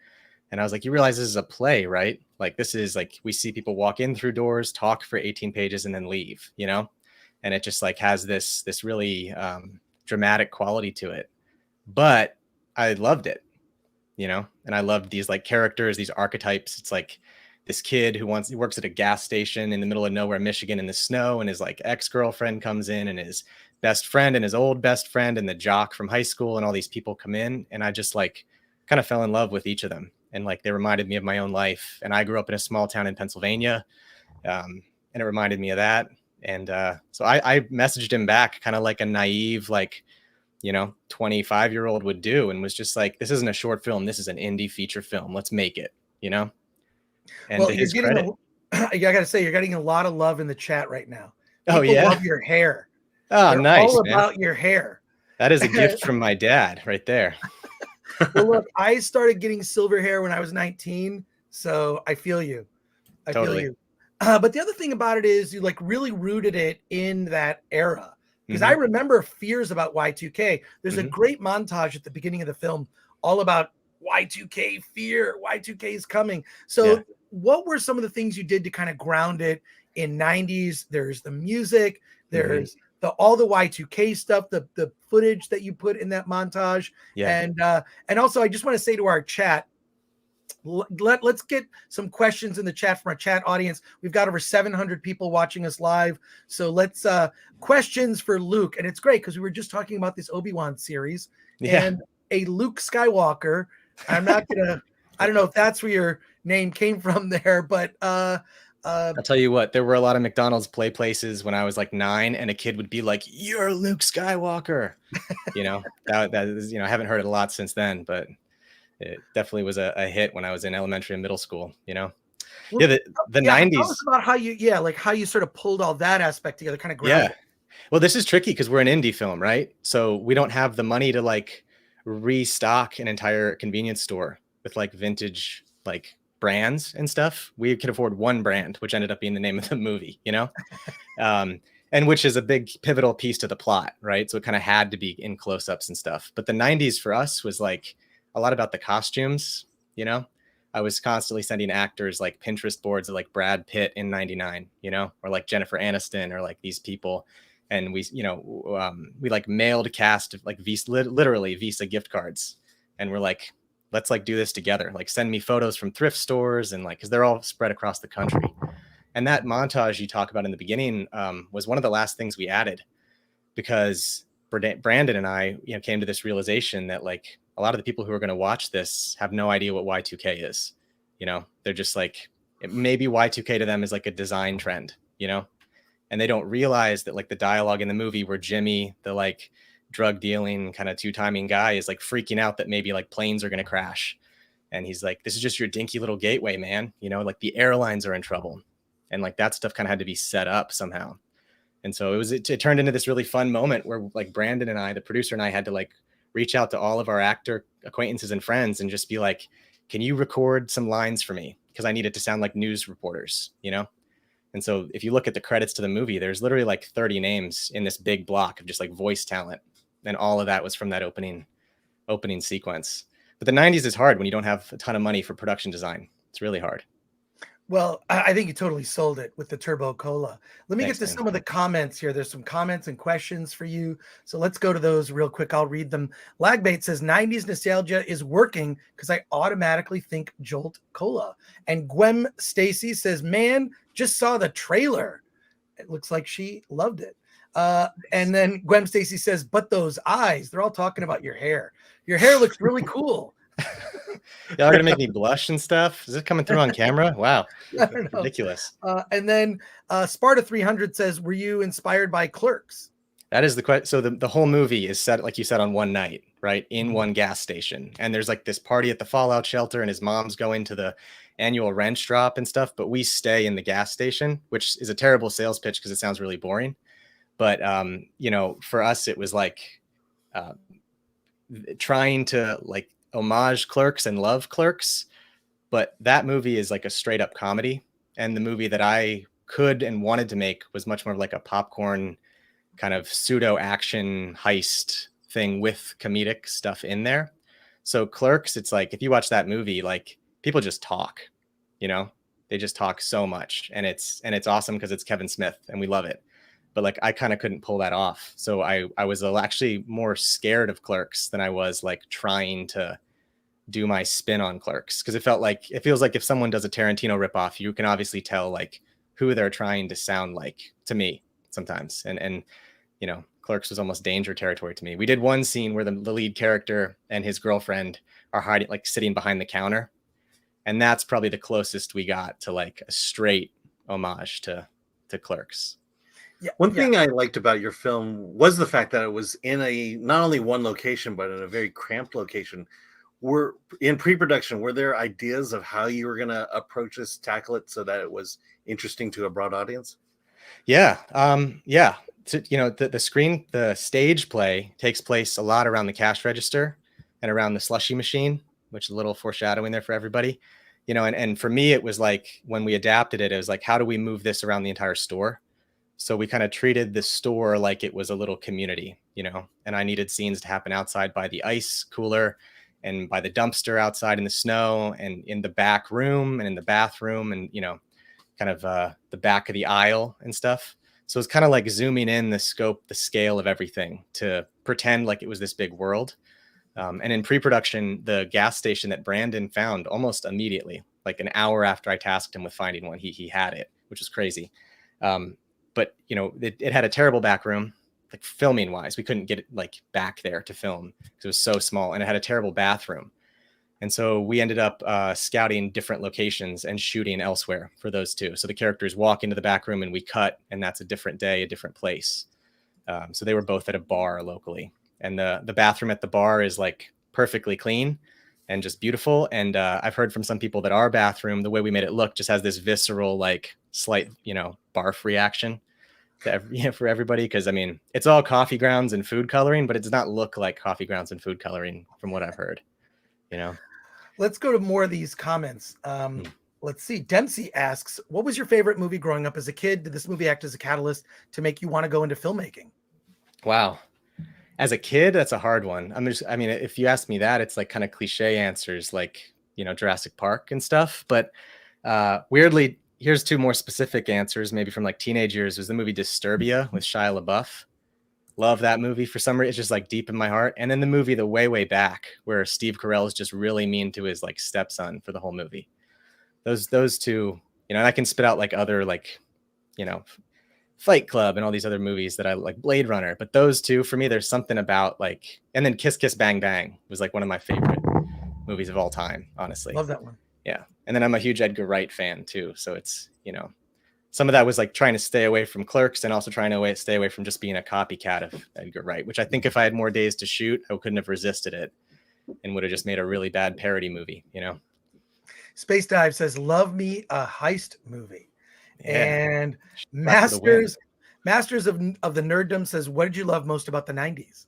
And I was like, you realize this is a play, right? Like, this is like, we see people walk in through doors, talk for 18 pages and then leave, you know? And it just like has this really dramatic quality to it. But I loved it, you know? And I loved these like characters, these archetypes. It's like this kid who works at a gas station in the middle of nowhere, Michigan, in the snow, and his like ex-girlfriend comes in, and his best friend and his old best friend and the jock from high school, and all these people come in. And I just like kind of fell in love with each of them. And like, they reminded me of my own life. And I grew up in a small town in Pennsylvania. And it reminded me of that. And so I messaged him back kind of like a naive, like, you know, 25-year-old would do, and was just like, this isn't a short film. This is an indie feature film. Let's make it, you know? And well, to his credit, I gotta say, you're getting a lot of love in the chat right now. People love your hair. Oh, They're nice. all man. about your hair. That is a gift from my dad right there. Well, look, I started getting silver hair when I was 19, so I feel you. I feel you. But the other thing about it is you like really rooted it in that era, because I remember fears about Y2K. There's a great montage at the beginning of the film all about Y2K fear. Y2K is coming. So what were some of the things you did to kind of ground it in 90s? There's the music, there's all the Y2K stuff, the footage that you put in that montage. And also I just want to say to our chat, let's get some questions in the chat from our chat audience. We've got over 700 people watching us live. So let's questions for Luke. And it's great because we were just talking about this Obi-Wan series and a Luke Skywalker. I'm not gonna, I don't know if that's where your name came from there, but I'll tell you what, there were a lot of McDonald's play places when I was like 9, and a kid would be like, "You're Luke Skywalker." You know, that is, you know, I haven't heard it a lot since then, but it definitely was a hit when I was in elementary and middle school, you know? Well, the 90s. Tell us about how you sort of pulled all that aspect together, kind of grounded. Yeah. Well, this is tricky because we're an indie film, right? So we don't have the money to like restock an entire convenience store with like vintage, like brands and stuff. We could afford one brand, which ended up being the name of the movie, you know? And which is a big pivotal piece to the plot, right? So it kind of had to be in close-ups and stuff. But the 90s for us was like a lot about the costumes, you know? I was constantly sending actors like Pinterest boards of like Brad Pitt in 99, you know, or like Jennifer Aniston, or like these people. And we, you know, we like mailed cast like literally Visa gift cards. And we're like, let's like do this together. Like send me photos from thrift stores, and like, cause they're all spread across the country. And that montage you talk about in the beginning was one of the last things we added, because Brandon and I, you know, came to this realization that like a lot of the people who are going to watch this have no idea what Y2K is. You know, they're just like, maybe Y2K to them is like a design trend, you know, and they don't realize that like the dialogue in the movie where Jimmy, the like drug dealing kind of two-timing guy is like freaking out that maybe like planes are going to crash. And he's like, this is just your dinky little gateway, man. You know, like the airlines are in trouble. And like that stuff kind of had to be set up somehow. And so it turned into this really fun moment where like Brandon and I, the producer, and I had to like reach out to all of our actor acquaintances and friends and just be like, can you record some lines for me? Because I need it to sound like news reporters, you know? And so if you look at the credits to the movie, there's literally like 30 names in this big block of just like voice talent. And all of that was from that opening sequence. But the 90s is hard when you don't have a ton of money for production design. It's really hard. Well, I think you totally sold it with the Turbo Cola. Let me Thanks, get to man. some of the comments here. There's some comments and questions for you. So let's go to those real quick. I'll read them. Lagbait says 90s nostalgia is working because I automatically think Jolt Cola. And Gwem Stacy says, man, just saw the trailer. It looks like she loved it. And then Gwem Stacy says, but those eyes, they're all talking about your hair. Your hair looks really cool. Y'all are gonna make me blush and stuff. Is it coming through on camera? Wow, ridiculous. And then Sparta 300 says, were you inspired by Clerks? That is the question. So the whole movie is set, like you said, on one night, right? In one gas station. And there's like this party at the Fallout shelter and his mom's going to the annual wrench drop and stuff. But we stay in the gas station, which is a terrible sales pitch because it sounds really boring. But, you know, for us, it was like trying to like homage Clerks and love Clerks. But that movie is like a straight up comedy. And the movie that I could and wanted to make was much more like a popcorn kind of pseudo action heist thing with comedic stuff in there. So Clerks, it's like, if you watch that movie, like people just talk, you know, they just talk so much, and it's awesome because it's Kevin Smith and we love it. But like, I kind of couldn't pull that off. So I was actually more scared of Clerks than I was like trying to do my spin on Clerks. Cause it feels like if someone does a Tarantino ripoff, you can obviously tell like who they're trying to sound like to me sometimes. And, you know, Clerks was almost danger territory to me. We did one scene where the lead character and his girlfriend are hiding, like sitting behind the counter. And that's probably the closest we got to like a straight homage to Clerks. Yeah, One thing I liked about your film was the fact that it was in a not only one location, but in a very cramped location. Were in pre-production, were there ideas of how you were going to approach this, tackle it so that it was interesting to a broad audience? Yeah. Yeah. So, you know, the stage play takes place a lot around the cash register and around the slushy machine, which is a little foreshadowing there for everybody, you know, and for me, it was like, when we adapted it, it was like, how do we move this around the entire store? So we kind of treated the store like it was a little community, you know, and I needed scenes to happen outside by the ice cooler and by the dumpster outside in the snow and in the back room and in the bathroom and, you know, kind of the back of the aisle and stuff. So it's kind of like zooming in the scope, the scale of everything to pretend like it was this big world. And in pre-production, the gas station that Brandon found almost immediately, like an hour after I tasked him with finding one, he had it, which was crazy. But, you know, it had a terrible back room. Like filming wise, we couldn't get it like back there to film because it was so small, and it had a terrible bathroom. And so we ended up scouting different locations and shooting elsewhere for those two. So the characters walk into the back room and we cut, and that's a different day, a different place. So they were both at a bar locally, and the bathroom at the bar is like perfectly clean and just beautiful. And I've heard from some people that our bathroom, the way we made it look, just has this visceral, like slight, you know, barf reaction for everybody. Cause I mean, it's all coffee grounds and food coloring, but it does not look like coffee grounds and food coloring from what I've heard, you know? Let's go to more of these comments. Let's see. Dempsey asks, what was your favorite movie growing up as a kid? Did this movie act as a catalyst to make you want to go into filmmaking? Wow. As a kid, that's a hard one. I mean, if you ask me that, it's like kind of cliche answers like, you know, Jurassic Park and stuff. But weirdly, here's two more specific answers, maybe from like teenage years, was the movie Disturbia with Shia LaBeouf. Love that movie for some reason. It's just like deep in my heart. And then the movie The Way, Way Back, where Steve Carell is just really mean to his like stepson for the whole movie. Those two, you know, and I can spit out like other like, you know, Fight Club and all these other movies that I like, Blade Runner. But those two, for me, there's something about like, and then Kiss Kiss Bang Bang was like one of my favorite movies of all time, honestly. Love that one. Yeah. And then I'm a huge Edgar Wright fan too. So it's, you know, some of that was like trying to stay away from Clerks and also trying to stay away from just being a copycat of Edgar Wright, which I think if I had more days to shoot, I couldn't have resisted it and would have just made a really bad parody movie, you know? Space Dive says, love me a heist movie. Yeah. And Masters of the Nerddom says, what did you love most about the 90s?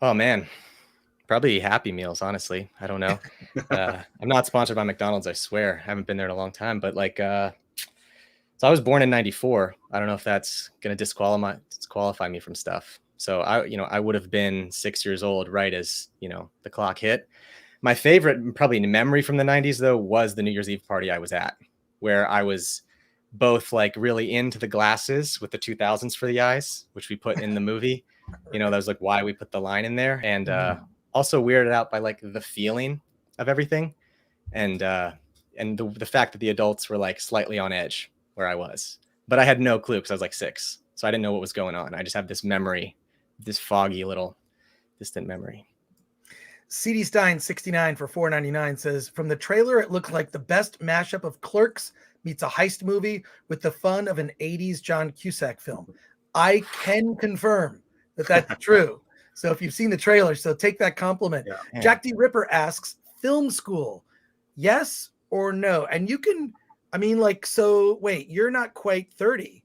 Oh, man. Probably Happy Meals, honestly. I don't know. I'm not sponsored by McDonald's, I swear. I haven't been there in a long time. But like, so I was born in 94. I don't know if that's going to disqualify me from stuff. So I would have been 6 years old right as, the clock hit. My favorite probably memory from the 90s, though, was the New Year's Eve party I was at, where I was both like really into the glasses with the 2000s for the eyes, which we put in the movie. That was like why we put the line in there. And also weirded out by like the feeling of everything. And the fact that the adults were like slightly on edge where I was. But I had no clue because I was like 6. So I didn't know what was going on. I just have this memory, this foggy little distant memory. CD Stein 69 for $4.99 says, from the trailer, it looked like the best mashup of Clerks meets a heist movie with the fun of an 80s John Cusack film. I can confirm that that's true. So if you've seen the trailer, so take that compliment. Yeah. Jack D. Ripper asks, film school, yes or no? And you can, wait, you're not quite 30.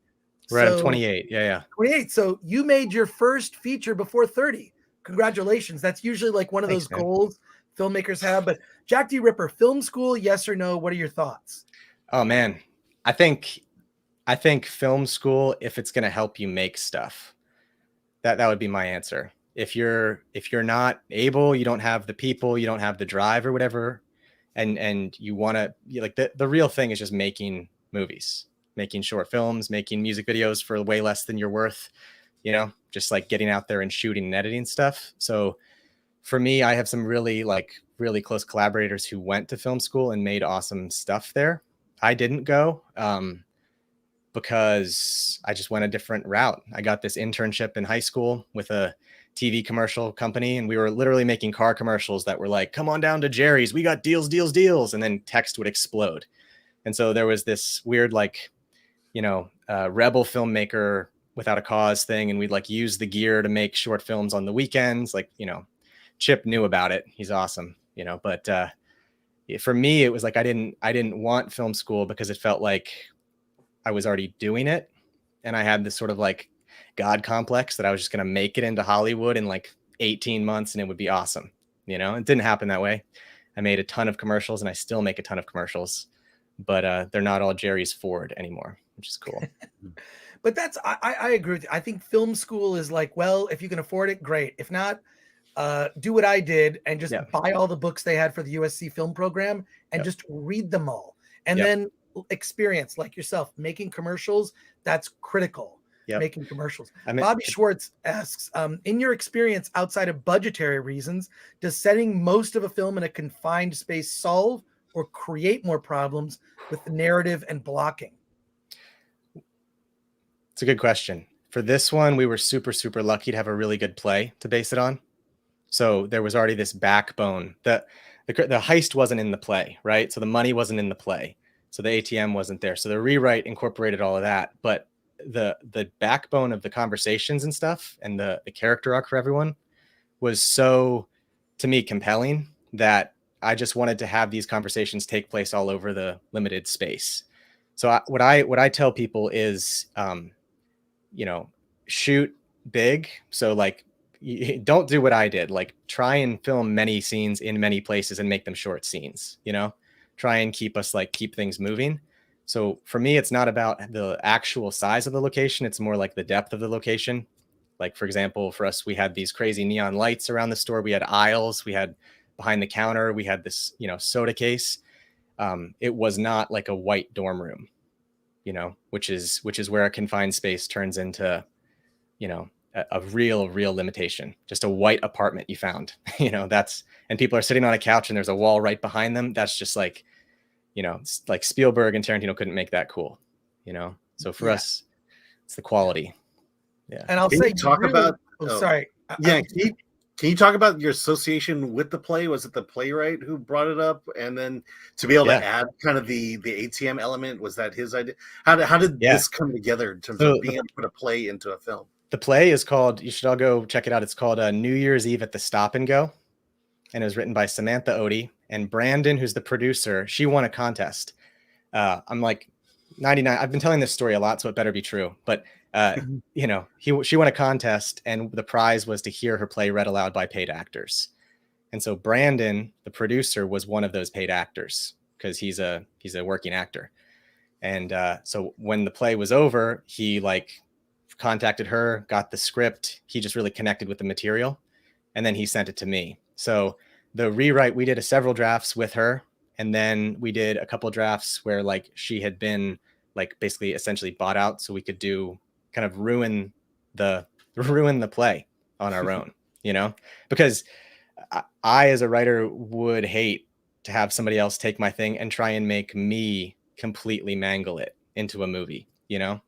Right, I'm 28. Yeah. 28. So you made your first feature before 30. Congratulations. That's usually like one of those goals filmmakers have. But Jack D. Ripper, film school, yes or no? What are your thoughts? Oh man, I think film school, if it's going to help you make stuff, that would be my answer. If you're not able, you don't have the people, you don't have the drive or whatever, and you want to, like, the real thing is just making movies, making short films, making music videos for way less than you're worth. Just like getting out there and shooting and editing stuff. So for me, I have some really close collaborators who went to film school and made awesome stuff there. I didn't go because I just went a different route. I got this internship in high school with a TV commercial company, and we were literally making car commercials that were like, come on down to Jerry's, we got deals. And then text would explode. And so there was this weird, rebel filmmaker without a cause thing, and we'd like use the gear to make short films on the weekends. Chip knew about it, he's awesome, but for me it was like I didn't want film school because it felt like I was already doing it, and I had this sort of like God complex that I was just going to make it into Hollywood in like 18 months and it would be awesome. It didn't happen that way. I made a ton of commercials and I still make a ton of commercials, but they're not all Jerry's Ford anymore, which is cool. But I agree with you. I think film school is like, well, if you can afford it, great. If not, do what I did and just buy all the books they had for the USC film program and just read them all. And then experience, like yourself, making commercials. That's critical. Making commercials. Bobby Schwartz asks, in your experience outside of budgetary reasons, does setting most of a film in a confined space solve or create more problems with the narrative and blocking? It's a good question. For this one, we were super, super lucky to have a really good play to base it on. So there was already this backbone. The heist wasn't in the play, right? So the money wasn't in the play. So the ATM wasn't there. So the rewrite incorporated all of that. But the backbone of the conversations and stuff and the character arc for everyone was so, to me, compelling that I just wanted to have these conversations take place all over the limited space. So what I tell people is, shoot big. So like, don't do what I did. Like, try and film many scenes in many places and make them short scenes, try and keep things moving. So for me, it's not about the actual size of the location. It's more like the depth of the location. Like, for example, for us, we had these crazy neon lights around the store. We had aisles, we had behind the counter, we had this, soda case. It was not like a white dorm room, which is where a confined space turns into, a real limitation. Just a white apartment you found, and people are sitting on a couch and there's a wall right behind them. That's just like, it's like Spielberg and Tarantino couldn't make that cool, So for us, it's the quality. Yeah. And I'll say, talk about. Sorry. Can Can you talk about your association with the play? Was it the playwright who brought it up, and then to be able to add kind of the ATM element, was that his idea? How did this come together in terms of being able to put a play into a film? The play is called, you should all go check it out. It's called New Year's Eve at the Stop and Go. And it was written by Samantha Odie, and Brandon, who's the producer. She won a contest. I'm like 99. I've been telling this story a lot, so it better be true. But you know, she won a contest, and the prize was to hear her play read aloud by paid actors. And so Brandon, the producer, was one of those paid actors because he's a working actor. And so when the play was over, he like contacted her, got the script. He just really connected with the material, and then he sent it to me. So the rewrite, we did several drafts with her, and then we did a couple drafts where like she had been like basically essentially bought out, so we could do kind of ruin the play on our own, you know, because I as a writer would hate to have somebody else take my thing and try and make me completely mangle it into a movie, you know.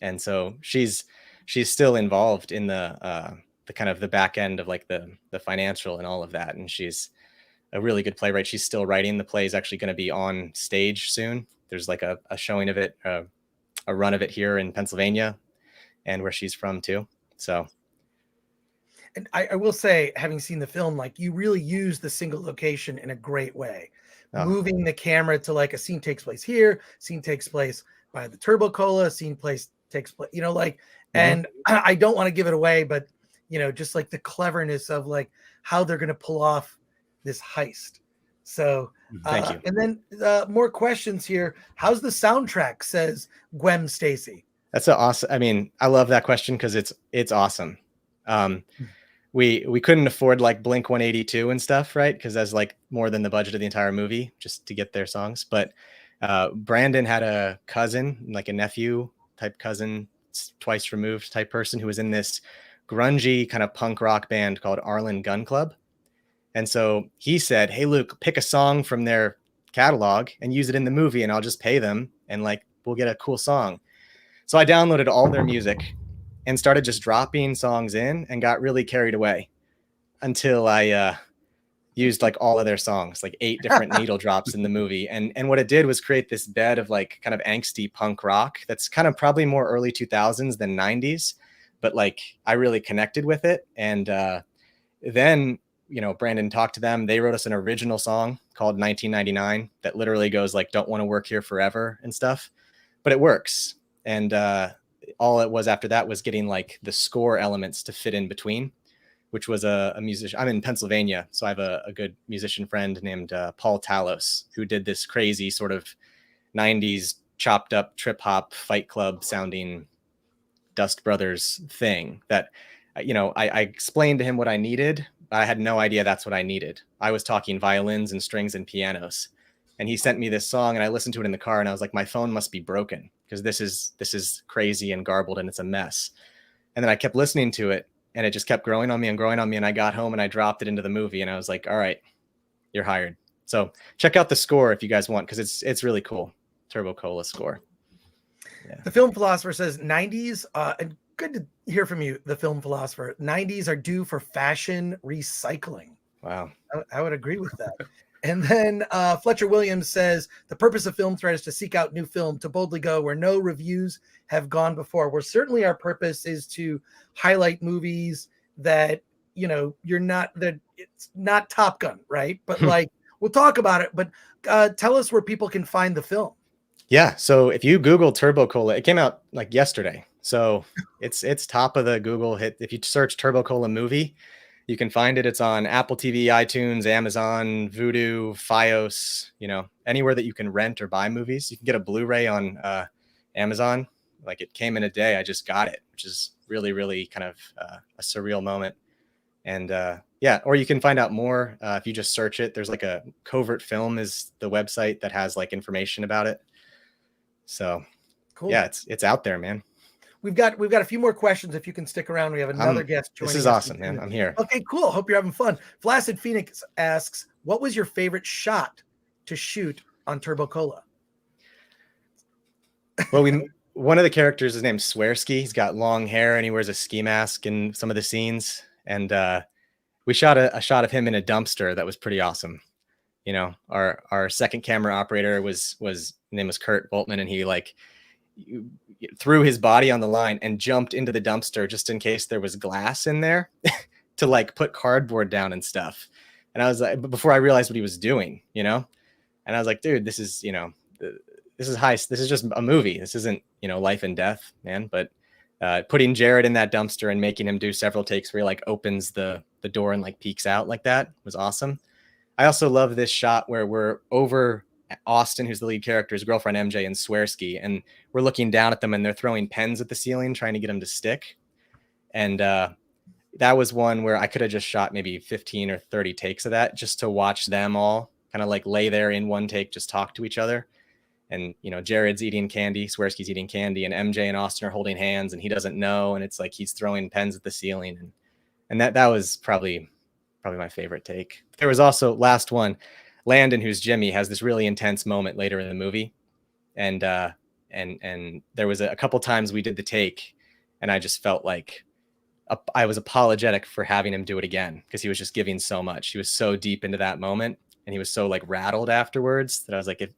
And so she's still involved in the kind of the back end of like the financial and all of that. And she's a really good playwright. She's still writing. The play is actually going to be on stage soon. There's like a showing of it, a run of it here in Pennsylvania and where she's from too. So. And I will say, having seen the film, like you really use the single location in a great way. Moving the camera to like a scene takes place here, scene takes place by the Turbo Cola, scene takes place, you know, like, and I don't want to give it away, but you know, just like the cleverness of like how they're going to pull off this heist. So, thank you. And then more questions here. How's the soundtrack? Says Gwen Stacy. That's awesome. I mean, I love that question because it's awesome. We couldn't afford like Blink 182 and stuff, right? Because that's like more than the budget of the entire movie just to get their songs. But Brandon had a cousin, like a nephew type cousin, twice removed type person who was in this grungy kind of punk rock band called Arlen Gun Club. And so he said, hey, Luke, pick a song from their catalog and use it in the movie, and I'll just pay them and like we'll get a cool song. So I downloaded all their music and started just dropping songs in and got really carried away until I used like all of their songs, like 8 different needle drops in the movie. And what it did was create this bed of like kind of angsty punk rock that's kind of probably more early 2000s than 90s, but like I really connected with it. And then, you know, Brandon talked to them. They wrote us an original song called 1999 that literally goes like, don't want to work here forever and stuff, but it works. And all it was after that was getting like the score elements to fit in between, which was a musician. I'm in Pennsylvania, so I have a good musician friend named Paul Talos, who did this crazy sort of 90s chopped up trip hop Fight Club sounding Dust Brothers thing that, you know, I explained to him what I needed, but I had no idea that's what I needed. I was talking violins and strings and pianos. And he sent me this song and I listened to it in the car and I was like, my phone must be broken because this is crazy and garbled and it's a mess. And then I kept listening to it and it just kept growing on me and growing on me. And I got home and I dropped it into the movie and I was like, all right, you're hired. So check out the score if you guys want, because it's really cool. Turbo Cola score. Yeah. The Film Philosopher says 90s, and good to hear from you, the Film Philosopher. 90s are due for fashion recycling. Wow. I would agree with that. And then Fletcher Williams says, the purpose of Film Thread is to seek out new film, to boldly go where no reviews have gone before. Well, certainly our purpose is to highlight movies that, you know, that it's not Top Gun, right? But like, we'll talk about it, but tell us where people can find the film. Yeah. So if you Google Turbo Cola, it came out like yesterday. So it's top of the Google hit. If you search Turbo Cola movie, you can find it. It's on Apple TV, iTunes, Amazon, Vudu, Fios, you know, anywhere that you can rent or buy movies. You can get a Blu-ray on Amazon. Like it came in a day. I just got it, which is really, really kind of a surreal moment. And yeah, or you can find out more if you just search it. There's like a Covert Film is the website that has like information about it. So cool. Yeah, it's out there, man. We've got a few more questions. If you can stick around, we have another guest joining us. This is awesome, man. I'm here. Okay, cool. Hope you're having fun. Flaccid Phoenix asks, what was your favorite shot to shoot on Turbo Cola? Well, one of the characters is named Swearsky. He's got long hair and he wears a ski mask in some of the scenes. And we shot a shot of him in a dumpster that was pretty awesome. You know, our second camera operator was his name was Kurt Boltman, and he like threw his body on the line and jumped into the dumpster just in case there was glass in there to like put cardboard down and stuff. And I was like, before I realized what he was doing, you know, and I was like, dude, this is, you know, this is high. This is just a movie. This isn't, you know, life and death, man. But putting Jared in that dumpster and making him do several takes where he like opens the door and like peeks out like that was awesome. I also love this shot where we're over Austin, who's the lead character, his girlfriend MJ, and Swearsky, and we're looking down at them and they're throwing pens at the ceiling trying to get them to stick. And that was one where I could have just shot maybe 15 or 30 takes of that just to watch them all kind of like lay there in one take, just talk to each other. And, you know, Jared's eating candy, Swearsky's eating candy, and MJ and Austin are holding hands and he doesn't know. And it's like he's throwing pens at the ceiling. And that was probably my favorite take. There was also last one, Landon, who's Jimmy, has this really intense moment later in the movie. And there was a couple times we did the take and I just felt like I was apologetic for having him do it again because he was just giving so much. He was so deep into that moment and he was so like rattled afterwards that I was like, if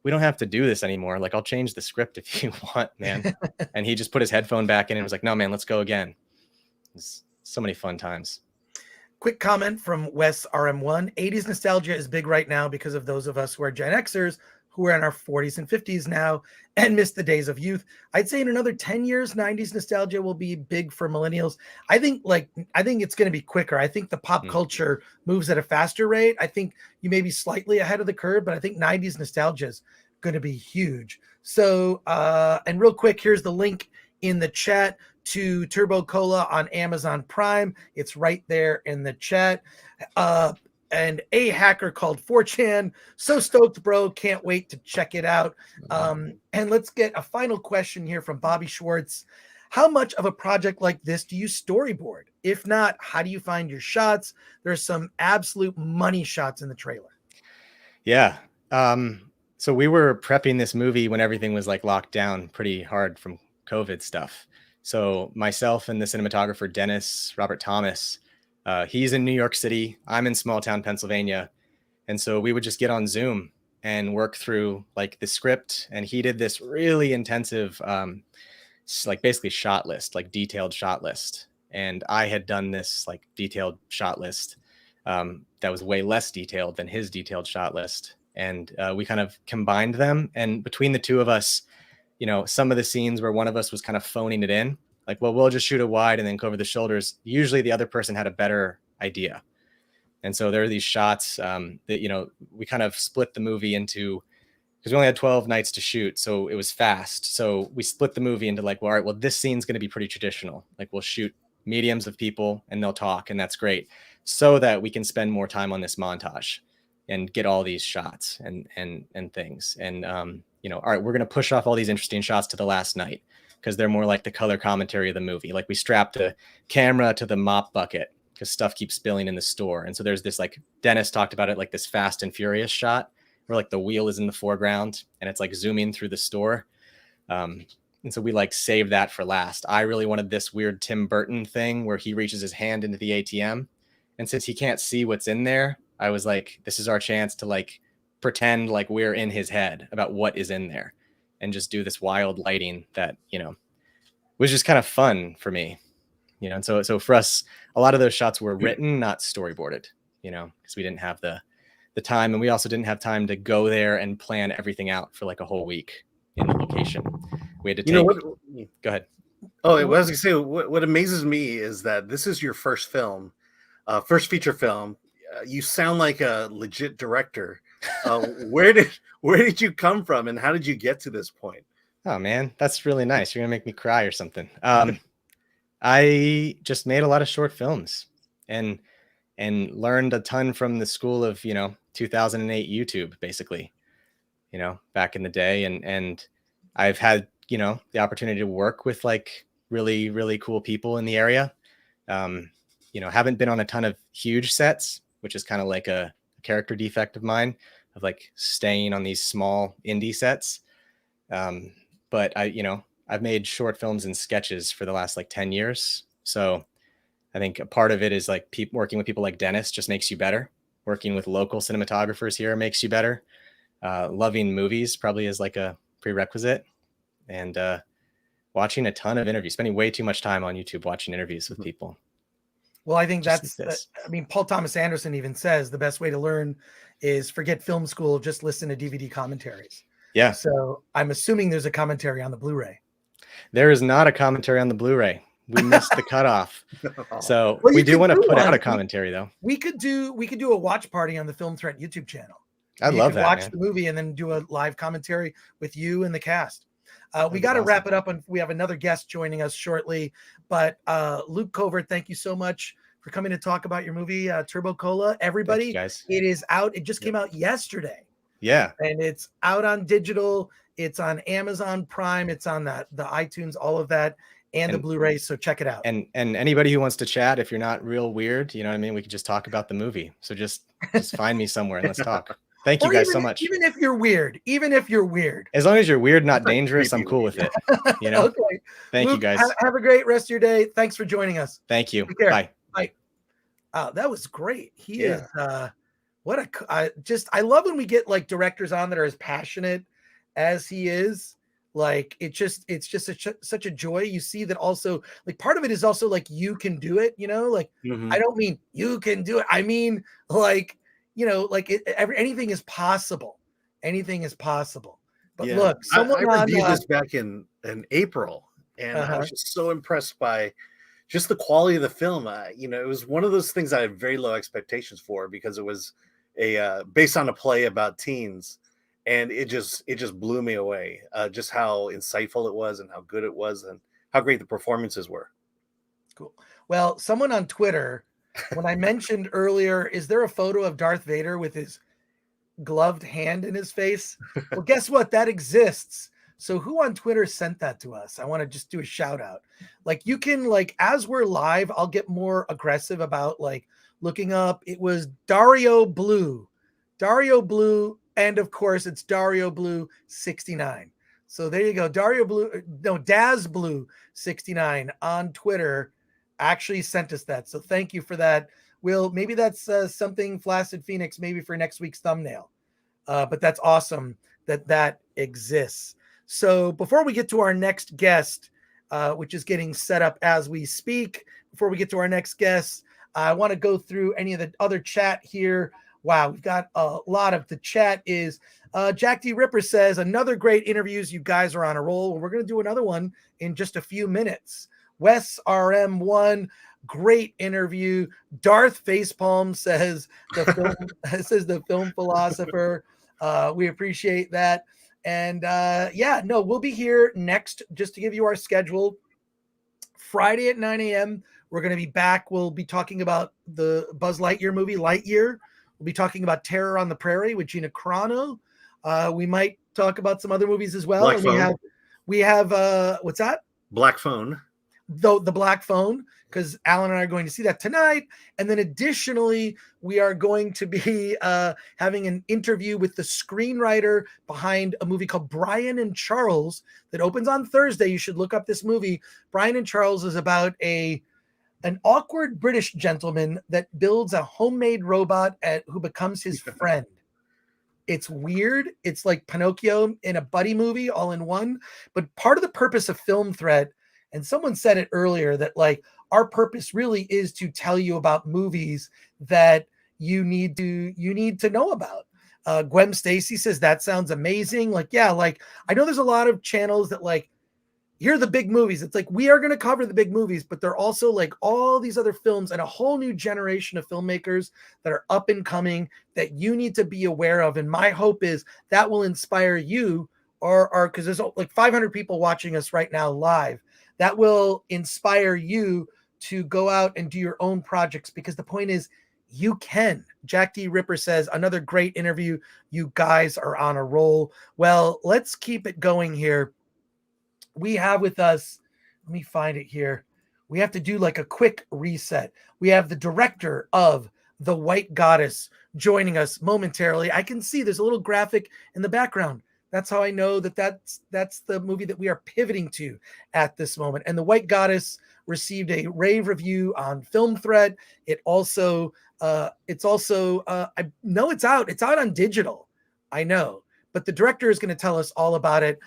we don't have to do this anymore, like I'll change the script if you want, man. And he just put his headphone back in and was like, no, man, let's go again. It was so many fun times. Quick comment from Wes RM1. 80s nostalgia is big right now because of those of us who are Gen Xers who are in our 40s and 50s now and miss the days of youth. I'd say in another 10 years, 90s nostalgia will be big for millennials. I think it's going to be quicker. I think the pop culture moves at a faster rate. I think you may be slightly ahead of the curve, but I think 90s nostalgia is going to be huge. So, and real quick, here's the link in the chat to Turbo Cola on Amazon Prime. It's right there in the chat. And a hacker called 4chan. So stoked, bro. Can't wait to check it out. And let's get a final question here from Bobby Schwartz. How much of a project like this do you storyboard? If not, how do you find your shots? There's some absolute money shots in the trailer. Yeah. So we were prepping this movie when everything was like locked down pretty hard from COVID stuff. So myself and the cinematographer, Dennis Robert Thomas, he's in New York City. I'm in small town Pennsylvania. And so we would just get on Zoom and work through like the script. And he did this really intensive, like basically shot list, like detailed shot list. And I had done this like detailed shot list that was way less detailed than his detailed shot list. And we kind of combined them. And between the two of us, you know, some of the scenes where one of us was kind of phoning it in, like, well, we'll just shoot a wide and then cover the shoulders. Usually the other person had a better idea. And so there are these shots that, you know, we kind of split the movie into, because we only had 12 nights to shoot. So it was fast. So we split the movie into like, well, all right, well, this scene's going to be pretty traditional. Like we'll shoot mediums of people and they'll talk and that's great. So that we can spend more time on this montage and get all these shots and things. And, you know, all right, we're going to push off all these interesting shots to the last night because they're more like the color commentary of the movie. Like we strapped the camera to the mop bucket because stuff keeps spilling in the store. And so there's this, like Dennis talked about it, like this Fast and Furious shot where like the wheel is in the foreground and it's like zooming through the store. And so we like saved that for last. I really wanted this weird Tim Burton thing where he reaches his hand into the ATM. And since he can't see what's in there, I was like, this is our chance to like pretend like we're in his head about what is in there and just do this wild lighting that, you know, was just kind of fun for me, you know? And so for us, a lot of those shots were written, not storyboarded, you know, because we didn't have the time. And we also didn't have time to go there and plan everything out for like a whole week in the location. We had to take, go ahead. Oh, I was gonna say, what amazes me is that this is your first film, first feature film. You sound like a legit director. Where did you come from and how did you get to this point? Oh man, that's really nice. You're gonna make me cry or something. I just made a lot of short films and learned a ton from the school of, you know, 2008 YouTube, basically, you know, back in the day. And I've had, you know, the opportunity to work with like really, really cool people in the area. You know, haven't been on a ton of huge sets, which is kind of like a character defect of mine of like staying on these small indie sets. But I've made short films and sketches for the last like 10 years. So I think a part of it is like working with people like Dennis just makes you better. Working with local cinematographers here makes you better. Loving movies probably is like a prerequisite. And watching a ton of interviews, spending way too much time on YouTube watching interviews with people. Well, I think Just that's, like this. I mean, Paul Thomas Anderson even says the best way to learn is forget film school, just listen to DVD commentaries. Yeah. So I'm assuming there's a commentary on the Blu-ray. There is not a commentary on the Blu-ray. We missed the cutoff. So Well, we you do could want to do put out one. a commentary though. We could do a watch party on the Film Threat YouTube channel. I'd You love could that, watch man. the movie and then do a live commentary with you and the cast. We That'd be got to awesome. wrap it up, and we have another guest joining us shortly. But Luke Covert, thank you so much for coming to talk about your movie, Turbo Cola. Everybody, Thank you, guys. it is out. It just came out yesterday. Yeah. And it's out on digital. It's on Amazon Prime. It's on the iTunes, all of that, and the Blu-ray. So check it out. And anybody who wants to chat, if you're not real weird, you know what I mean? We could just talk about the movie. So just find me somewhere and let's talk. Thank you Or guys even, so much. Even if you're weird, As long as you're weird, not dangerous, I'm cool with it. You know? Okay. Thank you Luke, guys. Have a great rest of your day. Thanks for joining us. Thank you. Take care. Bye. Bye. That was great. He is I love when we get like directors on that are as passionate as he is. Like it's just such a joy. You see that also, like, part of it is also like you can do it, you know, like I don't mean you can do it. I mean, like, you know, like anything is possible. Anything is possible. But look, someone I reviewed this back in April, and I was just so impressed by just the quality of the film. You know, it was one of those things I had very low expectations for because it was based on a play about teens, and it just blew me away. Just how insightful it was, and how good it was, and how great the performances were. Cool. Well, someone on Twitter, when I mentioned earlier, is there a photo of Darth Vader with his gloved hand in his face? Well, guess what? That exists. So who on Twitter sent that to us? I want to just do a shout out. Like, you can, like, as we're live, I'll get more aggressive about like looking up. It was Dario Blue, and of course it's Dario Blue 69. So there you go. Daz Blue 69 on Twitter actually sent us that. So thank you for that. Maybe that's something Flaccid Phoenix, maybe for next week's thumbnail. But that's awesome that exists. So before we get to our next guest, which is getting set up as we speak, before we get to our next guest, I want to go through any of the other chat here. Wow, we've got a lot of the chat is Jack D. Ripper says, another great interviews. You guys are on a roll. We're going to do another one in just a few minutes. Wes RM1, great interview. Darth Facepalm says the film philosopher. We appreciate that. And we'll be here next, just to give you our schedule. Friday at 9 a.m. We're going to be back. We'll be talking about the Buzz Lightyear movie, Lightyear. We'll be talking about Terror on the Prairie with Gina Carano. We might talk about some other movies as well. Black Phone. We have what's that? Black Phone. The Black Phone, because Alan and I are going to see that tonight. And then additionally, we are going to be having an interview with the screenwriter behind a movie called Brian and Charles that opens on Thursday. You should look up this movie. Brian and Charles is about an awkward British gentleman that builds a homemade robot who becomes his friend. It's weird. It's like Pinocchio in a buddy movie all in one. But part of the purpose of Film Threat, and someone said it earlier, that like our purpose really is to tell you about movies that you need to know about. Gwen Stacy says that sounds amazing. Like, yeah, like I know there's a lot of channels that like, here are the big movies. It's like, we are going to cover the big movies, but they're also like all these other films and a whole new generation of filmmakers that are up and coming that you need to be aware of. And my hope is that will inspire you, or because there's like 500 people watching us right now live, that will inspire you to go out and do your own projects, because the point is you can. Jack D. Ripper says, another great interview. You guys are on a roll. Well, let's keep it going here. We have with us, let me find it here. We have to do like a quick reset. We have the director of The White Goddess joining us momentarily. I can see there's a little graphic in the background. That's how I know that that's the movie that we are pivoting to at this moment. And The White Goddess received a rave review on Film Thread. It's also I know it's out. It's out on digital. I know, but the director is going to tell us all about it.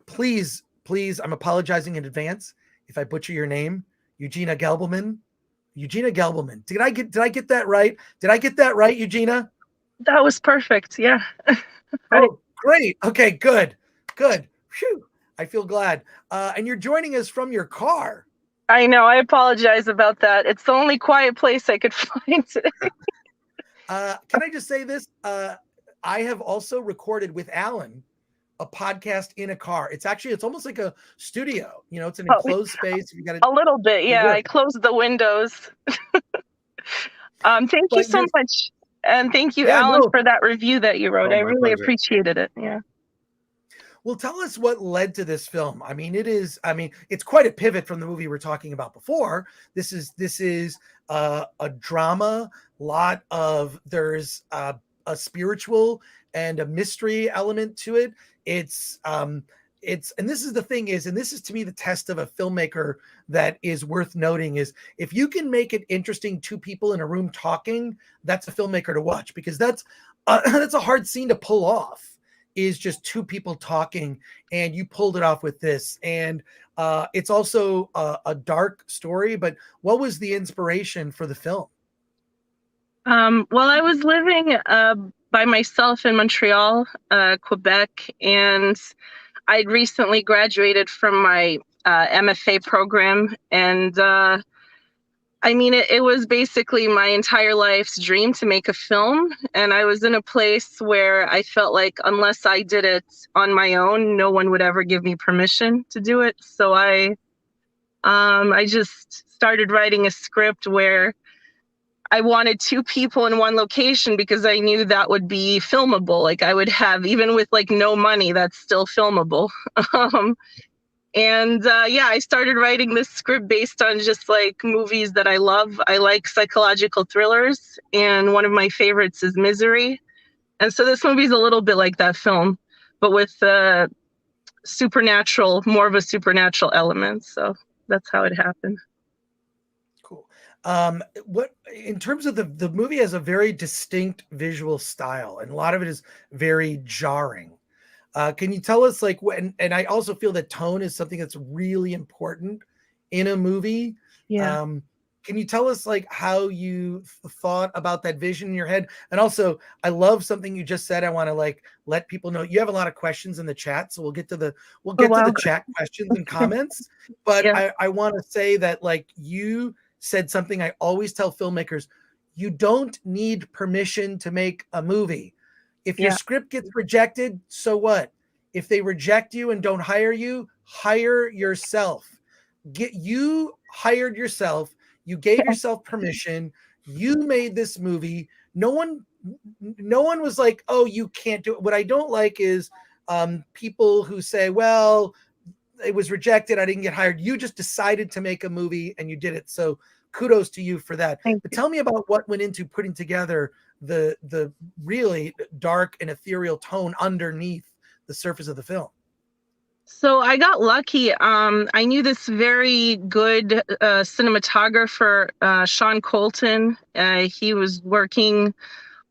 Please, I'm apologizing in advance if I butcher your name, Eugina Gelbelman. Eugina Gelbelman. Did I get that right? Did I get that right, Eugina? That was perfect. Yeah. Oh, great. Okay, good. Phew. I feel glad. And you're joining us from your car. I know. I apologize about that. It's the only quiet place I could find today. Can I just say this? I have also recorded with Alan a podcast in a car. It's almost like a studio. It's an enclosed space. You got a little bit. Yeah, I closed the windows. Thank you so much. And thank you, Alan, for that review that you wrote. I really appreciated it. Yeah. Well, tell us what led to this film. It's quite a pivot from the movie we're talking about before. This is a drama. There's a spiritual and a mystery element to it. And this is the thing is, and this is to me the test of a filmmaker that is worth noting is if you can make it interesting, two people in a room talking, that's a filmmaker to watch, because that's a hard scene to pull off, is just two people talking, and you pulled it off with this. And it's also a dark story, but what was the inspiration for the film? Well, I was living by myself in Montreal, Quebec, and I'd recently graduated from my MFA program, and it was basically my entire life's dream to make a film, and I was in a place where I felt like unless I did it on my own, no one would ever give me permission to do it. So I just started writing a script where I wanted two people in one location because I knew that would be filmable. Like I would have, even with like no money, that's still filmable. I started writing this script based on just like movies that I love. I like psychological thrillers, and one of my favorites is Misery. And so this movie is a little bit like that film, but with more of a supernatural element. So that's how it happened. What in terms of the movie has a very distinct visual style, and a lot of it is very jarring. Can you tell us and I also feel that tone is something that's really important in a movie. Yeah. Can you tell us how you thought about that vision in your head? And also, I love something you just said. I want to let people know you have a lot of questions in the chat, so we'll get to the chat questions and comments. But yeah. I want to say that you said something I always tell filmmakers: you don't need permission to make a movie. If your script gets rejected, so what? If they reject you and don't hire you, hire yourself. You hired yourself. You gave yourself permission. You made this movie. No one was like, oh, you can't do it. What I don't like is people who say, well, it was rejected, I didn't get hired. You just decided to make a movie and you did it. So kudos to you for that. But tell me about what went into putting together the really dark and ethereal tone underneath the surface of the film. So I got lucky. I knew this very good cinematographer, Sean Colton. He was working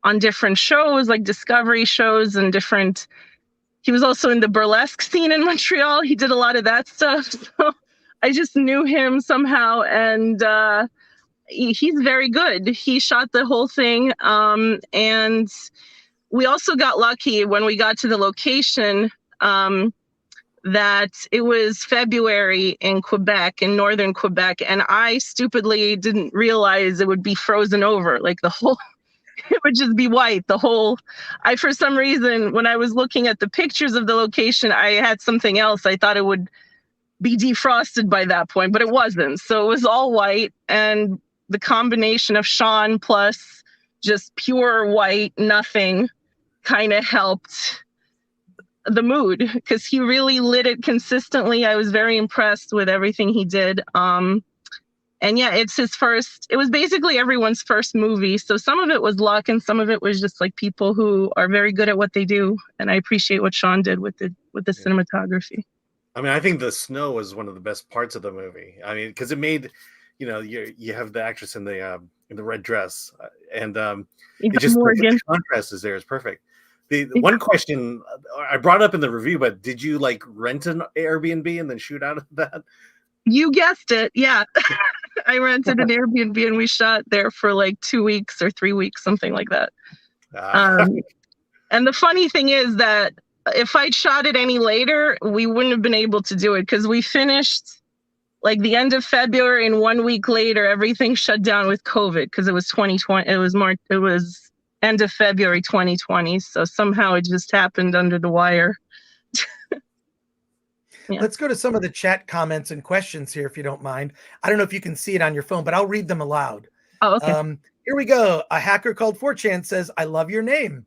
on different shows, like Discovery shows and different. He was also in the burlesque scene in Montreal. He did a lot of that stuff. So I just knew him somehow, and he's very good. He shot the whole thing. And we also got lucky when we got to the location that it was February in Quebec, in northern Quebec. And I stupidly didn't realize it would be frozen over. Like it would just be white. For some reason, when I was looking at the pictures of the location, I had something else. I thought it would be defrosted by that point, but it wasn't. So it was all white, and the combination of Sean plus just pure white, nothing, kind of helped the mood, because he really lit it consistently. I was very impressed with everything he did. And And yeah, it's his first. It was basically everyone's first movie. So some of it was luck, and some of it was just like people who are very good at what they do. And I appreciate what Sean did with the cinematography. I mean, I think the snow was one of the best parts of the movie. I mean, because it made, you know, you have the actress in the red dress, and it just the contrast is there. It's perfect. The one question I brought up in the review, but did you like rent an Airbnb and then shoot out of that? You guessed it. Yeah. I rented an Airbnb and we shot there for like 2 weeks or 3 weeks, something like that. And the funny thing is that if I'd shot it any later, we wouldn't have been able to do it because we finished like the end of February, and 1 week later, everything shut down with COVID because it was 2020. It was end of February 2020. So somehow it just happened under the wire. Yeah. Let's go to some of the chat comments and questions here, if you don't mind. I don't know if you can see it on your phone, but I'll read them aloud. Oh, okay. Here we go. A hacker called 4chan says, I love your name.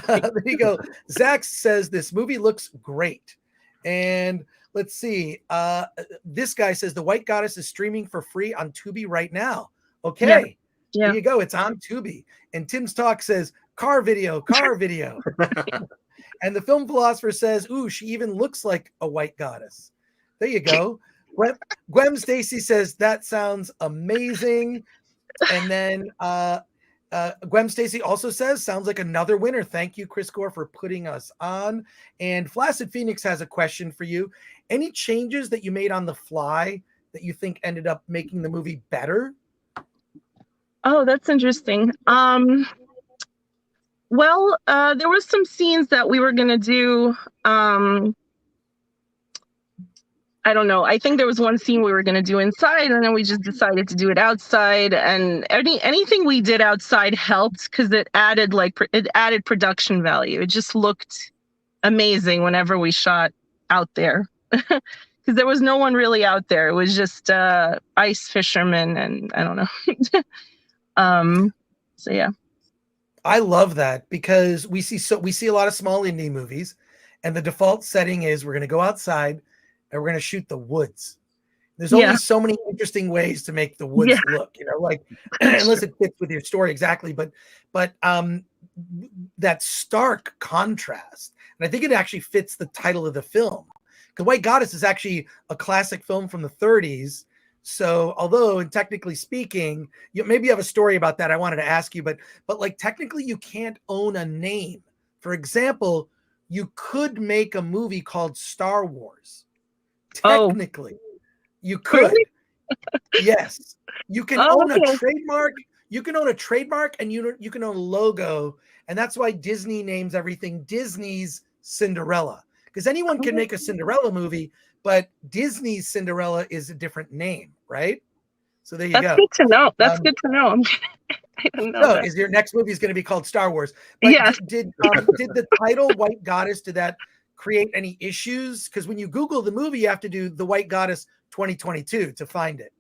There you go. Zach says, this movie looks great. And let's see. This guy says, The White Goddess is streaming for free on Tubi right now. Okay. Yeah. There you go. It's on Tubi. And Tim's Talk says, car video. And the film philosopher says, ooh, she even looks like a white goddess. There you go. Gwem Stacy says, that sounds amazing. And then Gwem Stacy also says, sounds like another winner. Thank you, Chris Gore, for putting us on. And Flaccid Phoenix has a question for you. Any changes that you made on the fly that you think ended up making the movie better? Oh, that's interesting. Well, there were some scenes that we were going to do. I don't know. I think there was one scene we were going to do inside, and then we just decided to do it outside. And anything we did outside helped because it added production value. It just looked amazing whenever we shot out there because there was no one really out there. It was just ice fishermen, and I don't know. So yeah. I love that because we see a lot of small indie movies, and the default setting is we're going to go outside and we're going to shoot the woods. There's only so many interesting ways to make the woods look, you know, like unless it fits with your story exactly, but that stark contrast, and I think it actually fits the title of the film. The White Goddess is actually a classic film from the 30s. So although, and technically speaking, maybe you have a story about that I wanted to ask you, but like technically you can't own a name. For example, you could make a movie called Star Wars. Technically, you could. Really? Yes, you can own a trademark. You can own a trademark, and you can own a logo, and that's why Disney names everything Disney's Cinderella, because anyone can make a Cinderella movie. But Disney's Cinderella is a different name, right? So there you go. That's good to know. That's good to know. I didn't know that. Is your next movie is going to be called Star Wars? But yes. Did the title White Goddess, did that create any issues? Because when you Google the movie, you have to do The White Goddess 2022 to find it.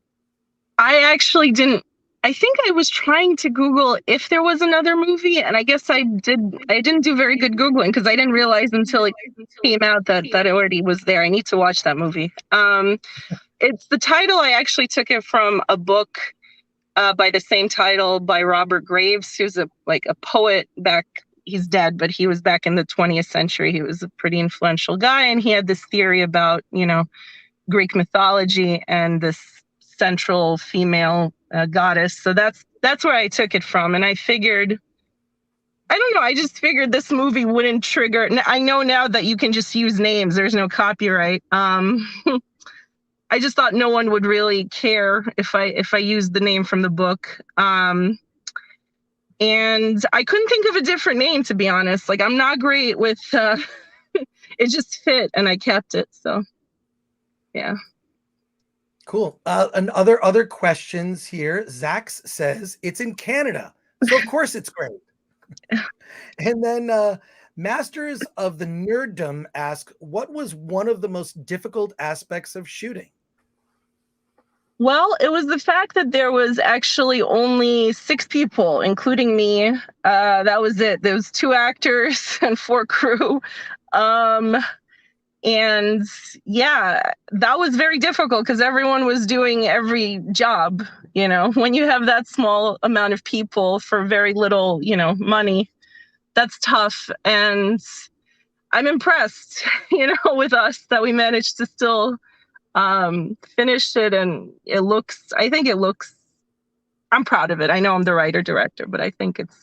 I actually didn't. I think I was trying to Google if there was another movie, and I guess I didn't do very good Googling because I didn't realize until it came out that it already was there. I need to watch that movie. It's the title. I actually took it from a book by the same title by Robert Graves, who's a poet back. He's dead, but he was back in the 20th century. He was a pretty influential guy, and he had this theory about, Greek mythology and this central female goddess. So that's where I took it from. And I figured, I don't know, I just figured this movie wouldn't trigger. I know now that you can just use names. There's no copyright. I just thought no one would really care if I used the name from the book. And I couldn't think of a different name, to be honest. Like, I'm not great with, it just fit and I kept it. So yeah. Cool. And other questions here. Zax says it's in Canada, so of course it's great. And then Masters of the Nerddom ask, what was one of the most difficult aspects of shooting? Well, it was the fact that there was actually only 6 people, including me. That was it. There was 2 actors and 4 crew. And yeah, that was very difficult because everyone was doing every job. You know, when you have that small amount of people for very little, you know, money, that's tough. And I'm impressed, you know, with us that we managed to still finish it. And I think it looks, I'm proud of it. I know I'm the writer director, but I think it's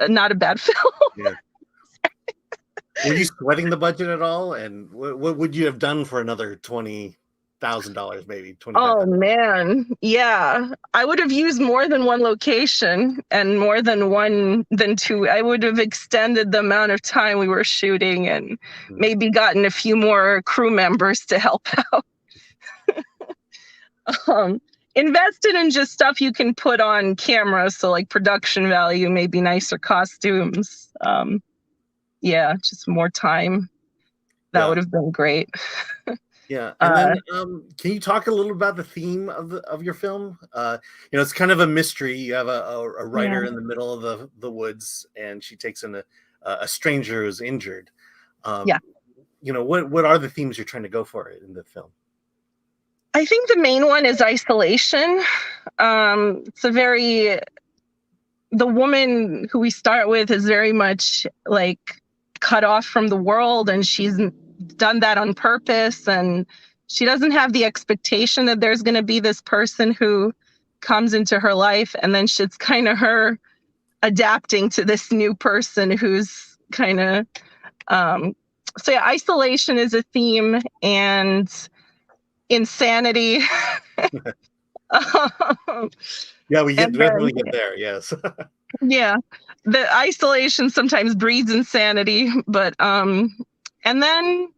not a bad film. Yeah. Were you sweating the budget at all? And what would you have done for another $20,000, maybe? Oh man, yeah. I would have used more than one location and more than two. I would have extended the amount of time we were shooting and maybe gotten a few more crew members to help out. Invested in just stuff you can put on camera, so like production value, maybe nicer costumes. Yeah, just more time. That would have been great. Yeah, and then can you talk a little about the theme of your film? It's kind of a mystery. You have a writer in the middle of the woods, and she takes in a stranger who's injured. What are the themes you're trying to go for in the film? I think the main one is isolation. The woman who we start with is very much like cut off from the world, and she's done that on purpose, and she doesn't have the expectation that there's going to be this person who comes into her life, and then it's kind of her adapting to this new person who's kind of isolation is a theme, and insanity. Yeah, we definitely get there. Yes. Yeah, the isolation sometimes breeds insanity, but and then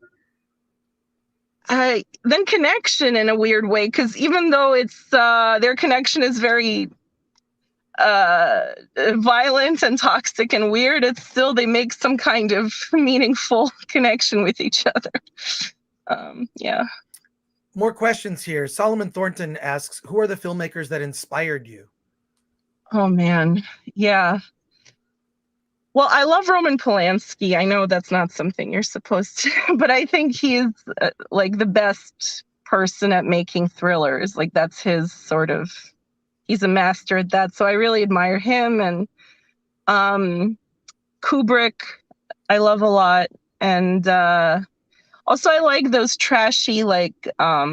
connection in a weird way, because even though it's their connection is very violent and toxic and weird, it's still they make some kind of meaningful connection with each other. Yeah. More questions here. Solomon Thornton asks, who are the filmmakers that inspired you? Oh man, yeah. Well, I love Roman Polanski. I know that's not something you're supposed to, but I think he's like the best person at making thrillers. Like that's his sort of, he's a master at that. So I really admire him. And Kubrick, I love a lot. And also I like those trashy, like a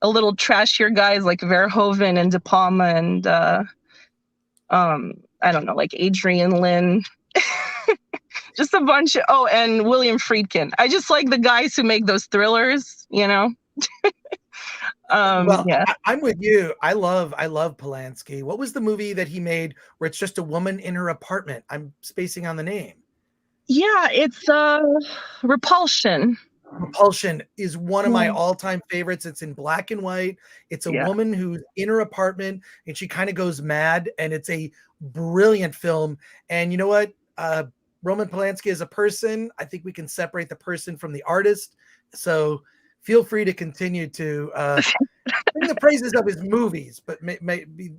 little trashier guys like Verhoeven and De Palma and I don't know, like Adrian Lynn. Just a bunch of and William Friedkin. I just like the guys who make those thrillers, you know. Yeah. I'm with you. I love Polanski. What was the movie that he made where it's just a woman in her apartment? I'm spacing on the name. Yeah, it's Repulsion. Repulsion is one of my all-time favorites. It's in black and white. It's a woman who's in her apartment and she kind of goes mad, and it's a brilliant film. And you know what? Roman Polanski is a person. I think we can separate the person from the artist. So feel free to continue to sing the praises of his movies, but maybe,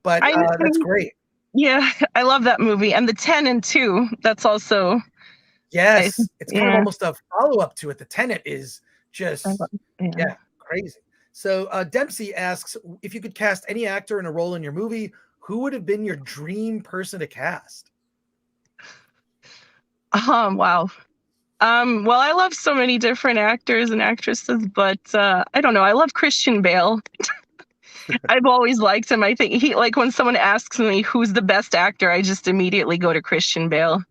but that's great. Yeah, I love that movie. And the 10 and 2, that's also. Yes, it's kind of almost a follow-up to it. The Tenet is just, crazy. So Dempsey asks, if you could cast any actor in a role in your movie, who would have been your dream person to cast? Wow. Well, I love so many different actors and actresses, but I don't know. I love Christian Bale. I've always liked him. I think when someone asks me who's the best actor, I just immediately go to Christian Bale.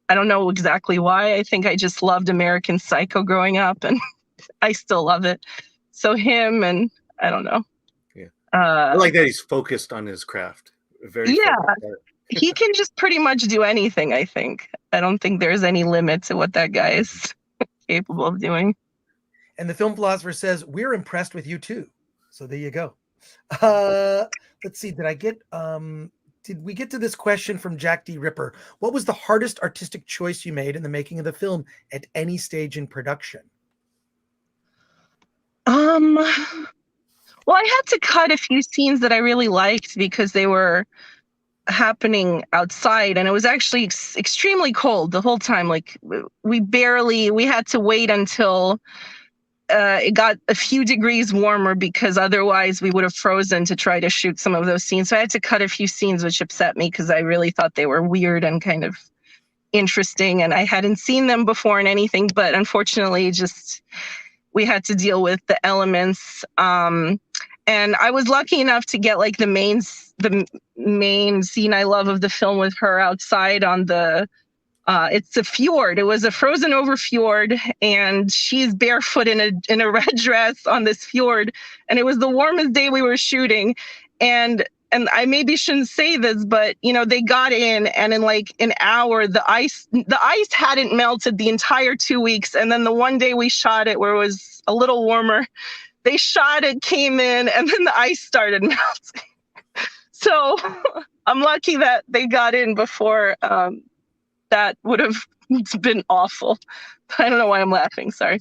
I don't know exactly why. I think I just loved American Psycho growing up, and I still love it. So him, and I don't know. Yeah, I like that he's focused on his craft. Very he can just pretty much do anything. I think. I don't think there's any limit to what that guy is capable of doing. And the film philosopher says we're impressed with you too. So there you go. Let's see. Did we get to this question from Jack D. Ripper? What was the hardest artistic choice you made in the making of the film at any stage in production? Well, I had to cut a few scenes that I really liked because they were happening outside, and it was actually extremely cold the whole time. Like we had to wait until it got a few degrees warmer, because otherwise we would have frozen to try to shoot some of those scenes. So I had to cut a few scenes, which upset me because I really thought they were weird and kind of interesting, and I hadn't seen them before and anything, but unfortunately just we had to deal with the elements. And I was lucky enough to get like the main scene I love of the film with her outside on the it's a fjord. It was a frozen over fjord, and she's barefoot in a red dress on this fjord, and it was the warmest day we were shooting. And I maybe shouldn't say this, but they got in, and in like an hour, the ice hadn't melted the entire 2 weeks. And then the one day we shot it, where it was a little warmer, they shot it, came in, and then the ice started melting. So I'm lucky that they got in before that would have been awful. I don't know why I'm laughing. Sorry.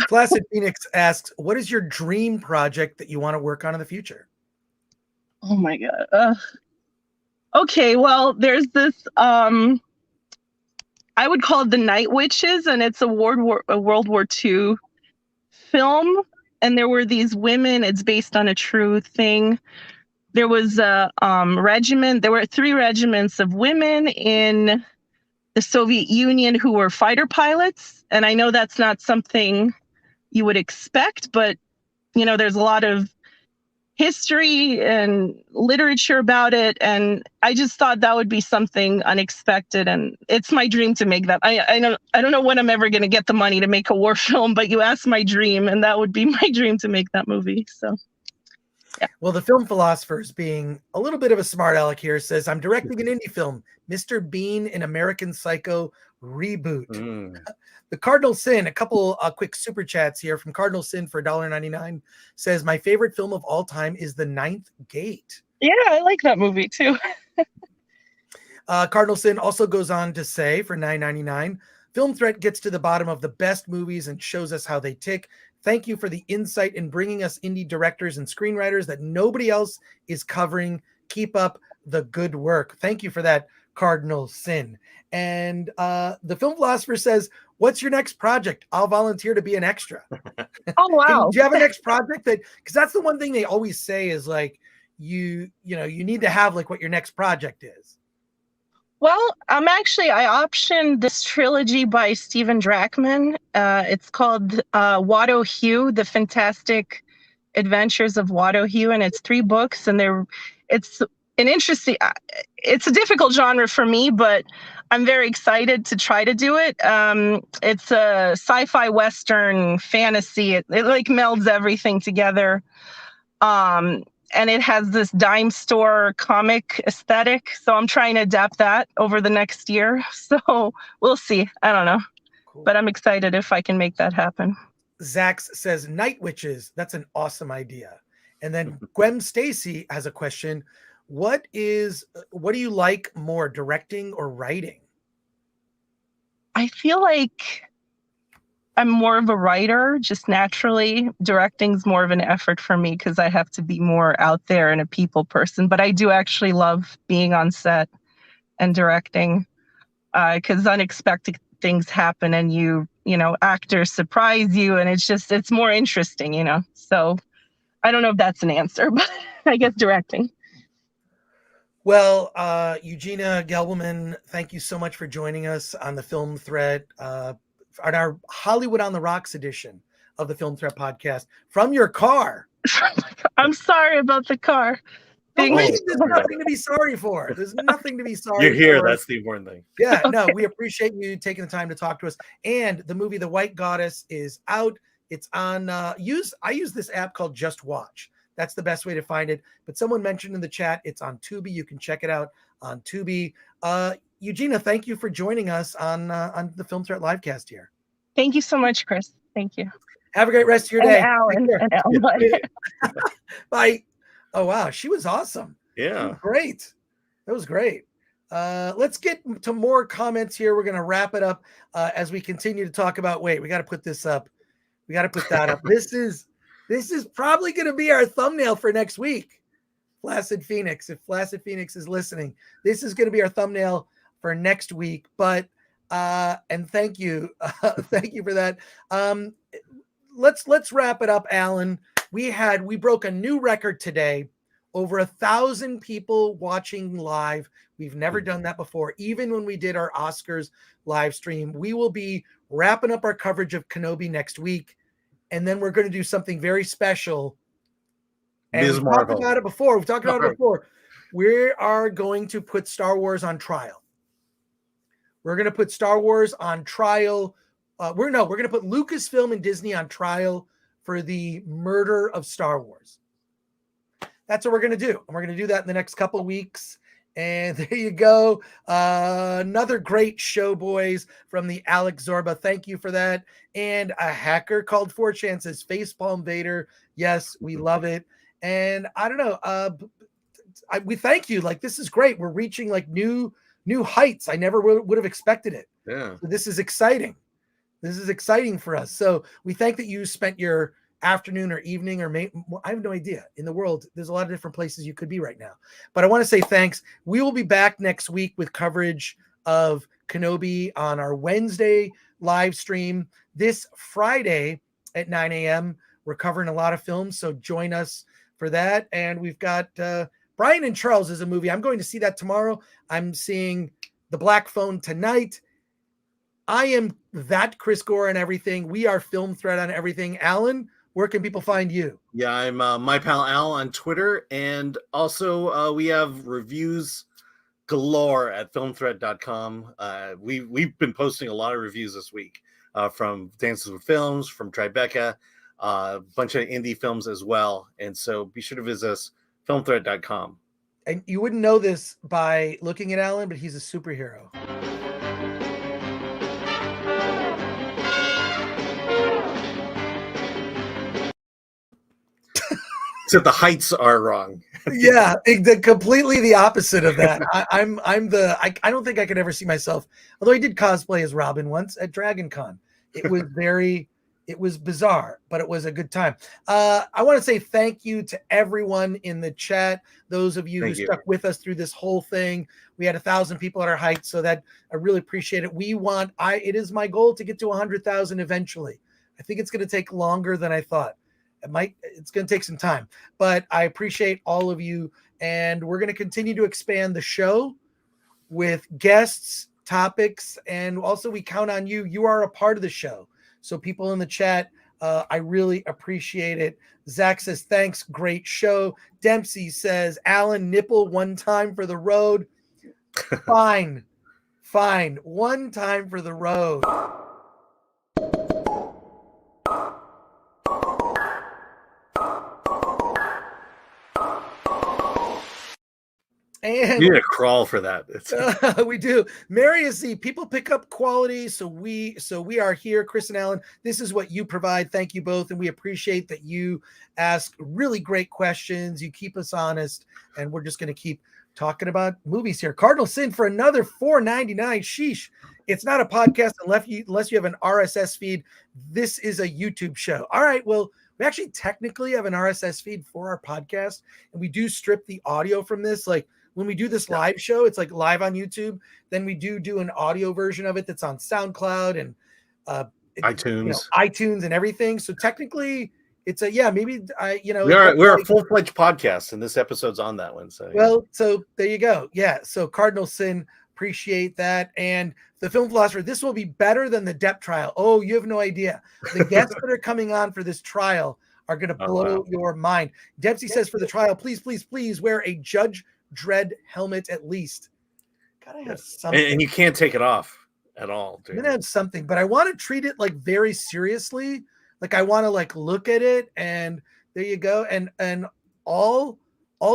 Flaccid Phoenix asks, what is your dream project that you want to work on in the future? Oh my God. Okay, well, there's this, I would call it The Night Witches, and it's a World War II film. And there were these women, it's based on a true thing. There was a regiment, there were 3 regiments of women in the Soviet Union who were fighter pilots. And I know that's not something you would expect, but, there's a lot of history and literature about it, and I just thought that would be something unexpected, and it's my dream to make that. I don't know when I'm ever going to get the money to make a war film, but you asked my dream, and that would be my dream to make that movie. So yeah. Well, the film philosophers, being a little bit of a smart aleck here, says, I'm directing an indie film, Mr. Bean in American Psycho reboot. The Cardinal Sin, a couple quick super chats here from Cardinal Sin for $1.99, says, my favorite film of all time is The Ninth Gate. Yeah, I like that movie too. Cardinal Sin also goes on to say for $9.99, Film Threat gets to the bottom of the best movies and shows us how they tick. Thank you for the insight in bringing us indie directors and screenwriters that nobody else is covering. Keep up the good work. Thank you for that, Cardinal Sin. And the film philosopher says, what's your next project? I'll volunteer to be an extra. Oh, wow. Do you have a next project? Because that's the one thing they always say is like, you need to have like what your next project is. Well, I optioned this trilogy by Stephen Drachman. It's called Watto Hugh, The Fantastic Adventures of Watto Hugh, and it's 3 books, and it's an interesting, it's a difficult genre for me, but I'm very excited to try to do it. It's a sci-fi Western fantasy. It like melds everything together. And it has this dime store comic aesthetic. So I'm trying to adapt that over the next year. So we'll see. I don't know. Cool. But I'm excited if I can make that happen. Zax says, Night Witches. That's an awesome idea. And then Gwen Stacy has a question. What do you like more, directing or writing? I feel like I'm more of a writer, just naturally. Directing's more of an effort for me because I have to be more out there and a people person. But I do actually love being on set and directing because unexpected things happen and you know, actors surprise you and it's more interesting, you know. So I don't know if that's an answer, but I guess directing. Well, Eugina Gelbelman, thank you so much for joining us on the Film Threat, on our Hollywood on the Rocks edition of the Film Threat podcast from your car. I'm sorry about the car. There's nothing to be sorry for. There's nothing to be sorry You're here. for. That's the important thing. Yeah, no, we appreciate you taking the time to talk to us. And the movie The White Goddess is out. It's on I use this app called Just Watch. That's the best way to find it. But someone mentioned in the chat, it's on Tubi. You can check it out on Tubi. Eugina, thank you for joining us on the Film Threat Livecast here. Thank you so much, Chris. Thank you. Have a great rest of your day. And Alan. Bye. Oh, wow. She was awesome. Yeah. Great. That was great. Let's get to more comments here. We're going to wrap it up as we continue to talk about, wait, we got to put this up. We got to put that up. This is probably going to be our thumbnail for next week. Flaccid Phoenix. If Flaccid Phoenix is listening, this is going to be our thumbnail for next week. But and thank you for that. Let's wrap it up, Alan. We broke a new record today. Over 1,000 people watching live. We've never done that before. Even when we did our Oscars live stream, we will be wrapping up our coverage of Kenobi next week. And then we're going to do something very special. And we've talked about it before. We are going to put Star Wars on trial. We're going to put Star Wars on trial. We're going to put Lucasfilm and Disney on trial for the murder of Star Wars. That's what we're going to do. And we're going to do that in the next couple of weeks. And there you go. Another great show, boys, from the Alex Zorba. Thank you for that. And a hacker called 4chan says facepalm Vader. Yes, we love it. And I don't know. We thank you. Like, this is great. We're reaching like new heights. I never would have expected it. Yeah. So this is exciting. This is exciting for us. So we thank that you spent your afternoon or evening or I have no idea. In the world, there's a lot of different places you could be right now. But I want to say thanks. We will be back next week with coverage of Kenobi on our Wednesday live stream. This Friday at 9 a.m., we're covering a lot of films, so join us for that. And we've got Brian and Charles is a movie. I'm going to see that tomorrow. I'm seeing The Black Phone tonight. I am that Chris Gore and everything. We are Film Thread on everything. Alan, where can people find you? Yeah, I'm my pal Al on Twitter. And also we have reviews galore at filmthread.com. We've been posting a lot of reviews this week from Dances with Films, from Tribeca, a bunch of indie films as well. And so be sure to visit us, filmthread.com. And you wouldn't know this by looking at Alan, but he's a superhero. So the heights are wrong. Yeah, completely the opposite of that. I don't think I could ever see myself, although I did cosplay as Robin once at Dragon Con. It was bizarre, but it was a good time. I want to say thank you to everyone in the chat. Those of you who stuck with us through this whole thing. We had 1,000 people at our height, so that I really appreciate it. It is my goal to get to 100,000 eventually. I think it's going to take longer than I thought. It's going to take some time, but I appreciate all of you. And we're going to continue to expand the show with guests, topics, and also we count on you. You are a part of the show. So people in the chat, I really appreciate it. Zach says, thanks. Great show. Dempsey says, Alan, nipple one time for the road. Fine. One time for the road. And you need to crawl for that. We do. Marius Z, people pick up quality, so we are here. Chris and Alan, this is what you provide. Thank you both, and we appreciate that you ask really great questions. You keep us honest, and we're just going to keep talking about movies here. Cardinal Sin for another $4.99. Sheesh. It's not a podcast unless you have an RSS feed. This is a YouTube show. All right, well, we actually technically have an RSS feed for our podcast, and we do strip the audio from this. Like, when we do this live show, it's like live on YouTube. Then we do an audio version of it that's on SoundCloud and iTunes, iTunes and everything. So technically, it's we're a full-fledged podcast, and this episode's on that one. So well, so there you go. Yeah. So Cardinal Sin, appreciate that. And the Film Philosopher, this will be better than the Depp trial. Oh, you have no idea. The guests that are coming on for this trial are going to blow your mind. Dempsey says for the trial, please wear a Judge Dredd helmet at least. Gotta have something. And you can't take it off at all. I'm gonna have something, but I want to treat it like very seriously. Like I want to like look at it, and there you go. And all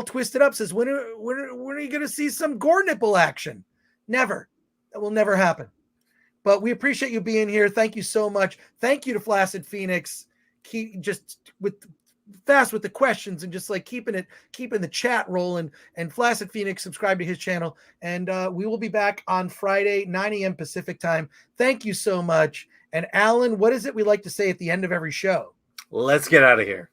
twisted up says, when are you gonna see some Gore nipple action? Never. That will never happen. But we appreciate you being here. Thank you so much. Thank you to Flaccid Phoenix. Keep just fast with the questions and just like keeping the chat rolling. And Flaccid Phoenix, subscribe to his channel, and we will be back on Friday 9 a.m. Pacific time. Thank you so much. And Alan, what is it we like to say at the end of every show? Let's get out of here.